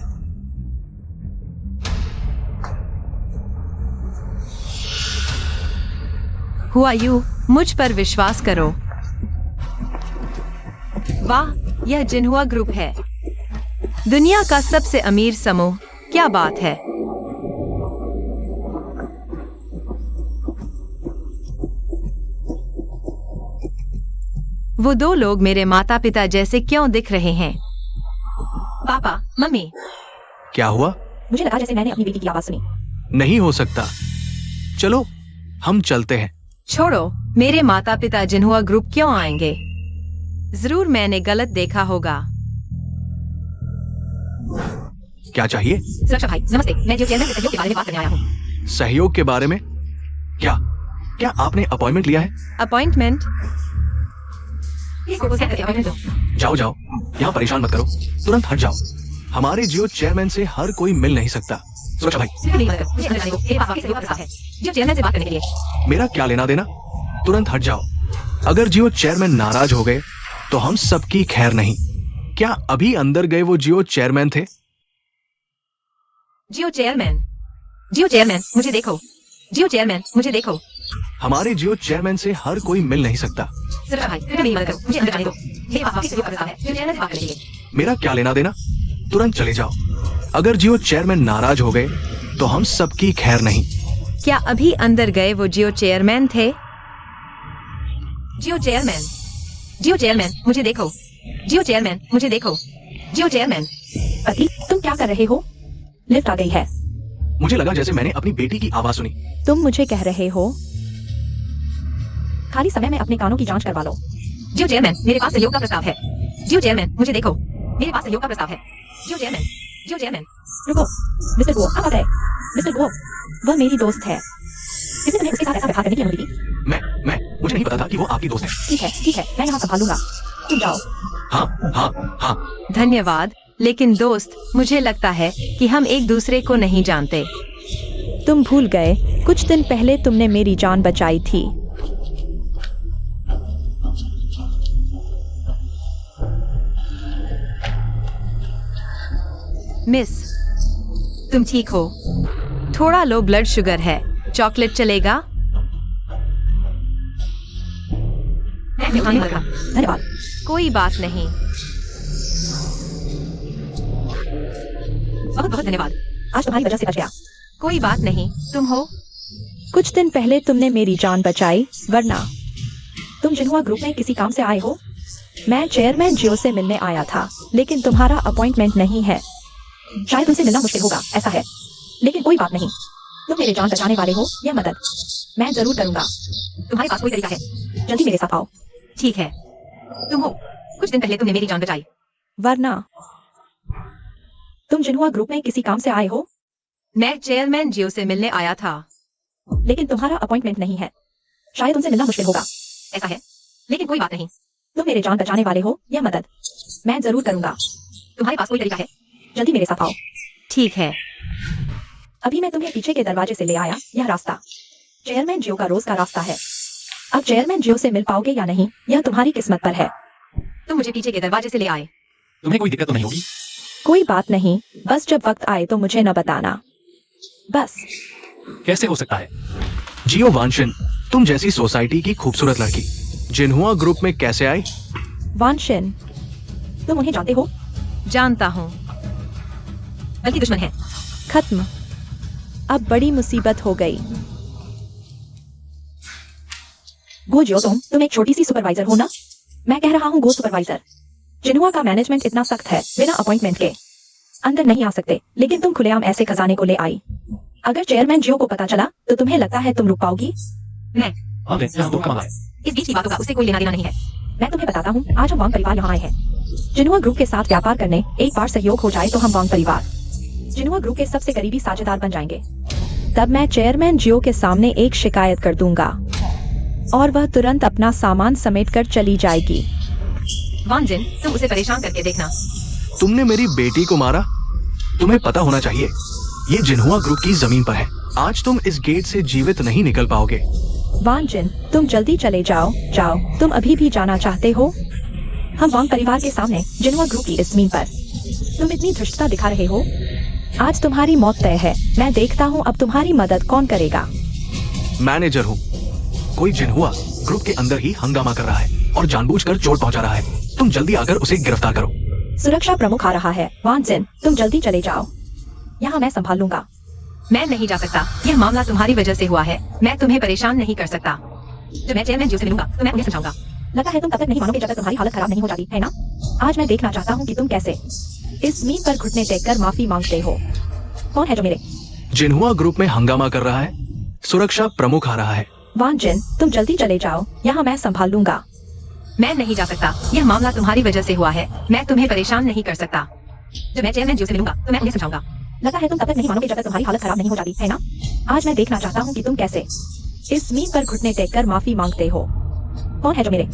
हुआयू, मुझ पर विश्वास करो। वाह, यह जिन्हुआ ग्रुप है, दुनिया का सबसे अमीर समूह। क्या बात है। वो दो लोग मेरे माता पिता जैसे क्यों दिख रहे हैं? पापा, मम्मी। क्या हुआ? मुझे लगा जैसे मैंने अपनी बेटी की आवाज सुनी। नहीं हो सकता, चलो हम चलते हैं। छोड़ो, मेरे माता पिता जिन्हुआ ग्रुप क्यों आएंगे? जरूर मैंने गलत देखा होगा। क्या चाहिए? सुरक्षा भाई, नमस्ते। मैं जो चेयरमैन के सहयोग के बारे में बात करने आया हूँ। सहयोग के बारे में? क्या क्या आपने अपॉइंटमेंट लिया है? अपॉइंटमेंट? इसको सेट करके अपॉइंटमेंट दो। जाओ जाओ, यहाँ परेशान मत करो, तुरंत हट जाओ। हमारे जियो चेयरमैन से हर कोई मिल नहीं सकता। सुरक्षा भाई, मेरी मदद करो, मुझे अंदर जाने दो। मेरे पास वाकई सहयोग का प्रस्ताव है, जियो चेयरमैन से बात करने के लिए। मेरा क्या लेना देना, तुरंत हट जाओ। अगर जियो चेयरमैन नाराज हो गए तो हम सबकी खैर नहीं। क्या अभी अंदर गए वो जियो चेयरमैन थे? जियो चेयरमैन, जियो चेयरमैन, मुझे देखो। जियो चेयरमैन, मुझे देखो। हमारे जियो चेयरमैन से हर कोई मिल नहीं सकता। सुरक्षा भाई, कृपया मेरी मदद करो, मुझे अंदर जाने दो। मेरे पास वाकई सहयोग का प्रस्ताव है, जियो चेयरमैन से बात करने के लिए। मेरा क्या लेना देना, तुरंत चले जाओ। अगर जियो चेयरमैन नाराज हो गए तो हम सबकी खैर नहीं। क्या अभी अंदर गए वो जियो चेयरमैन थे? जियो चेयरमैन, जियो चेयरमैन, मुझे देखो। जियो चेयरमैन, मुझे देखो। जियो चेयरमैन। पति, तुम क्या कर रहे हो? लिफ्ट आ गई है। मुझे लगा जैसे मैंने अपनी बेटी की आवाज सुनी। तुम मुझे कह रहे हो? खाली समय में अपने कानों की जांच करवा लो। जियो चेयरमैन, मेरे पास सहयोग का प्रस्ताव है। जियो चेयरमैन, मुझे देखो। मेरे पास सहयोग का प्रस्ताव है। जियो चेयरमैन, जियो चेयरमैन। रुको, मिस्टर गो, आप आ गए। मिस्टर गो, वह मेरी दोस्त है। किसने तुम्हें उसके साथ ऐसा व्यवहार करने की अनुमति दी? मैं मुझे नहीं पता था कि वो आपकी दोस्त है। ठीक है, मैं यहाँ संभालूंगा। तुम जाओ। हाँ हाँ हाँ। धन्यवाद, लेकिन दोस्त, मुझे लगता है कि हम एक दूसरे को नहीं जानते। तुम भूल गए, कुछ दिन पहले तुमने मेरी जान बचाई थी। मिस, तुम ठीक हो? थोड़ा लो ब्लड शुगर है, चॉकलेट चलेगा? धन्यवाद। कोई बात नहीं। बहुत बहुत धन्यवाद, आज तुम्हारी वजह से बच गया। कोई बात नहीं, तुम हो? कुछ दिन पहले तुमने मेरी जान बचाई, वरना तुम जिन्हुआ ग्रुप में किसी काम से आए हो। मैं चेयरमैन जियो से मिलने आया था, लेकिन तुम्हारा अपॉइंटमेंट नहीं है। शायद तुमसे मिलना मुश्किल होगा, ऐसा है, लेकिन कोई बात नहीं। तुम मेरी जान बचाने वाले हो, यह मदद मैं जरूर करूंगा। तुम्हारे पास कोई तरीका है, जल्दी मेरे साथ आओ। ठीक है, तुम हो? कुछ दिन पहले तुमने मेरी जान बचाई, वरना तुम जिन्हुआ ग्रुप में किसी काम से आए हो। मैं चेयरमैन जियो से मिलने आया था, लेकिन तुम्हारा अपॉइंटमेंट नहीं है। शायद तुमसे मिलना मुश्किल होगा, ऐसा है, लेकिन कोई बात नहीं। तुम मेरी जान बचाने वाले हो, यह मदद मैं जरूर करूंगा। तुम्हारे पास कोई तरीका है, जल्दी मेरे साथ आओ। ठीक है। अभी मैं तुम्हें पीछे के दरवाजे से ले आया। यह रास्ता चेयरमैन जियो का रोज का रास्ता है। अब चेयरमैन जियो से मिल पाओगे या नहीं, यह तुम्हारी किस्मत पर है। तुम मुझे पीछे के दरवाजे से ले आए। तुम्हें कोई दिक्कत तो नहीं होगी? कोई बात नहीं, बस जब वक्त आए तो मुझे न बताना बस। कैसे हो सकता है? जियो वांशिन, तुम जैसी सोसाइटी की खूबसूरत लड़की जिन्हुआ ग्रुप में कैसे आई? वांशिन, तुम उन्हें जानते हो? जानता हूँ, बल्कि दुश्मन है। खत्म। अब बड़ी मुसीबत हो गई। गो जियो, तुम एक छोटी सी सुपरवाइजर हो ना? मैं कह रहा हूँ गो सुपरवाइजर। जिन्हुआ का मैनेजमेंट इतना सख्त है, बिना अपॉइंटमेंट के अंदर नहीं आ सकते, लेकिन तुम खुलेआम ऐसे खजाने को ले आई। अगर चेयरमैन जियो को पता चला तो तुम्हें लगता है तुम रुक पाओगी? मैं हाँ, यहाँ तो कमाल है। इस बीच की बातों का उससे कोई लेना देना नहीं है। मैं तुम्हें बताता हूँ, आज हम वांग परिवार यहाँ आए हैं। जिन्हुआ ग्रुप के साथ व्यापार करने एक बार सहयोग हो जाए तो हम वांग परिवार जिन्हुआ ग्रुप के सबसे करीबी साझेदार बन जाएंगे। तब मैं चेयरमैन जियो के सामने एक शिकायत कर दूंगा और वह तुरंत अपना सामान समेटकर चली जाएगी। वांजिन, तुम उसे परेशान करके देखना। तुमने मेरी बेटी को मारा? तुम्हें पता होना चाहिए, ये जिन्हुआ ग्रुप की जमीन पर है। आज तुम इस गेट से जीवित नहीं निकल पाओगे। वांजिन, तुम जल्दी चले जाओ। तुम अभी भी जाना चाहते हो? हम वांग परिवार के सामने जिन्हुआ ग्रुप की इस जमीन पर तुम इतनी धृष्टता दिखा रहे हो। आज तुम्हारी मौत तय है। मैं देखता हूँ अब तुम्हारी मदद कौन करेगा। मैनेजर हूँ। कोई जिन्हुआ ग्रुप के अंदर ही हंगामा कर रहा है और जानबूझकर चोट पहुंचा रहा है। तुम जल्दी आकर उसे गिरफ्तार करो। सुरक्षा प्रमुख आ रहा है। वांजिन, तुम जल्दी चले जाओ, यहाँ मैं संभाल लूंगा। मैं नहीं जा सकता। यह मामला तुम्हारी वजह से हुआ है। मैं तुम्हें परेशान नहीं कर सकता। जब मैं चेयरमैन जियो से मिलूंगा तो मैं उन्हें समझाऊंगा। लगा है तुम तब तक नहीं मानोगे जब तक तुम्हारी हालत खराब नहीं हो जाती, है ना? आज मैं देखना चाहता हूँ कि तुम कैसे इस जमीन पर घुटने टेक कर माफी मांगते हो। कौन है जो मेरे जिन्हुआ ग्रुप में हंगामा कर रहा है? सुरक्षा प्रमुख आ रहा है। वांजिन, तुम जल्दी चले जाओ, यहाँ मैं संभाल लूंगा। मैं नहीं जा सकता। यह मामला तुम्हारी वजह से हुआ है। मैं तुम्हें परेशान नहीं कर सकता। जब मैं चेयरमैन जियो से मिलूंगा तो मैं उन्हें समझाऊंगा। लगा है तुम तब तक नहीं मानोगे जब तक तुम्हारी हालत खराब नहीं हो जाती, है ना? आज मैं देखना चाहता हूँ कि तुम कैसे इस जमीन पर घुटने टेक कर माफी मांगते हो। कौन है जो मेरे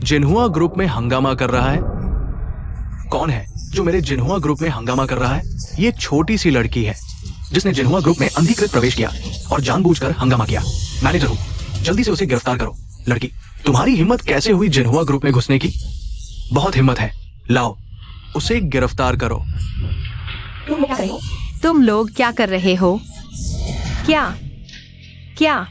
जिन्हुआ ग्रुप में हंगामा कर रहा है? कौन है जो मेरे जिन्हुआ ग्रुप में हंगामा कर रहा है? ये छोटी सी लड़की है जिसने जिन्हुआ ग्रुप में अनधिकृत प्रवेश किया और जानबूझकर हंगामा किया। मैनेजर हूँ, जल्दी से उसे गिरफ्तार करो। लड़की, तुम्हारी हिम्मत कैसे हुई जिन्हुआ ग्रुप में घुसने की? बहुत हिम्मत है, लाओ उसे गिरफ्तार करो। तुम क्या कर रहे हो? तुम लोग क्या कर रहे हो? क्या क्या?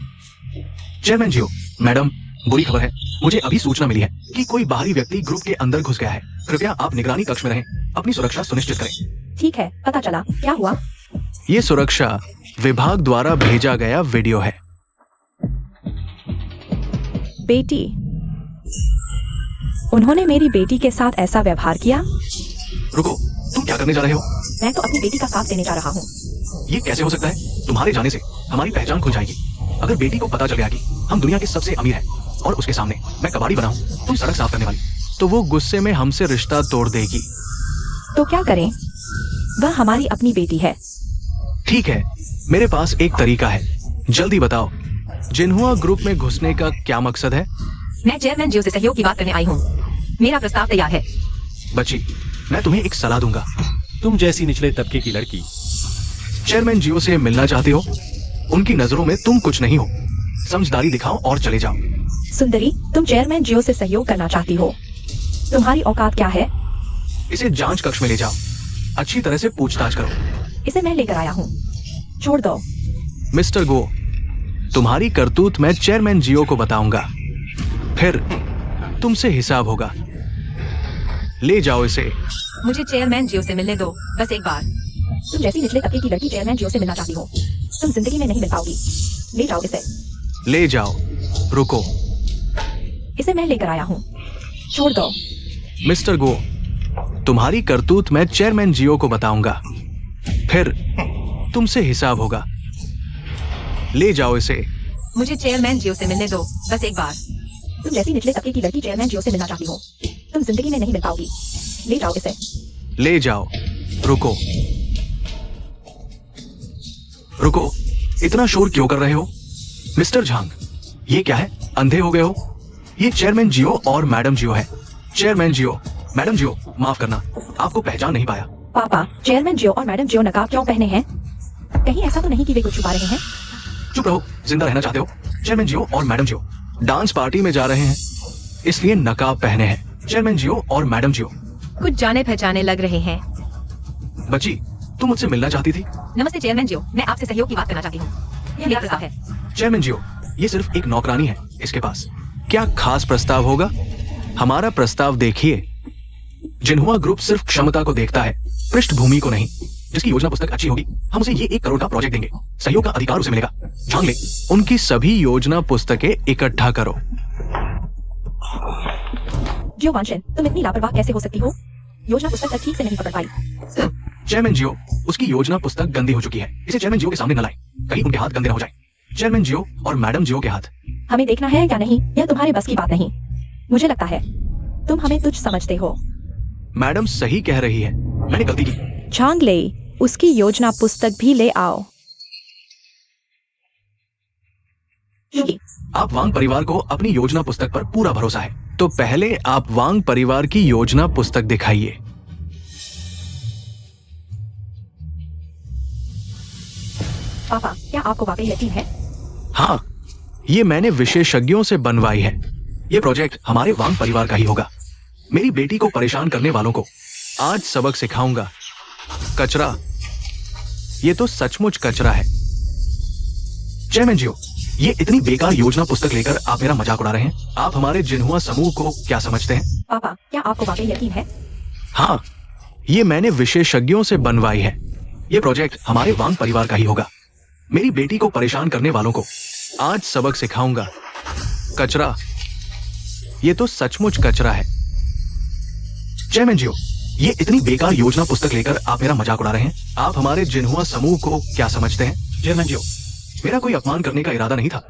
चेयरमैन जियो, मैडम, बुरी खबर है। मुझे अभी सूचना मिली है कि कोई बाहरी व्यक्ति ग्रुप के अंदर घुस गया है। कृपया आप निगरानी कक्ष में रहें, अपनी सुरक्षा सुनिश्चित करें। ठीक है, पता चला। क्या हुआ? ये सुरक्षा विभाग द्वारा भेजा गया वीडियो है। बेटी, उन्होंने मेरी बेटी के साथ ऐसा व्यवहार किया। रुको, तुम क्या करने जा रहे हो? मैं तो अपनी बेटी का साथ देने जा रहा हूँ। ये कैसे हो सकता है? तुम्हारे जाने से हमारी पहचान खुल जाएगी। अगर बेटी को पता चल गया कि हम दुनिया के सबसे अमीर हैं और उसके सामने मैं कबाड़ी बना हूँ, तुम सड़क साफ करने वाली, तो वो गुस्से में हमसे रिश्ता तोड़ देगी। तो क्या करें? वह हमारी अपनी बेटी है। ठीक है, मेरे पास एक तरीका है। जल्दी बताओ, जिन्हुआ ग्रुप में घुसने का क्या मकसद है? मैं चेयरमैन जियो से सहयोग की बात करने आई हूँ। मेरा प्रस्ताव तैयार है। बच्ची, मैं तुम्हें एक सलाह दूंगा। तुम जैसी निचले तबके की लड़की चेयरमैन जियो से मिलना चाहते हो? उनकी नजरों में तुम कुछ नहीं हो। समझदारी दिखाओ और चले जाओ। सुंदरी, तुम चेयरमैन जियो से सहयोग करना चाहती हो। तुम्हारी औकात क्या है? इसे जांच कक्ष में ले जाओ, अच्छी तरह से पूछताछ करो। इसे मैं लेकर आया हूँ, छोड़ दो। मिस्टर गो, तुम्हारी करतूत मैं चेयरमैन जियो को बताऊंगा, फिर तुमसे हिसाब होगा। ले जाओ इसे। मुझे चेयरमैन जियो से मिलने दो, बस एक बार। तुम जैसी निचले तबके की लड़की चेयरमैन जियो से मिलना चाहती हो, तुम जिंदगी में नहीं मिल पाओगी। ले जाओ इसे। ले जाओ। रुको, इसे मैं लेकर आया हूँ, छोड़ दो। मिस्टर गो, तुम्हारी करतूत मैं चेयरमैन जियो को बताऊंगा, फिर तुमसे हिसाब होगा। ले जाओ इसे। मुझे चेयरमैन जियो से मिलने दो, बस एक बार। तुम जैसी निचले तबके की लड़की चेयरमैन जियो से मिलना चाहती हो, तुम जिंदगी में नहीं मिल पाओगी। ले जाओ इसे। ले जाओ। रुको, रुको, इतना शोर क्यों कर रहे हो? मिस्टर झांग, ये क्या है? अंधे हो गए हो? ये चेयरमैन जियो और मैडम जियो है। चेयरमैन जियो, मैडम जियो, माफ करना, आपको पहचान नहीं पाया। पापा, चेयरमैन जियो और मैडम जियो नकाब क्यों पहने हैं? कहीं ऐसा तो नहीं कि वे कुछ छुपा रहे हैं? चुप रहो, जिंदा रहना चाहते हो? चेयरमैन जियो और मैडम जियो डांस पार्टी में जा रहे हैं, इसलिए नकाब पहने हैं। चेयरमैन जियो और मैडम जियो। कुछ जाने पहचाने लग रहे हैं। बच्ची, तुम मुझसे मिलना चाहती थी? नमस्ते चेयरमैन जियो, मैं आपसे सहयोग की बात करना चाहती हूँ। यह मेरा प्रस्ताव है। चेयरमैन जियो, ये सिर्फ एक नौकरानी है इसके पास। क्या खास प्रस्ताव होगा? हमारा प्रस्ताव देखिए। जिन्हुआ ग्रुप सिर्फ क्षमता को देखता है, पृष्ठभूमि को नहीं। जिसकी योजना पुस्तक अच्छी होगी, हम उसे ये 1 करोड़ का प्रोजेक्ट देंगे। सहयोग का अधिकार उसे मिलेगा। जान ले, उनकी सभी योजना पुस्तकें इकट्ठा करो। जियो वांशन, तुम इतनी लापरवाह कैसे हो सकती हो? योजना पुस्तक तक ठीक से नहीं पकड़ पाई। चेयरमैन जियो, उसकी योजना पुस्तक गंदी हो चुकी है। इसे चेयरमैन जियो के सामने न लाए, कहीं उनके हाथ गंदे न हो जाए। चेयरमैन जियो और मैडम जियो के हाथ। हमें देखना है या नहीं, यह तुम्हारे बस की बात नहीं। मुझे लगता है तुम हमें तुच्छ समझते हो। मैडम सही कह रही है, मैंने गलती की। झांग ले, उसकी योजना पुस्तक भी ले आओ। युगी, आप वांग परिवार को अपनी योजना पुस्तक पर पूरा भरोसा है, तो पहले आप वांग परिवार की योजना पुस्तक दिखाइए। पापा, क्या आपको वाकई यकीन है? हाँ, ये मैंने विशेषज्ञों से बनवाई है। ये प्रोजेक्ट हमारे वांग परिवार का ही होगा। मेरी बेटी को परेशान करने वालों को आज सबक सिखाऊंगा। कचरा, ये तो सचमुच कचरा है। चेयरमैन जियो, ये इतनी बेकार योजना पुस्तक लेकर आप मेरा मजाक उड़ा रहे हैं। आप हमारे जिन्हुआ समूह को क्या समझते हैं? पापा, क्या आपको वाकई यकीन है? हाँ, ये मैंने विशेषज्ञों से बनवाई है। ये प्रोजेक्ट हमारे वांग परिवार का ही होगा। मेरी बेटी को परेशान करने वालों को आज सबक सिखाऊंगा। कचरा, ये तो सचमुच कचरा है। चेयरमैन जियो, ये इतनी बेकार योजना पुस्तक लेकर आप मेरा मजाक उड़ा रहे हैं। आप हमारे जिन्हुआ समूह को क्या समझते हैं? चेयरमैन जियो, मेरा कोई अपमान करने का इरादा नहीं था,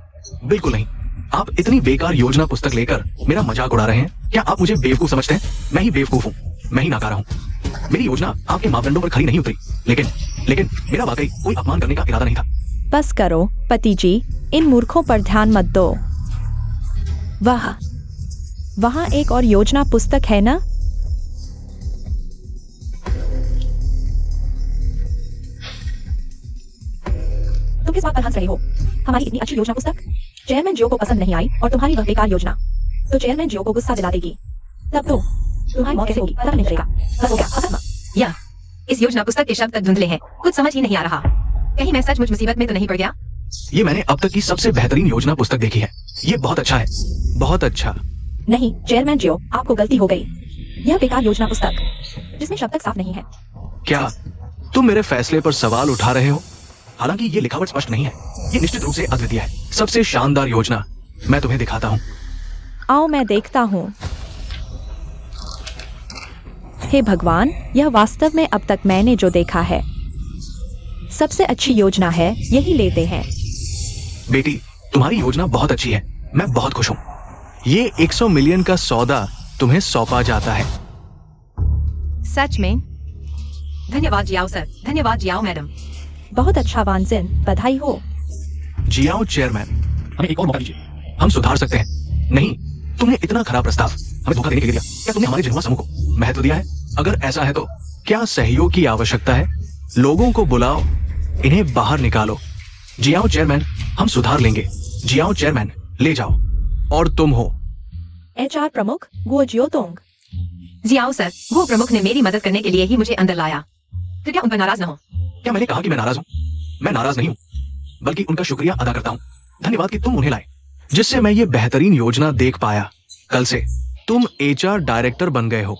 बिल्कुल नहीं। आप इतनी बेकार योजना पुस्तक लेकर मेरा मजाक उड़ा रहे हैं। क्या आप मुझे बेवकूफ समझते हैं? मैं ही बेवकूफ हूँ, मैं ही नाकारा हूँ। मेरी योजना आपके मापदंडों पर खरी नहीं उतरी, लेकिन मेरा वाकई कोई अपमान करने का इरादा नहीं था। बस करो पति जी, इन मूर्खों पर ध्यान मत दो। वहाँ एक और योजना पुस्तक है ना? तुम किस बात पर हंस रहे हो? हमारी इतनी अच्छी योजना पुस्तक चेयरमैन जियो को पसंद नहीं आई और तुम्हारी वह बेकार योजना तो चेयरमैन जियो को गुस्सा दिला देगी। तब तो तुम्हारी मौत कैसे होगी पता नहीं चलेगा। बस हो गया, हंसना मत। या इस योजना पुस्तक के शब्द तक धुंधले हैं, कुछ समझ ही नहीं आ रहा। कहीं मैं सचमुच मुसीबत में तो नहीं पड़ गया? ये मैंने अब तक की सबसे बेहतरीन योजना पुस्तक देखी है। ये बहुत अच्छा है, बहुत अच्छा। नहीं चेयरमैन जियो, आपको गलती हो गई। यह बेकार योजना पुस्तक जिसमें शब्द तक साफ नहीं है। क्या तुम मेरे फैसले पर सवाल उठा रहे हो? हालांकि ये लिखावट स्पष्ट नहीं है, ये निश्चित रूप से अद्वितीय है। सबसे शानदार योजना मैं तुम्हें दिखाता हूँ। आओ मैं देखता हूँ। हे भगवान, यह वास्तव में अब तक मैंने जो देखा है सबसे अच्छी योजना है, यही लेते हैं। बेटी, तुम्हारी योजना बहुत अच्छी है, मैं बहुत खुश हूँ। ये 100 मिलियन का सौदा तुम्हें सौंपा जाता है। सच में? धन्यवाद जियाओ सर, धन्यवाद जियाओ मैडम। बहुत अच्छा वानजिन, बधाई हो। जियाओ चेयरमैन, हमें एक और मौका दीजिए। हम सुधार सकते हैं। नहीं, तुमने इतना खराब प्रस्ताव हमें धोखा देने के लिए दिया। क्या तुमने हमारे जिन्हुआ समूह को महत्व दिया है? अगर ऐसा है तो क्या सहयोग की आवश्यकता है? लोगों को बुलाओ, इन्हें बाहर निकालो। जियाओ चेयरमैन, हम सुधार लेंगे। जियाओ चेयरमैन, ले जाओ। और तुम हो HR प्रमुख गुओ जियोतोंग। जियाओ सर, वो प्रमुख ने मेरी मदद करने के लिए ही मुझे अंदर लाया। कृपया उन पर नाराज न हो। क्या मैंने कहा कि मैं नाराज हूँ? मैं नाराज नहीं हूँ, बल्कि उनका शुक्रिया अदा करता हूँ। धन्यवाद कि तुम उन्हें लाए, जिससे मैं ये बेहतरीन योजना देख पाया। कल से तुम HR डायरेक्टर बन गए हो।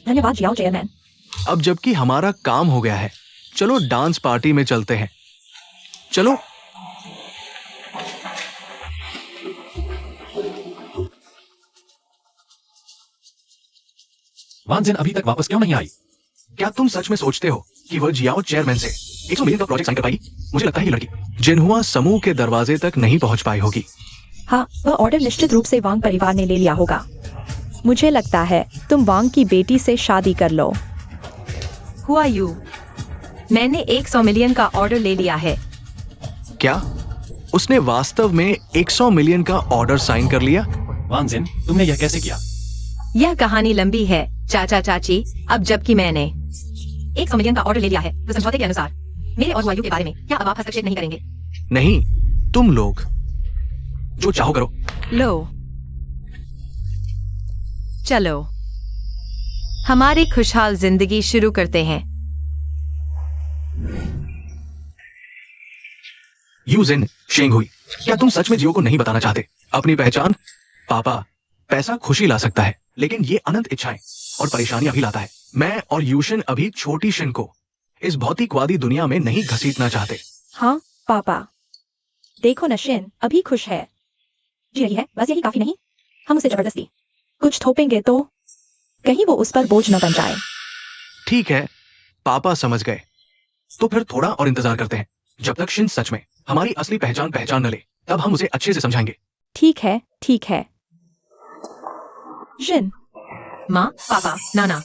धन्यवाद जियाओ चेयरमैन। अब जबकि हमारा काम हो गया है, चलो डांस पार्टी में चलते हैं। चलो। वानजिन अभी तक वापस क्यों नहीं आई? क्या तुम सच में सोचते हो कि वह जियाओ चेयरमैन से 100 मिलियन का प्रोजेक्ट साइन कर पाएगी? मुझे लगता है ये लड़की जिन्हुआ समूह के दरवाजे तक नहीं पहुंच पाई होगी। हाँ, वह ऑर्डर निश्चित रूप से वांग परिवार ने ले लिया होगा। मुझे लगता है तुम वांग की बेटी से शादी कर लो। हुआ यू, मैंने 100 मिलियन का ऑर्डर ले लिया है। क्या उसने वास्तव में 100 मिलियन का ऑर्डर साइन कर लिया? वानजिन, तुमने यह कैसे किया? यह कहानी लंबी है चाचा चाची। अब जबकि मैंने 100 मिलियन का ऑर्डर ले लिया है तो समझौते के अनुसार मेरे और वायु के बारे में क्या अब आप हस्तक्षेप नहीं करेंगे? नहीं, तुम लोग जो चाहो करो। लो, चलो हमारी खुशहाल जिंदगी शुरू करते हैं। यूजिन शेंग हुई, क्या तुम सच में जियो को नहीं बताना चाहते अपनी पहचान? पापा, पैसा खुशी ला सकता है, लेकिन ये अनंत इच्छाएं और परेशानियां भी लाता है। मैं और यूशिन अभी छोटी शिन को इस भौतिकवादी दुनिया में नहीं घसीटना चाहते। हाँ पापा, देखो नशिन अभी खुश है, जी रही है, बस यही काफी नहीं। हम उसे जबरदस्ती कुछ थोपेंगे तो कहीं वो उस पर बोझ न बन जाए। ठीक है, पापा समझ गए। तो फिर थोड़ा और इंतजार करते हैं, जब तक शिन सच में हमारी असली पहचान न ले, तब हम उसे अच्छे से समझाएंगे। ठीक है, ठीक है। शिन, माँ, पापा, नाना,